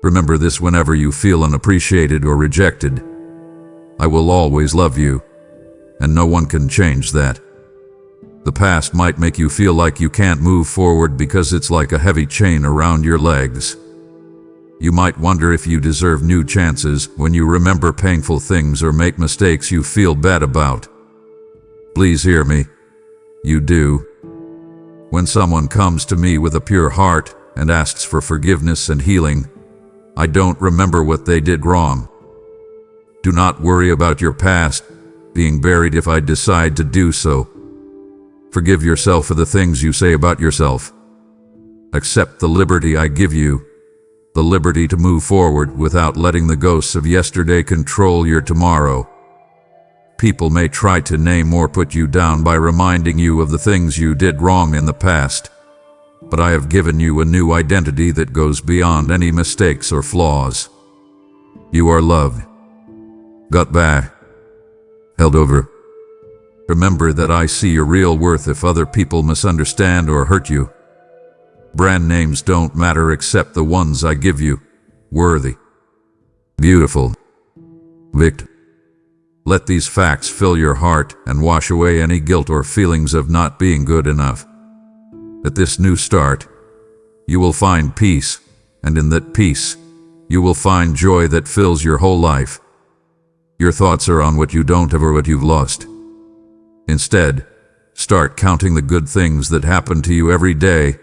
Remember this whenever you feel unappreciated or rejected. I will always love you, and no one can change that. The past might make you feel like you can't move forward because it's like a heavy chain around your legs. You might wonder if you deserve new chances when you remember painful things or make mistakes you feel bad about. Please hear me. You do. When someone comes to me with a pure heart and asks for forgiveness and healing, I don't remember what they did wrong. Do not worry about your past being buried if I decide to do so. Forgive yourself for the things you say about yourself. Accept the liberty I give you, the liberty to move forward without letting the ghosts of yesterday control your tomorrow. People may try to name or put you down by reminding you of the things you did wrong in the past, but I have given you a new identity that goes beyond any mistakes or flaws. You are loved, got back, held over. Remember that I see your real worth if other people misunderstand or hurt you. Brand names don't matter except the ones I give you. Worthy, beautiful, victor. Let these facts fill your heart and wash away any guilt or feelings of not being good enough. At this new start, you will find peace, and in that peace, you will find joy that fills your whole life. Your thoughts are on what you don't have or what you've lost. Instead, start counting the good things that happen to you every day,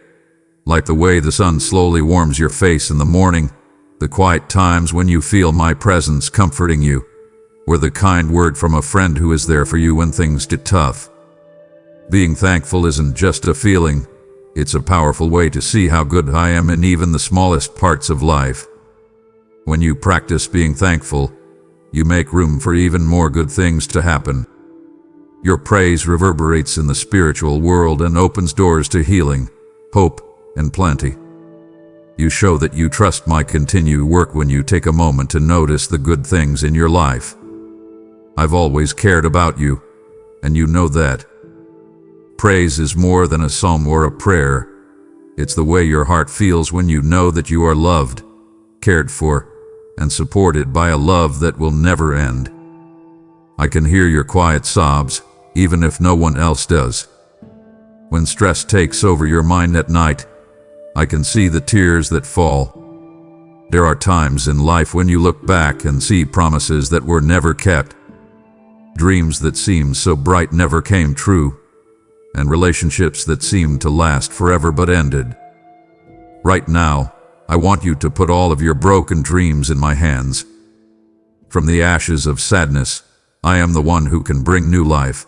like the way the sun slowly warms your face in the morning, the quiet times when you feel my presence comforting you, or the kind word from a friend who is there for you when things get tough. Being thankful isn't just a feeling, it's a powerful way to see how good I am in even the smallest parts of life. When you practice being thankful, you make room for even more good things to happen. Your praise reverberates in the spiritual world and opens doors to healing, hope, and plenty. You show that you trust my continued work when you take a moment to notice the good things in your life. I've always cared about you, and you know that. Praise is more than a psalm or a prayer. It's the way your heart feels when you know that you are loved, cared for, and supported by a love that will never end. I can hear your quiet sobs, even if no one else does. When stress takes over your mind at night, I can see the tears that fall. There are times in life when you look back and see promises that were never kept, dreams that seemed so bright never came true, and relationships that seemed to last forever but ended. Right now, I want you to put all of your broken dreams in my hands. From the ashes of sadness, I am the one who can bring new life.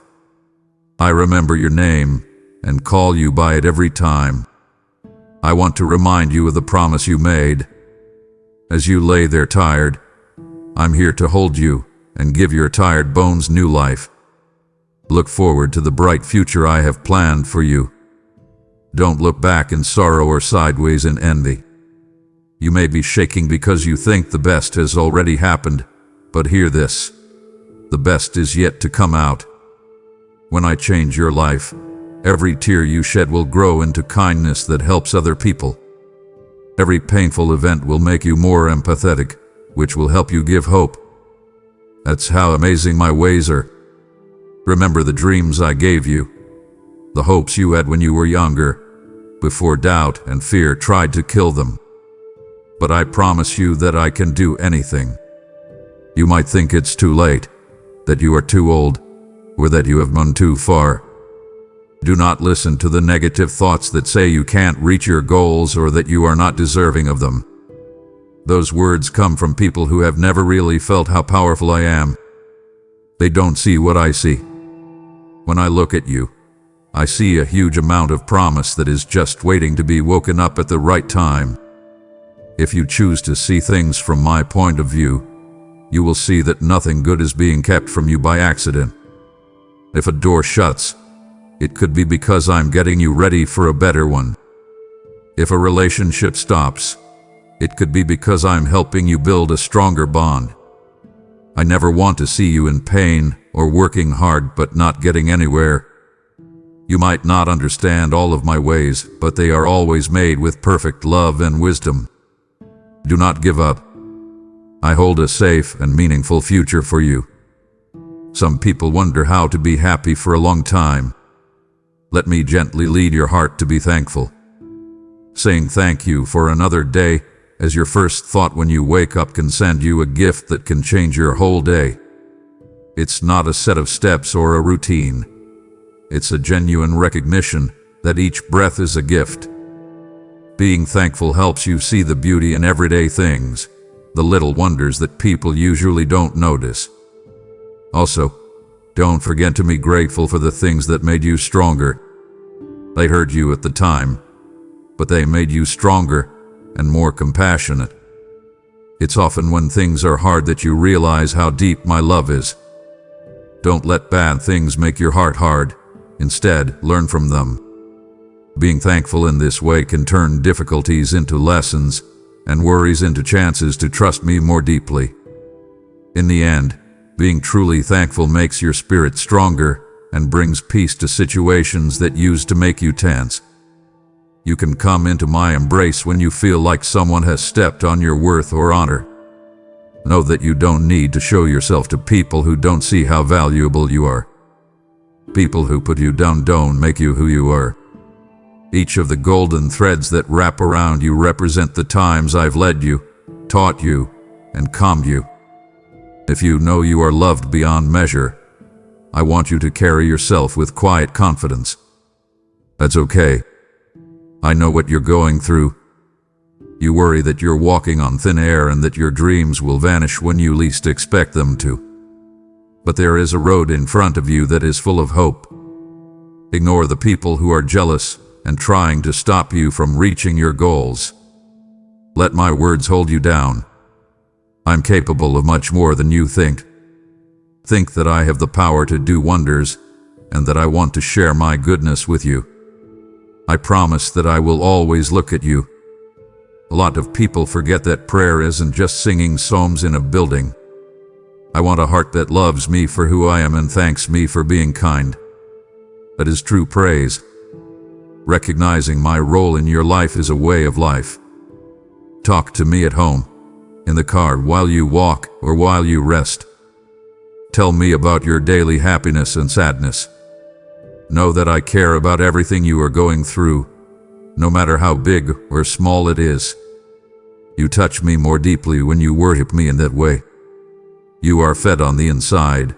I remember your name and call you by it every time. I want to remind you of the promise you made. As you lay there tired, I'm here to hold you and give your tired bones new life. Look forward to the bright future I have planned for you. Don't look back in sorrow or sideways in envy. You may be shaking because you think the best has already happened, but hear this: the best is yet to come out. When I change your life, every tear you shed will grow into kindness that helps other people. Every painful event will make you more empathetic, which will help you give hope. That's how amazing my ways are. Remember the dreams I gave you, the hopes you had when you were younger, before doubt and fear tried to kill them. But I promise you that I can do anything. You might think it's too late, that you are too old, or that you have gone too far. Do not listen to the negative thoughts that say you can't reach your goals or that you are not deserving of them. Those words come from people who have never really felt how powerful I am. They don't see what I see. When I look at you, I see a huge amount of promise that is just waiting to be woken up at the right time. If you choose to see things from my point of view, you will see that nothing good is being kept from you by accident. If a door shuts, it could be because I'm getting you ready for a better one. If a relationship stops, it could be because I'm helping you build a stronger bond. I never want to see you in pain or working hard but not getting anywhere. You might not understand all of my ways, but they are always made with perfect love and wisdom. Do not give up. I hold a safe and meaningful future for you. Some people wonder how to be happy for a long time. Let me gently lead your heart to be thankful. Saying thank you for another day as your first thought when you wake up can send you a gift that can change your whole day. It's not a set of steps or a routine. It's a genuine recognition that each breath is a gift. Being thankful helps you see the beauty in everyday things, the little wonders that people usually don't notice. Also, don't forget to be grateful for the things that made you stronger. They hurt you at the time, but they made you stronger and more compassionate. It's often when things are hard that you realize how deep my love is. Don't let bad things make your heart hard. Instead, learn from them. Being thankful in this way can turn difficulties into lessons and worries into chances to trust me more deeply. In the end, being truly thankful makes your spirit stronger and brings peace to situations that used to make you tense. You can come into my embrace when you feel like someone has stepped on your worth or honor. Know that you don't need to show yourself to people who don't see how valuable you are. People who put you down don't make you who you are. Each of the golden threads that wrap around you represent the times I've led you, taught you, and calmed you. If you know you are loved beyond measure, I want you to carry yourself with quiet confidence. That's okay. I know what you're going through. You worry that you're walking on thin air and that your dreams will vanish when you least expect them to. But there is a road in front of you that is full of hope. Ignore the people who are jealous and trying to stop you from reaching your goals. Let my words hold you down. I'm capable of much more than you think. Think that I have the power to do wonders and that I want to share my goodness with you. I promise that I will always look at you. A lot of people forget that prayer isn't just singing psalms in a building. I want a heart that loves me for who I am and thanks me for being kind. That is true praise. Recognizing my role in your life is a way of life. Talk to me at home, in the car, while you walk, or while you rest. Tell me about your daily happiness and sadness. Know that I care about everything you are going through, no matter how big or small it is. You touch me more deeply when you worship me in that way. You are fed on the inside,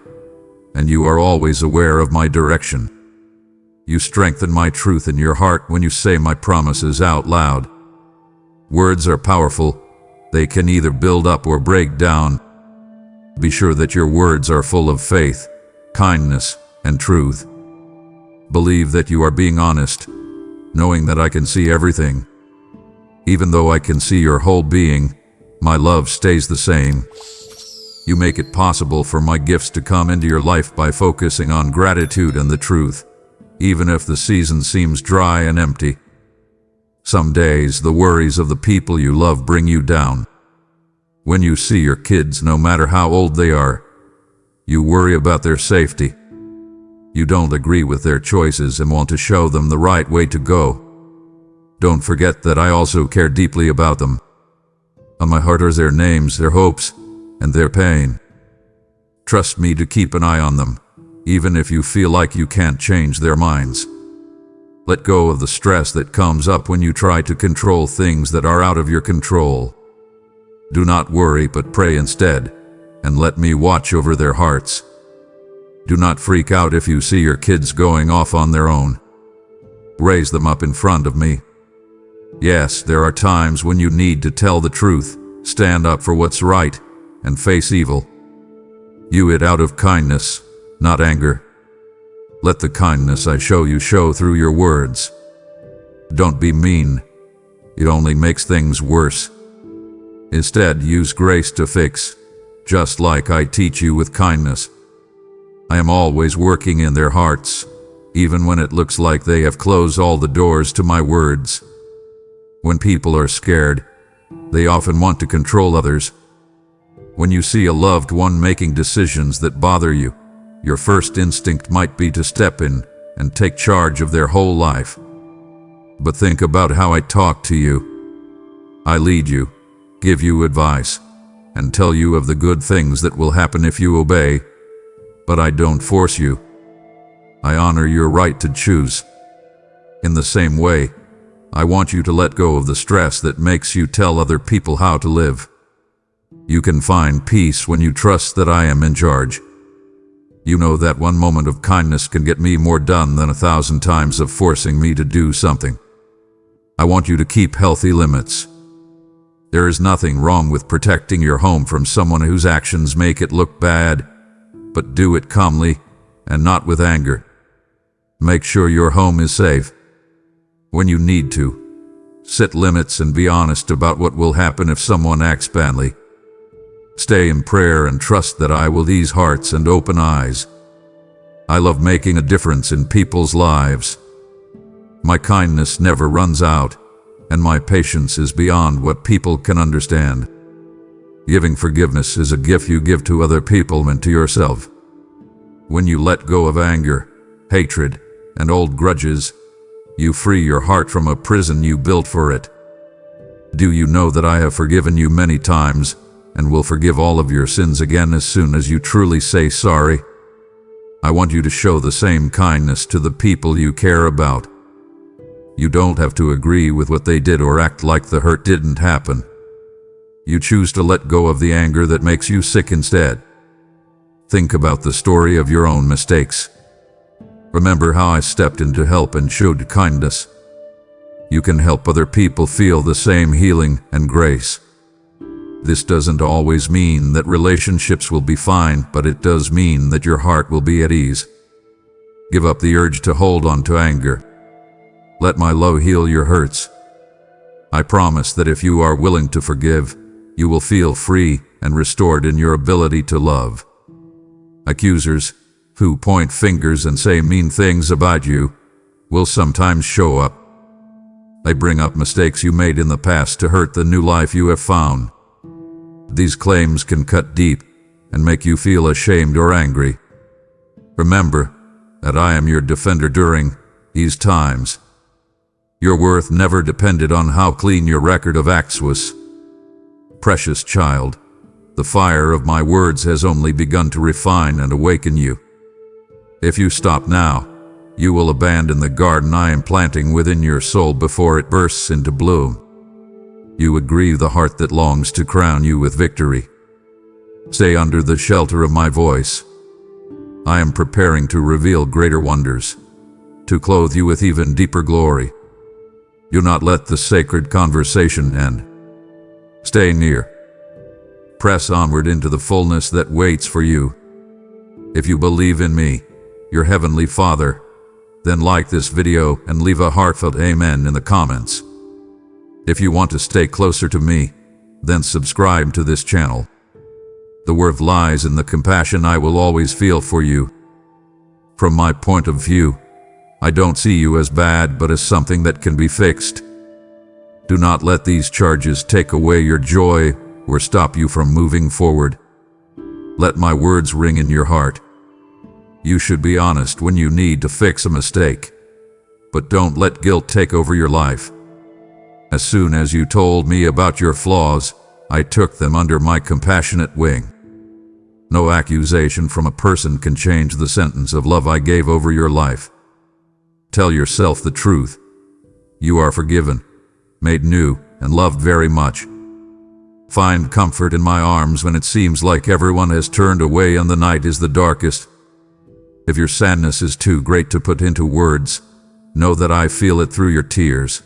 and you are always aware of my direction. You strengthen my truth in your heart when you say my promises out loud. Words are powerful. They can either build up or break down. Be sure that your words are full of faith, kindness, and truth. Believe that you are being honest, knowing that I can see everything. Even though I can see your whole being, my love stays the same. You make it possible for my gifts to come into your life by focusing on gratitude and the truth, even if the season seems dry and empty. Some days, the worries of the people you love bring you down. When you see your kids, no matter how old they are, you worry about their safety. You don't agree with their choices and want to show them the right way to go. Don't forget that I also care deeply about them. On my heart are their names, their hopes, and their pain. Trust me to keep an eye on them, even if you feel like you can't change their minds. Let go of the stress that comes up when you try to control things that are out of your control. Do not worry, but pray instead, and let me watch over their hearts. Do not freak out if you see your kids going off on their own. Raise them up in front of me. Yes, there are times when you need to tell the truth, stand up for what's right, and face evil. You it out of kindness, not anger. Let the kindness I show you show through your words. Don't be mean. It only makes things worse. Instead, use grace to fix, just like I teach you with kindness. I am always working in their hearts, even when it looks like they have closed all the doors to my words. When people are scared, they often want to control others. When you see a loved one making decisions that bother you, your first instinct might be to step in and take charge of their whole life. But think about how I talk to you. I lead you, give you advice, and tell you of the good things that will happen if you obey. But I don't force you. I honor your right to choose. In the same way, I want you to let go of the stress that makes you tell other people how to live. You can find peace when you trust that I am in charge. You know that one moment of kindness can get me more done than 1,000 times of forcing me to do something. I want you to keep healthy limits. There is nothing wrong with protecting your home from someone whose actions make it look bad, but do it calmly and not with anger. Make sure your home is safe. When you need to, set limits and be honest about what will happen if someone acts badly. Stay in prayer and trust that I will ease hearts and open eyes. I love making a difference in people's lives. My kindness never runs out, and my patience is beyond what people can understand. Giving forgiveness is a gift you give to other people and to yourself. When you let go of anger, hatred, and old grudges, you free your heart from a prison you built for it. Do you know that I have forgiven you many times, and will forgive all of your sins again as soon as you truly say sorry? I want you to show the same kindness to the people you care about. You don't have to agree with what they did or act like the hurt didn't happen. You choose to let go of the anger that makes you sick instead. Think about the story of your own mistakes. Remember how I stepped in to help and showed kindness. You can help other people feel the same healing and grace. This doesn't always mean that relationships will be fine, but it does mean that your heart will be at ease. Give up the urge to hold on to anger. Let my love heal your hurts. I promise that if you are willing to forgive, you will feel free and restored in your ability to love. Accusers, who point fingers and say mean things about you, will sometimes show up. They bring up mistakes you made in the past to hurt the new life you have found. These claims can cut deep and make you feel ashamed or angry. Remember that I am your defender during these times. Your worth never depended on how clean your record of acts was. Precious child, the fire of my words has only begun to refine and awaken you. If you stop now, you will abandon the garden I am planting within your soul before it bursts into bloom. You would grieve the heart that longs to crown you with victory. Stay under the shelter of my voice. I am preparing to reveal greater wonders, to clothe you with even deeper glory. Do not let the sacred conversation end. Stay near. Press onward into the fullness that waits for you. If you believe in me, your Heavenly Father, then like this video and leave a heartfelt amen in the comments. If you want to stay closer to me, then subscribe to this channel. The worth lies in the compassion I will always feel for you. From my point of view, I don't see you as bad but as something that can be fixed. Do not let these charges take away your joy or stop you from moving forward. Let my words ring in your heart. You should be honest when you need to fix a mistake, but don't let guilt take over your life. As soon as you told me about your flaws, I took them under my compassionate wing. No accusation from a person can change the sentence of love I gave over your life. Tell yourself the truth. You are forgiven, made new, and loved very much. Find comfort in my arms when it seems like everyone has turned away and the night is the darkest. If your sadness is too great to put into words, know that I feel it through your tears.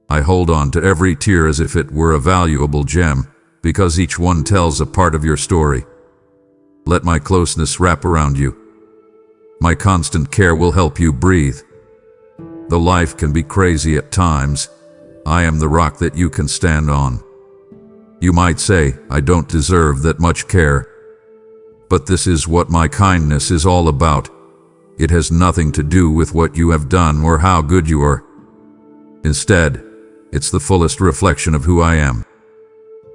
I hold on to every tear as if it were a valuable gem, because each one tells a part of your story. Let my closeness wrap around you. My constant care will help you breathe. Though life can be crazy at times, I am the rock that you can stand on. You might say, I don't deserve that much care. But this is what my kindness is all about. It has nothing to do with what you have done or how good you are. Instead, it's the fullest reflection of who I am.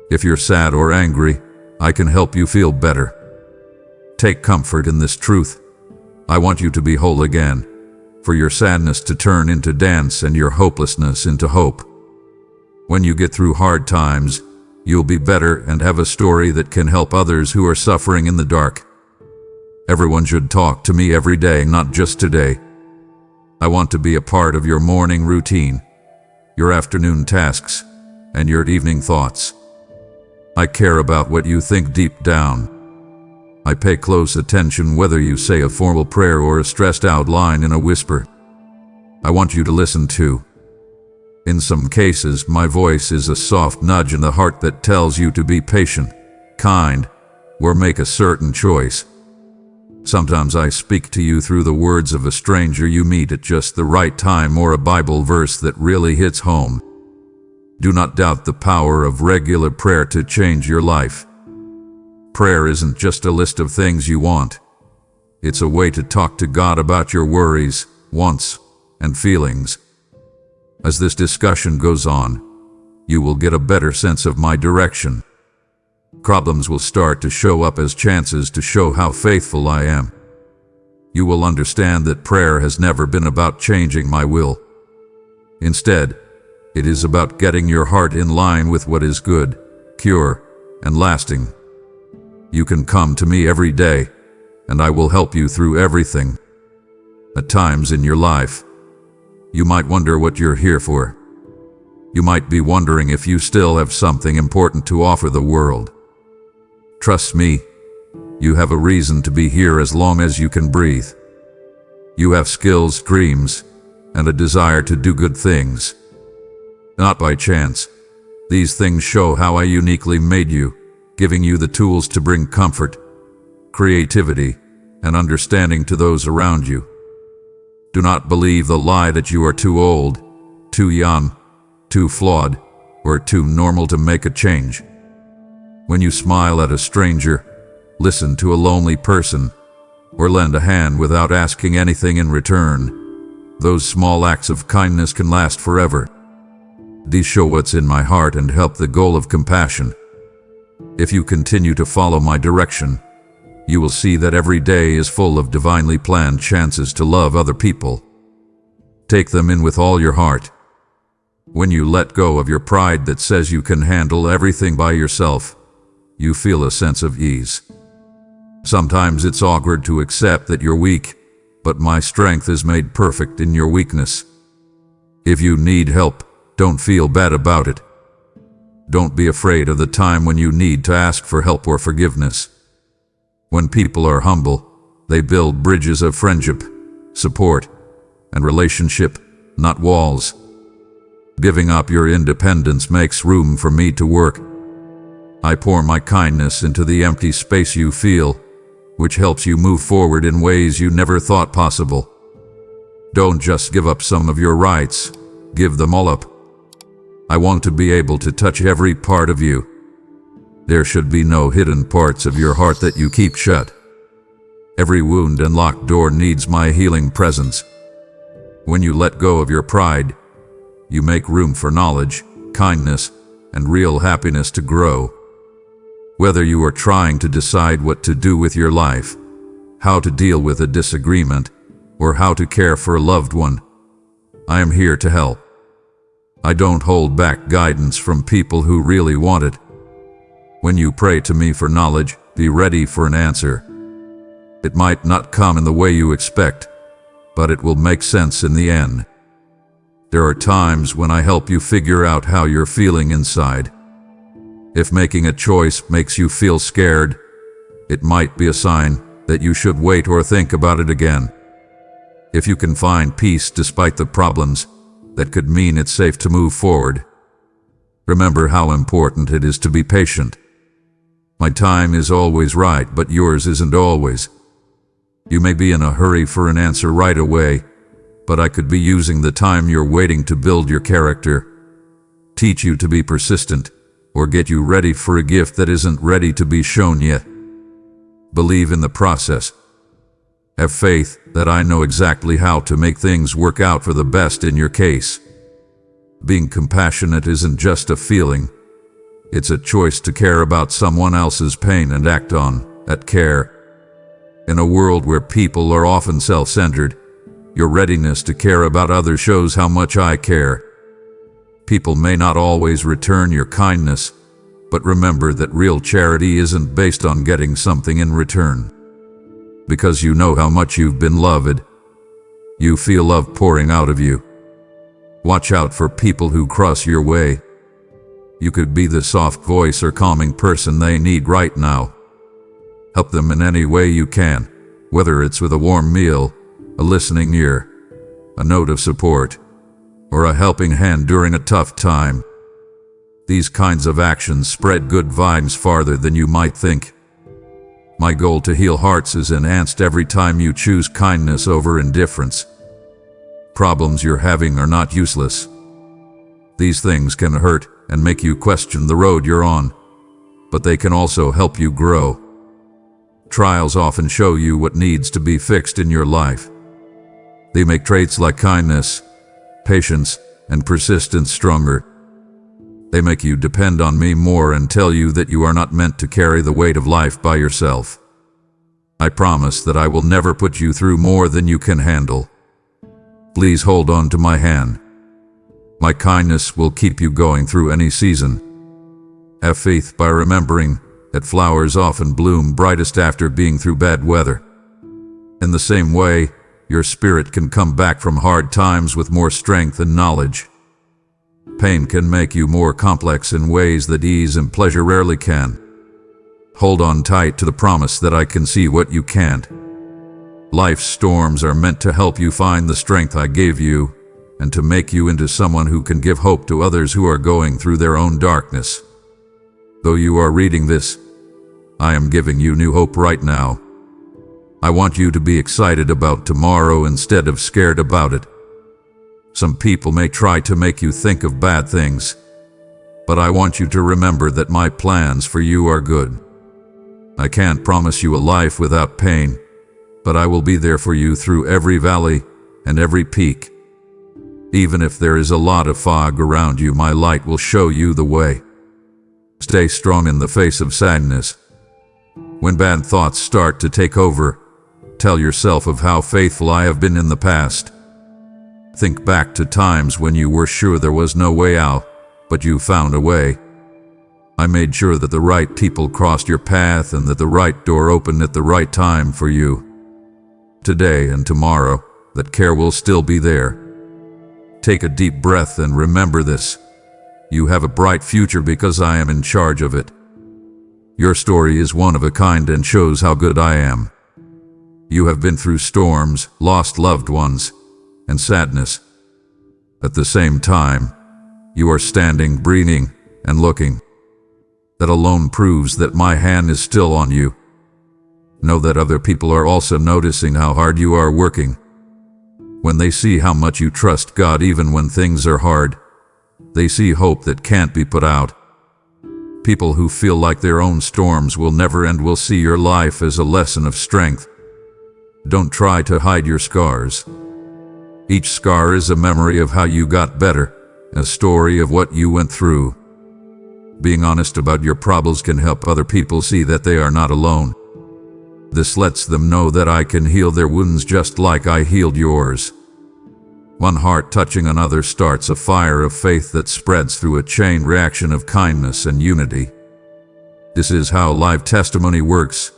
If you're sad or angry, I can help you feel better. Take comfort in this truth. I want you to be whole again, for your sadness to turn into dance and your hopelessness into hope. When you get through hard times, you'll be better and have a story that can help others who are suffering in the dark. Everyone should talk to me every day, not just today. I want to be a part of your morning routine, your afternoon tasks, and your evening thoughts. I care about what you think deep down. I pay close attention whether you say a formal prayer or a stressed-out line in a whisper. I want you to listen too. In some cases, my voice is a soft nudge in the heart that tells you to be patient, kind, or make a certain choice. Sometimes I speak to you through the words of a stranger you meet at just the right time or a Bible verse that really hits home. Do not doubt the power of regular prayer to change your life. Prayer isn't just a list of things you want. It's a way to talk to God about your worries, wants, and feelings. As this discussion goes on, you will get a better sense of my direction. Problems will start to show up as chances to show how faithful I am. You will understand that prayer has never been about changing my will. Instead, it is about getting your heart in line with what is good, pure, and lasting. You can come to me every day, and I will help you through everything. At times in your life, you might wonder what you're here for. You might be wondering if you still have something important to offer the world. Trust me, you have a reason to be here as long as you can breathe. You have skills, dreams, and a desire to do good things. Not by chance. These things show how I uniquely made you, giving you the tools to bring comfort, creativity, and understanding to those around you. Do not believe the lie that you are too old, too young, too flawed, or too normal to make a change. When you smile at a stranger, listen to a lonely person, or lend a hand without asking anything in return, those small acts of kindness can last forever. These show what's in my heart and help the goal of compassion. If you continue to follow my direction, you will see that every day is full of divinely planned chances to love other people. Take them in with all your heart. When you let go of your pride that says you can handle everything by yourself, you feel a sense of ease. Sometimes it's awkward to accept that you're weak, but my strength is made perfect in your weakness. If you need help, don't feel bad about it. Don't be afraid of the time when you need to ask for help or forgiveness. When people are humble, they build bridges of friendship, support, and relationship, not walls. Giving up your independence makes room for me to work. I pour my kindness into the empty space you feel, which helps you move forward in ways you never thought possible. Don't just give up some of your rights, give them all up. I want to be able to touch every part of you. There should be no hidden parts of your heart that you keep shut. Every wound and locked door needs my healing presence. When you let go of your pride, you make room for knowledge, kindness, and real happiness to grow. Whether you are trying to decide what to do with your life, how to deal with a disagreement, or how to care for a loved one, I am here to help. I don't hold back guidance from people who really want it. When you pray to me for knowledge, be ready for an answer. It might not come in the way you expect, but it will make sense in the end. There are times when I help you figure out how you're feeling inside. If making a choice makes you feel scared, it might be a sign that you should wait or think about it again. If you can find peace despite the problems, that could mean it's safe to move forward. Remember how important it is to be patient. My time is always right, but yours isn't always. You may be in a hurry for an answer right away, but I could be using the time you're waiting to build your character, teach you to be persistent, or get you ready for a gift that isn't ready to be shown yet. Believe in the process. Have faith that I know exactly how to make things work out for the best in your case. Being compassionate isn't just a feeling. It's a choice to care about someone else's pain and act on that care. In a world where people are often self-centered, your readiness to care about others shows how much I care. People may not always return your kindness, but remember that real charity isn't based on getting something in return. Because you know how much you've been loved, you feel love pouring out of you. Watch out for people who cross your way. You could be the soft voice or calming person they need right now. Help them in any way you can, whether it's with a warm meal, a listening ear, a note of support, or a helping hand during a tough time. These kinds of actions spread good vibes farther than you might think. My goal to heal hearts is enhanced every time you choose kindness over indifference. Problems you're having are not useless. These things can hurt and make you question the road you're on, but they can also help you grow. Trials often show you what needs to be fixed in your life. They make traits like kindness, patience, and persistence stronger. They make you depend on me more and tell you that you are not meant to carry the weight of life by yourself. I promise that I will never put you through more than you can handle. Please hold on to my hand. My kindness will keep you going through any season. Have faith by remembering that flowers often bloom brightest after being through bad weather. In the same way, your spirit can come back from hard times with more strength and knowledge. Pain can make you more complex in ways that ease and pleasure rarely can. Hold on tight to the promise that I can see what you can't. Life's storms are meant to help you find the strength I gave you and to make you into someone who can give hope to others who are going through their own darkness. Though you are reading this, I am giving you new hope right now. I want you to be excited about tomorrow instead of scared about it. Some people may try to make you think of bad things, but I want you to remember that my plans for you are good. I can't promise you a life without pain, but I will be there for you through every valley and every peak. Even if there is a lot of fog around you, my light will show you the way. Stay strong in the face of sadness. When bad thoughts start to take over, tell yourself of how faithful I have been in the past. Think back to times when you were sure there was no way out, but you found a way. I made sure that the right people crossed your path and that the right door opened at the right time for you. Today and tomorrow, that care will still be there. Take a deep breath and remember this. You have a bright future because I am in charge of it. Your story is one of a kind and shows how good I am. You have been through storms, lost loved ones, and sadness. At the same time, you are standing, breathing, and looking. That alone proves that my hand is still on you. Know that other people are also noticing how hard you are working. When they see how much you trust God even when things are hard, they see hope that can't be put out. People who feel like their own storms will never end will see your life as a lesson of strength. Don't try to hide your scars. Each scar is a memory of how you got better, a story of what you went through. Being honest about your problems can help other people see that they are not alone. This lets them know that I can heal their wounds just like I healed yours. One heart touching another starts a fire of faith that spreads through a chain reaction of kindness and unity. This is how live testimony works.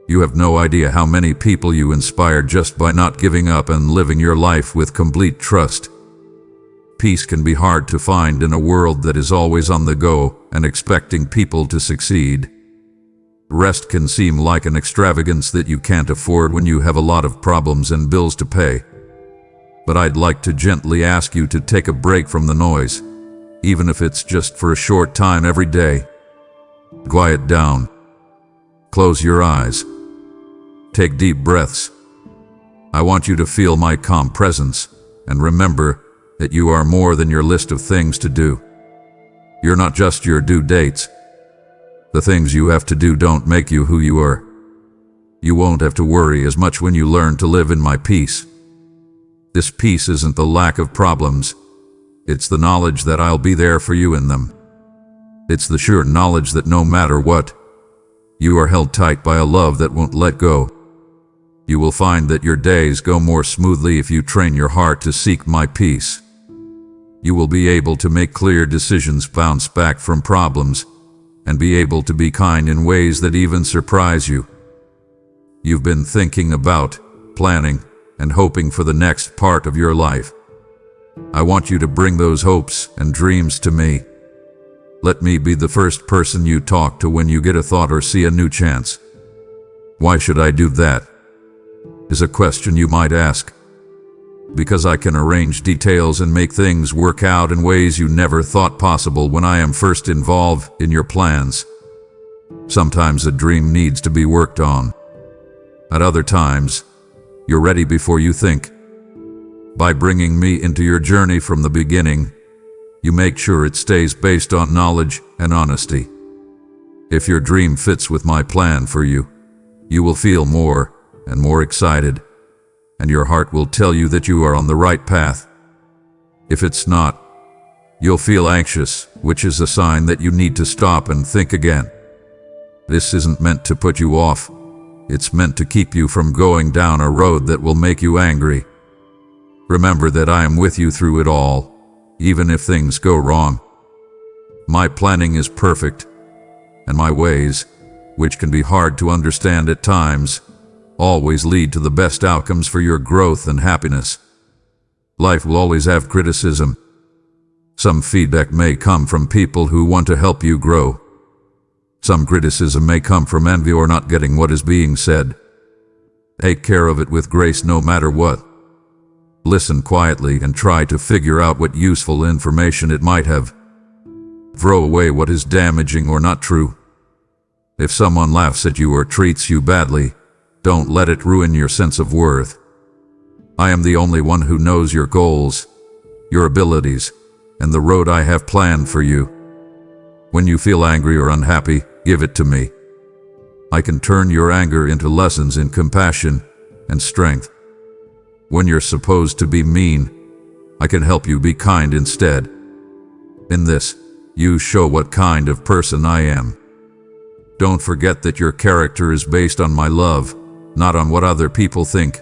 You have no idea how many people you inspired just by not giving up and living your life with complete trust. Peace can be hard to find in a world that is always on the go and expecting people to succeed. Rest can seem like an extravagance that you can't afford when you have a lot of problems and bills to pay. But I'd like to gently ask you to take a break from the noise, even if it's just for a short time every day. Quiet down. Close your eyes. Take deep breaths. I want you to feel my calm presence and remember that you are more than your list of things to do. You're not just your due dates. The things you have to do don't make you who you are. You won't have to worry as much when you learn to live in my peace. This peace isn't the lack of problems. It's the knowledge that I'll be there for you in them. It's the sure knowledge that no matter what, you are held tight by a love that won't let go. You will find that your days go more smoothly if you train your heart to seek my peace. You will be able to make clear decisions, bounce back from problems, and be able to be kind in ways that even surprise you. You've been thinking about, planning, and hoping for the next part of your life. I want you to bring those hopes and dreams to me. Let me be the first person you talk to when you get a thought or see a new chance. Why should I do that? Is a question you might ask. Because I can arrange details and make things work out in ways you never thought possible when I am first involved in your plans. Sometimes a dream needs to be worked on. At other times, you're ready before you think. By bringing me into your journey from the beginning, you make sure it stays based on knowledge and honesty. If your dream fits with my plan for you, you will feel more and more excited, and your heart will tell you that you are on the right path. If it's not, you'll feel anxious, which is a sign that you need to stop and think again. This isn't meant to put you off. It's meant to keep you from going down a road that will make you angry. Remember that I am with you through it all, even if things go wrong. My planning is perfect, and my ways, which can be hard to understand at times, always lead to the best outcomes for your growth and happiness. Life will always have criticism. Some feedback may come from people who want to help you grow. Some criticism may come from envy or not getting what is being said. Take care of it with grace no matter what. Listen quietly and try to figure out what useful information it might have. Throw away what is damaging or not true. If someone laughs at you or treats you badly, don't let it ruin your sense of worth. I am the only one who knows your goals, your abilities, and the road I have planned for you. When you feel angry or unhappy, give it to me. I can turn your anger into lessons in compassion and strength. When you're supposed to be mean, I can help you be kind instead. In this, you show what kind of person I am. Don't forget that your character is based on my love, not on what other people think.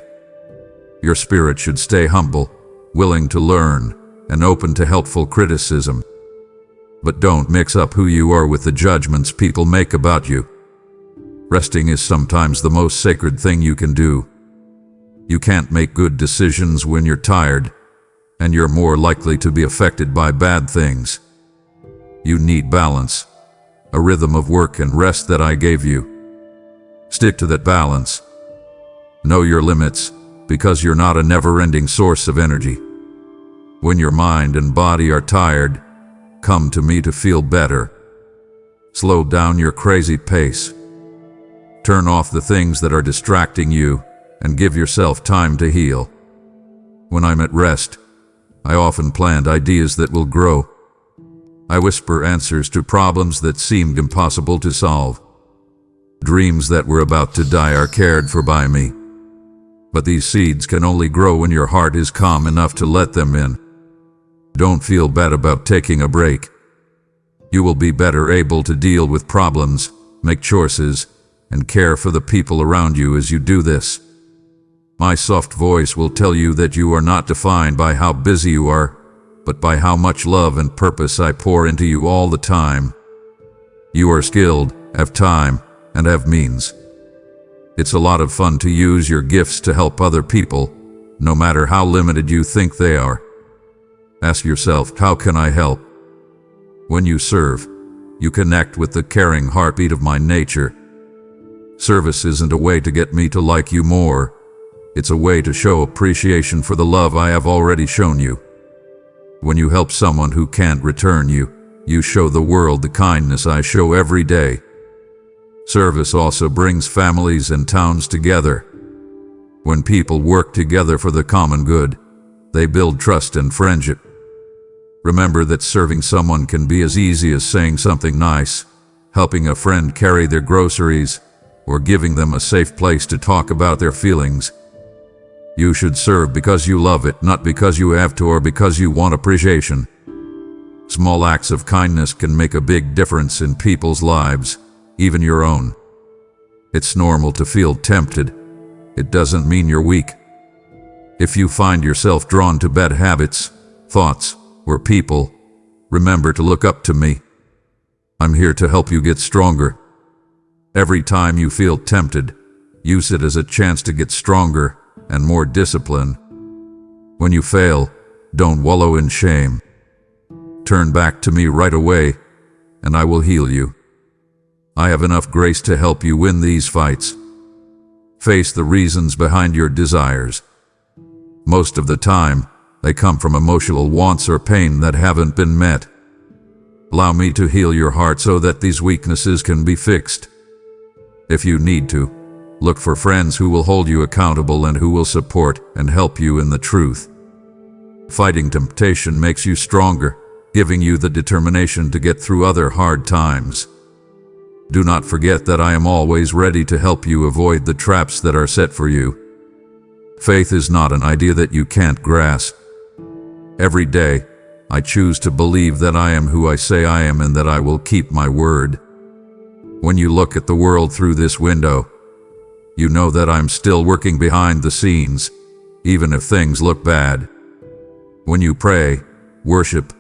Your spirit should stay humble, willing to learn, and open to helpful criticism. But don't mix up who you are with the judgments people make about you. Resting is sometimes the most sacred thing you can do. You can't make good decisions when you're tired, and you're more likely to be affected by bad things. You need balance, a rhythm of work and rest that I gave you. Stick to that balance. Know your limits, because you're not a never-ending source of energy. When your mind and body are tired, come to me to feel better. Slow down your crazy pace. Turn off the things that are distracting you and give yourself time to heal. When I'm at rest, I often plant ideas that will grow. I whisper answers to problems that seemed impossible to solve. Dreams that were about to die are cared for by me. But these seeds can only grow when your heart is calm enough to let them in. Don't feel bad about taking a break. You will be better able to deal with problems, make choices, and care for the people around you as you do this. My soft voice will tell you that you are not defined by how busy you are, but by how much love and purpose I pour into you all the time. You are skilled, have time, and have means. It's a lot of fun to use your gifts to help other people, no matter how limited you think they are. Ask yourself, how can I help? When you serve, you connect with the caring heartbeat of my nature. Service isn't a way to get me to like you more. It's a way to show appreciation for the love I have already shown you. When you help someone who can't return you, you show the world the kindness I show every day. Service also brings families and towns together. When people work together for the common good, they build trust and friendship. Remember that serving someone can be as easy as saying something nice, helping a friend carry their groceries, or giving them a safe place to talk about their feelings. You should serve because you love it, not because you have to or because you want appreciation. Small acts of kindness can make a big difference in people's lives, even your own. It's normal to feel tempted. It doesn't mean you're weak. If you find yourself drawn to bad habits, thoughts, or people, remember to look up to me. I'm here to help you get stronger. Every time you feel tempted, use it as a chance to get stronger and more disciplined. When you fail, don't wallow in shame. Turn back to me right away, and I will heal you. I have enough grace to help you win these fights. Face the reasons behind your desires. Most of the time, they come from emotional wants or pain that haven't been met. Allow me to heal your heart so that these weaknesses can be fixed. If you need to, look for friends who will hold you accountable and who will support and help you in the truth. Fighting temptation makes you stronger, giving you the determination to get through other hard times. Do not forget that I am always ready to help you avoid the traps that are set for you. Faith is not an idea that you can't grasp. Every day, I choose to believe that I am who I say I am and that I will keep my word. When you look at the world through this window, you know that I'm still working behind the scenes, even if things look bad. When you pray, worship,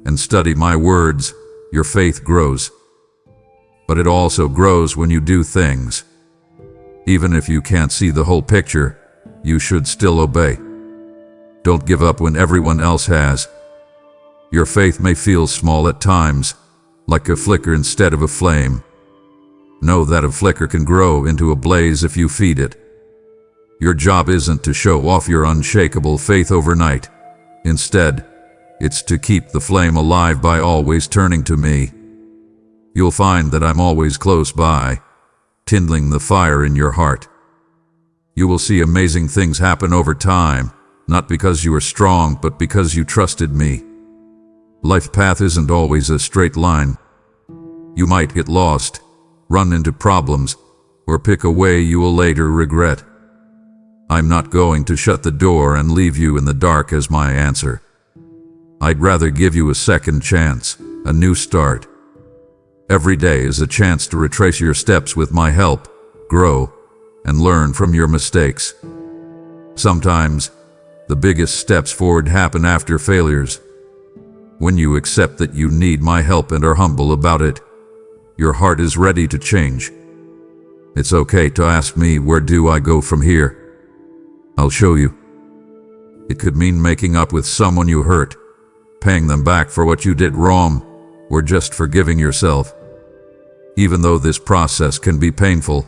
and study my words, your faith grows. But it also grows when you do things. Even if you can't see the whole picture, you should still obey. Don't give up when everyone else has. Your faith may feel small at times, like a flicker instead of a flame. Know that a flicker can grow into a blaze if you feed it. Your job isn't to show off your unshakable faith overnight. Instead, it's to keep the flame alive by always turning to me. You'll find that I'm always close by, kindling the fire in your heart. You will see amazing things happen over time, not because you are strong, but because you trusted me. Life's path isn't always a straight line. You might get lost, run into problems, or pick a way you will later regret. I'm not going to shut the door and leave you in the dark as my answer. I'd rather give you a second chance, a new start. Every day is a chance to retrace your steps with my help, grow, and learn from your mistakes. Sometimes, the biggest steps forward happen after failures. When you accept that you need my help and are humble about it, your heart is ready to change. It's okay to ask me, where do I go from here? I'll show you. It could mean making up with someone you hurt, paying them back for what you did wrong, or just forgiving yourself. Even though this process can be painful,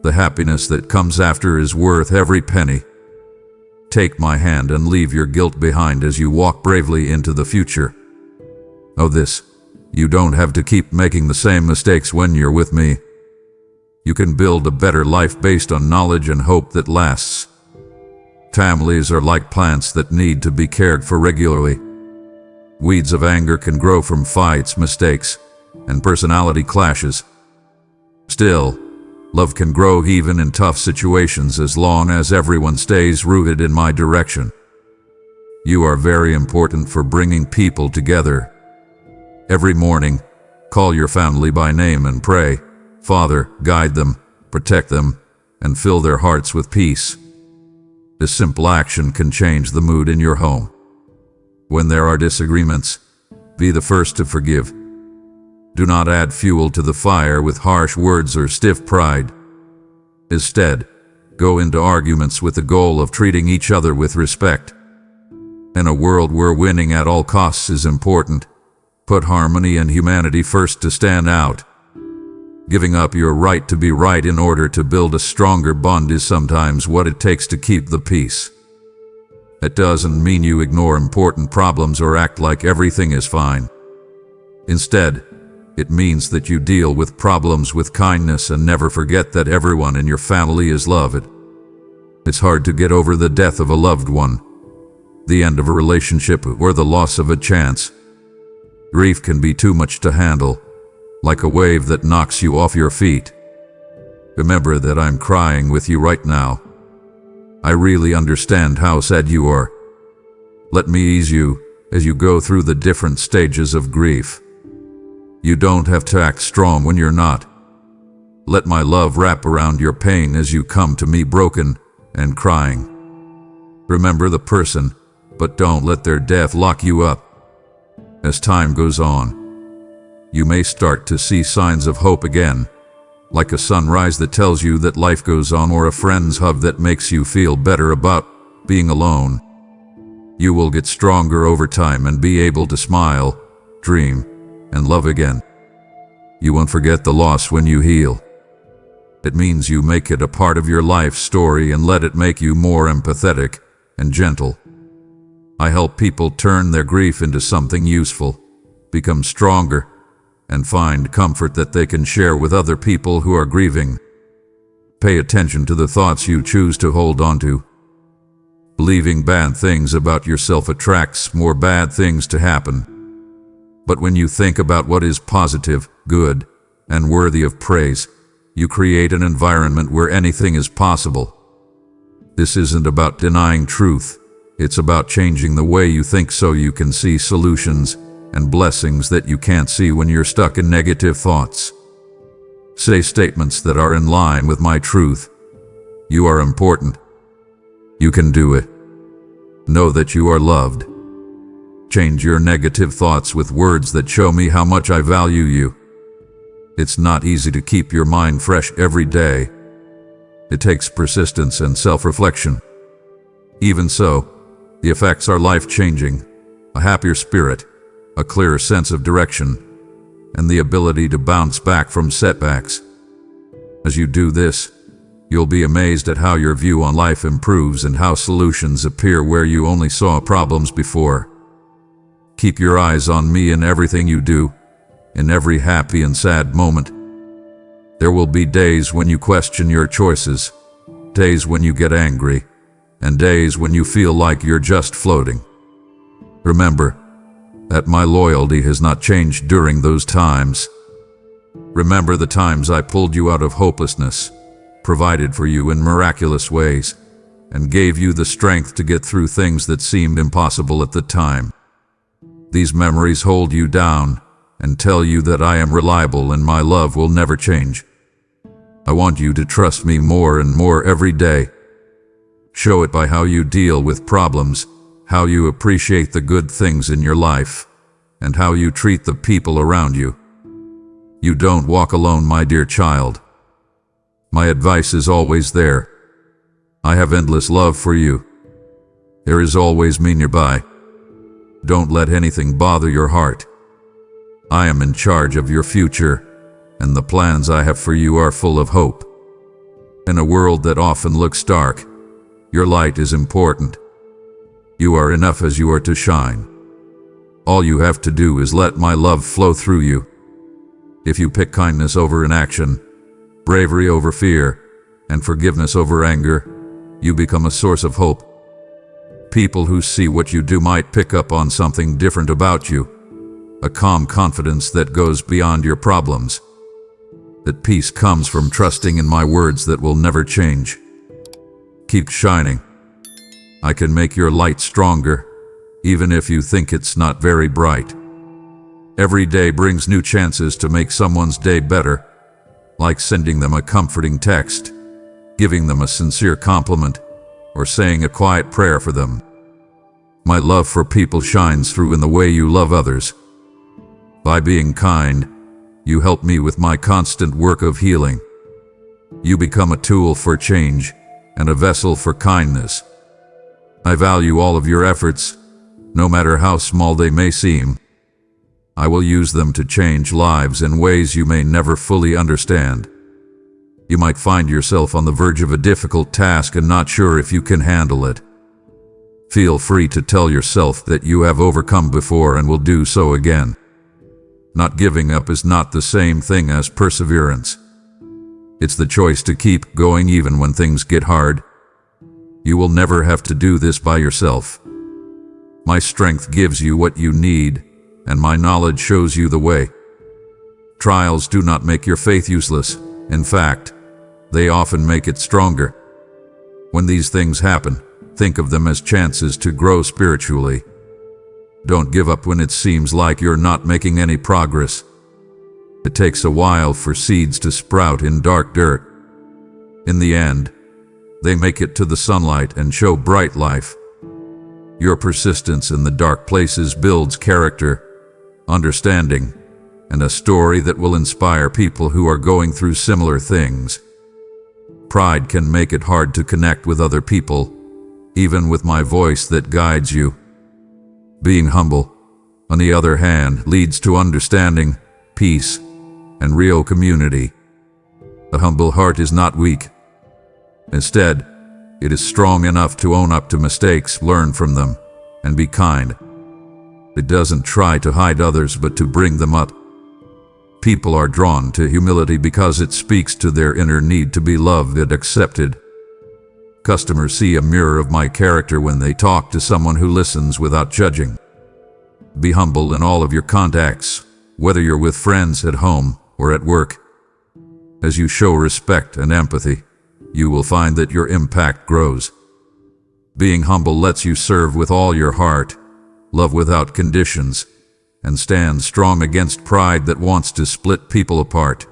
the happiness that comes after is worth every penny. Take my hand and leave your guilt behind as you walk bravely into the future. Know this, you don't have to keep making the same mistakes when you're with me. You can build a better life based on knowledge and hope that lasts. Families are like plants that need to be cared for regularly. Weeds of anger can grow from fights, mistakes, and personality clashes. Still, love can grow even in tough situations as long as everyone stays rooted in my direction. You are very important for bringing people together. Every morning, call your family by name and pray, Father, guide them, protect them, and fill their hearts with peace. This simple action can change the mood in your home. When there are disagreements, be the first to forgive. Do not add fuel to the fire with harsh words or stiff pride. Instead, go into arguments with the goal of treating each other with respect. In a world where winning at all costs is important, put harmony and humanity first to stand out. Giving up your right to be right in order to build a stronger bond is sometimes what it takes to keep the peace. It doesn't mean you ignore important problems or act like everything is fine. Instead, it means that you deal with problems with kindness and never forget that everyone in your family is loved. It's hard to get over the death of a loved one, the end of a relationship, or the loss of a chance. Grief can be too much to handle, like a wave that knocks you off your feet. Remember that I'm crying with you right now. I really understand how sad you are. Let me ease you as you go through the different stages of grief. You don't have to act strong when you're not. Let my love wrap around your pain as you come to me broken and crying. Remember the person, but don't let their death lock you up. As time goes on, you may start to see signs of hope again, like a sunrise that tells you that life goes on, or a friend's hug that makes you feel better about being alone. You will get stronger over time and be able to smile, dream, and love again. You won't forget the loss when you heal. It means you make it a part of your life story and let it make you more empathetic and gentle. I help people turn their grief into something useful, become stronger, and find comfort that they can share with other people who are grieving. Pay attention to the thoughts you choose to hold on to. Believing bad things about yourself attracts more bad things to happen. But when you think about what is positive, good, and worthy of praise, you create an environment where anything is possible. This isn't about denying truth. It's about changing the way you think so you can see solutions and blessings that you can't see when you're stuck in negative thoughts. Say statements that are in line with my truth. You are important. You can do it. Know that you are loved. Change your negative thoughts with words that show me how much I value you. It's not easy to keep your mind fresh every day. It takes persistence and self-reflection. Even so, the effects are life-changing. A happier spirit, a clearer sense of direction, and the ability to bounce back from setbacks. As you do this, you'll be amazed at how your view on life improves and how solutions appear where you only saw problems before. Keep your eyes on me in everything you do, in every happy and sad moment. There will be days when you question your choices, days when you get angry, and days when you feel like you're just floating. Remember that my loyalty has not changed during those times. Remember the times I pulled you out of hopelessness, provided for you in miraculous ways, and gave you the strength to get through things that seemed impossible at the time. These memories hold you down and tell you that I am reliable and my love will never change. I want you to trust me more and more every day. Show it by how you deal with problems, how you appreciate the good things in your life, and how you treat the people around you. You don't walk alone, my dear child. My advice is always there. I have endless love for you. There is always me nearby. Don't let anything bother your heart. I am in charge of your future, and the plans I have for you are full of hope. In a world that often looks dark, your light is important. You are enough as you are to shine. All you have to do is let my love flow through you. If you pick kindness over inaction, bravery over fear, and forgiveness over anger, you become a source of hope. People who see what you do might pick up on something different about you, a calm confidence that goes beyond your problems. That peace comes from trusting in my words that will never change. Keep shining. I can make your light stronger, even if you think it's not very bright. Every day brings new chances to make someone's day better, like sending them a comforting text, giving them a sincere compliment, or saying a quiet prayer for them. My love for people shines through in the way you love others. By being kind, you help me with my constant work of healing. You become a tool for change and a vessel for kindness. I value all of your efforts, no matter how small they may seem. I will use them to change lives in ways you may never fully understand. You might find yourself on the verge of a difficult task and not sure if you can handle it. Feel free to tell yourself that you have overcome before and will do so again. Not giving up is not the same thing as perseverance. It's the choice to keep going even when things get hard. You will never have to do this by yourself. My strength gives you what you need, and my knowledge shows you the way. Trials do not make your faith useless. In fact, they often make it stronger. When these things happen, think of them as chances to grow spiritually. Don't give up when it seems like you're not making any progress. It takes a while for seeds to sprout in dark dirt. In the end, they make it to the sunlight and show bright life. Your persistence in the dark places builds character, understanding, and a story that will inspire people who are going through similar things. Pride can make it hard to connect with other people, even with my voice that guides you. Being humble, on the other hand, leads to understanding, peace, and real community. A humble heart is not weak. Instead, it is strong enough to own up to mistakes, learn from them, and be kind. It doesn't try to hide others but to bring them up. People are drawn to humility because it speaks to their inner need to be loved and accepted. Customers see a mirror of my character when they talk to someone who listens without judging. Be humble in all of your contacts, whether you're with friends at home or at work. As you show respect and empathy, you will find that your impact grows. Being humble lets you serve with all your heart, love without conditions, and stand strong against pride that wants to split people apart.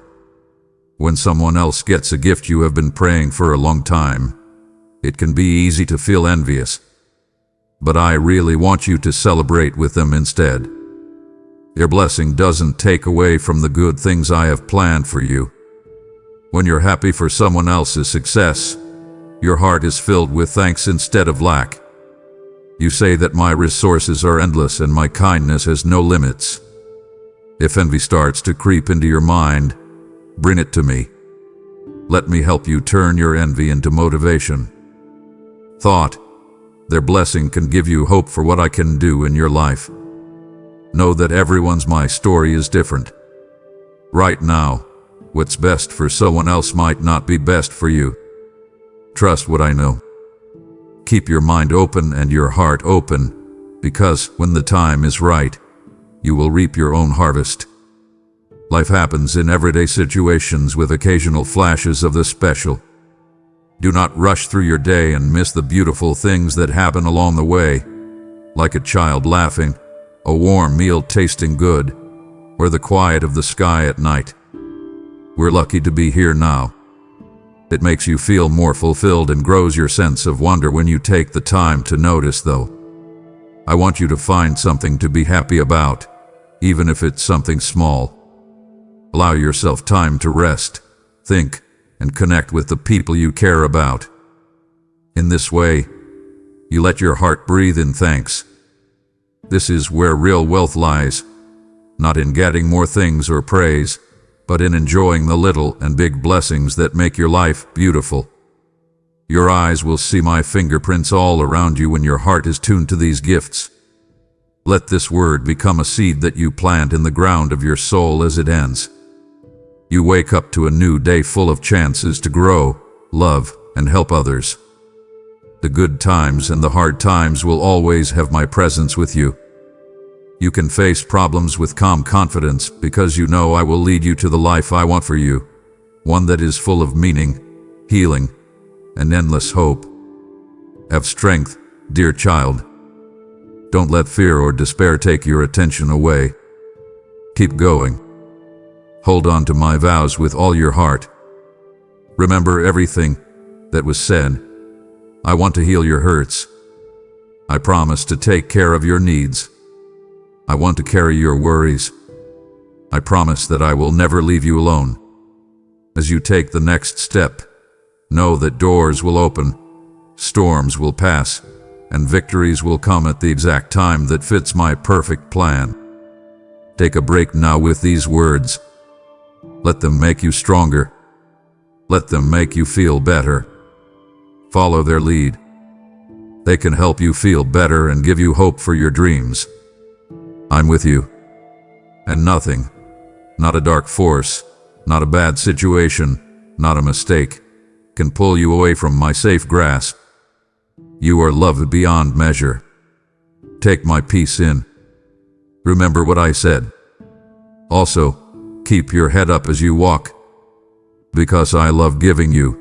When someone else gets a gift you have been praying for a long time, it can be easy to feel envious. But I really want you to celebrate with them instead. Your blessing doesn't take away from the good things I have planned for you. When you're happy for someone else's success, your heart is filled with thanks instead of lack. You say that my resources are endless and my kindness has no limits. If envy starts to creep into your mind, bring it to me. Let me help you turn your envy into motivation. Thought, their blessing can give you hope for what I can do in your life. Know that everyone's my story is different. Right now, what's best for someone else might not be best for you. Trust what I know. Keep your mind open and your heart open, because when the time is right, you will reap your own harvest. Life happens in everyday situations with occasional flashes of the special. Do not rush through your day and miss the beautiful things that happen along the way. Like a child laughing, a warm meal tasting good, or the quiet of the sky at night. We're lucky to be here now. It makes you feel more fulfilled and grows your sense of wonder when you take the time to notice, though. I want you to find something to be happy about, even if it's something small. Allow yourself time to rest, think, and connect with the people you care about. In this way, you let your heart breathe in thanks. This is where real wealth lies, not in getting more things or praise, but in enjoying the little and big blessings that make your life beautiful. Your eyes will see my fingerprints all around you when your heart is tuned to these gifts. Let this word become a seed that you plant in the ground of your soul as it ends. You wake up to a new day full of chances to grow, love, and help others. The good times and the hard times will always have my presence with you. You can face problems with calm confidence because you know I will lead you to the life I want for you, one that is full of meaning, healing, and endless hope. Have strength, dear child. Don't let fear or despair take your attention away. Keep going. Hold on to my vows with all your heart. Remember everything that was said. I want to heal your hurts. I promise to take care of your needs. I want to carry your worries. I promise that I will never leave you alone. As you take the next step, know that doors will open, storms will pass, and victories will come at the exact time that fits my perfect plan. Take a break now with these words. Let them make you stronger. Let them make you feel better. Follow their lead. They can help you feel better and give you hope for your dreams. I'm with you. And nothing, not a dark force, not a bad situation, not a mistake, can pull you away from my safe grasp. You are loved beyond measure. Take my peace in. Remember what I said. Also, keep your head up as you walk, because I love giving you.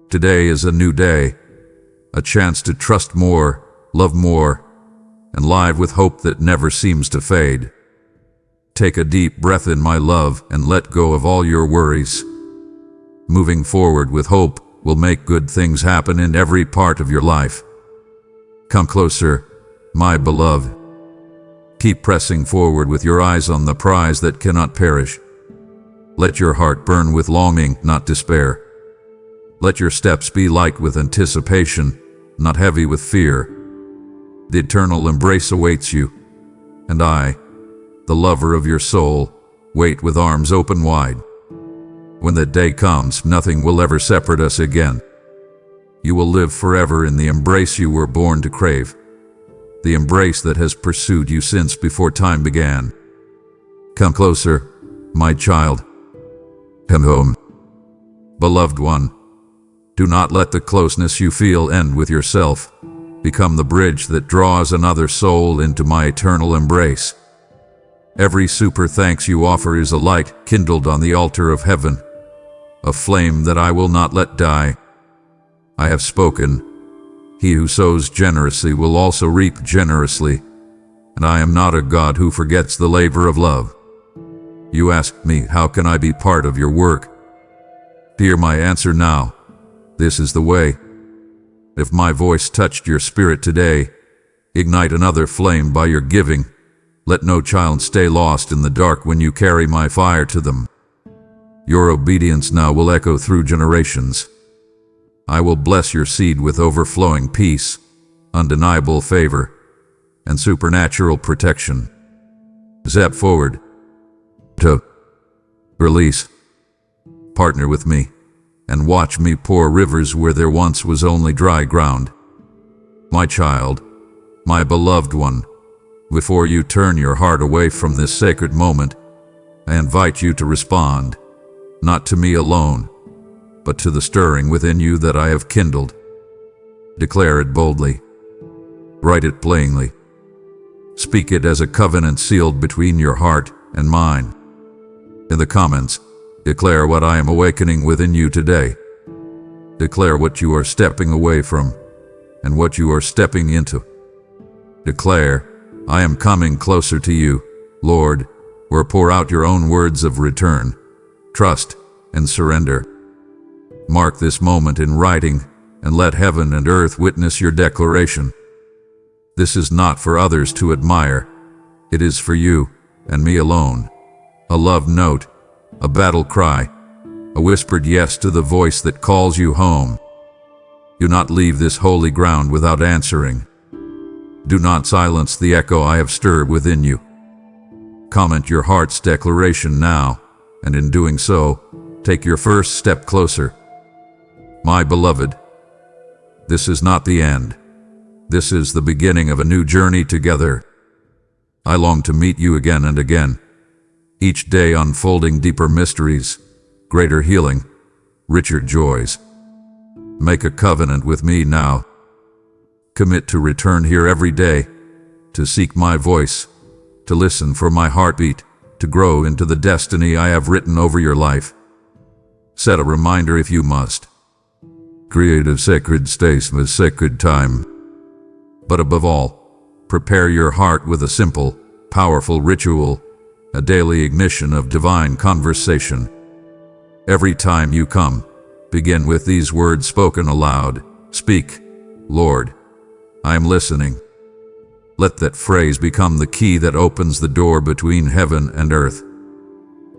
Today is a new day, a chance to trust more, love more, and live with hope that never seems to fade. Take a deep breath in, my love, and let go of all your worries. Moving forward with hope will make good things happen in every part of your life. Come closer, my beloved. Keep pressing forward with your eyes on the prize that cannot perish. Let your heart burn with longing, not despair. Let your steps be light with anticipation, not heavy with fear. The eternal embrace awaits you, and I, the lover of your soul, wait with arms open wide. When that day comes, nothing will ever separate us again. You will live forever in the embrace you were born to crave, the embrace that has pursued you since before time began. Come closer, my child. Come home. Beloved one, do not let the closeness you feel end with yourself. Become the bridge that draws another soul into my eternal embrace. Every super thanks you offer is a light kindled on the altar of heaven, a flame that I will not let die. I have spoken. He who sows generously will also reap generously, and I am not a God who forgets the labor of love. You asked me, how can I be part of your work? Hear my answer now. This is the way. If my voice touched your spirit today, ignite another flame by your giving. Let no child stay lost in the dark when you carry my fire to them. Your obedience now will echo through generations. I will bless your seed with overflowing peace, undeniable favor, and supernatural protection. Step forward. To release. Partner with me, and watch me pour rivers where there once was only dry ground. My child, my beloved one, before you turn your heart away from this sacred moment, I invite you to respond, not to me alone, but to the stirring within you that I have kindled. Declare it boldly. Write it plainly. Speak it as a covenant sealed between your heart and mine. In the comments, declare what I am awakening within you today. Declare what you are stepping away from and what you are stepping into. Declare, I am coming closer to you, Lord, or pour out your own words of return, trust, and surrender. Mark this moment in writing, and let heaven and earth witness your declaration. This is not for others to admire. It is for you and me alone. A love note, a battle cry, a whispered yes to the voice that calls you home. Do not leave this holy ground without answering. Do not silence the echo I have stirred within you. Comment your heart's declaration now, and in doing so, take your first step closer. My beloved, this is not the end. This is the beginning of a new journey together. I long to meet you again and again, each day unfolding deeper mysteries, greater healing, richer joys. Make a covenant with me now. Commit to return here every day, to seek my voice, to listen for my heartbeat, to grow into the destiny I have written over your life. Set a reminder if you must. Create a sacred space with sacred time. But above all, prepare your heart with a simple, powerful ritual, a daily ignition of divine conversation. Every time you come, begin with these words spoken aloud. Speak, Lord, I am listening. Let that phrase become the key that opens the door between heaven and earth.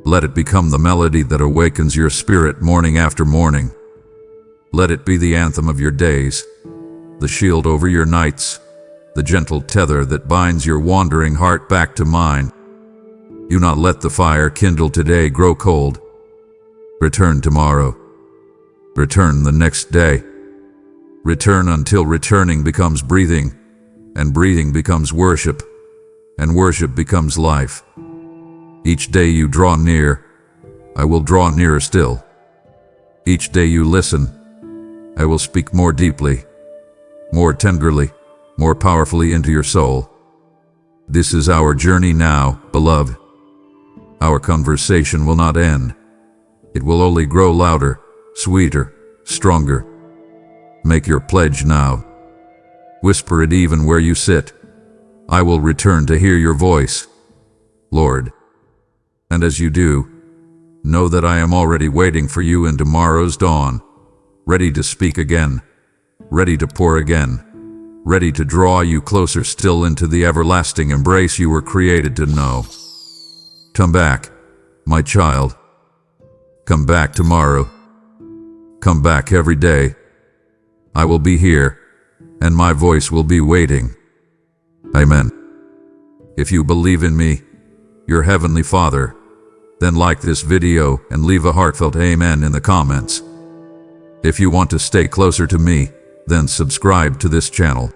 Let it become the melody that awakens your spirit morning after morning. Let it be the anthem of your days, the shield over your nights, the gentle tether that binds your wandering heart back to mine. Do not let the fire kindled today grow cold. Return tomorrow. Return the next day. Return until returning becomes breathing, and breathing becomes worship, and worship becomes life. Each day you draw near, I will draw nearer still. Each day you listen, I will speak more deeply, more tenderly, more powerfully into your soul. This is our journey now, beloved. Our conversation will not end. It will only grow louder, sweeter, stronger. Make your pledge now. Whisper it even where you sit. I will return to hear your voice, Lord. And as you do, know that I am already waiting for you in tomorrow's dawn, ready to speak again, ready to pour again, ready to draw you closer still into the everlasting embrace you were created to know. Come back, my child. Come back tomorrow. Come back every day. I will be here, and my voice will be waiting. Amen. If you believe in me, your Heavenly Father, then like this video and leave a heartfelt amen in the comments. If you want to stay closer to me, then subscribe to this channel.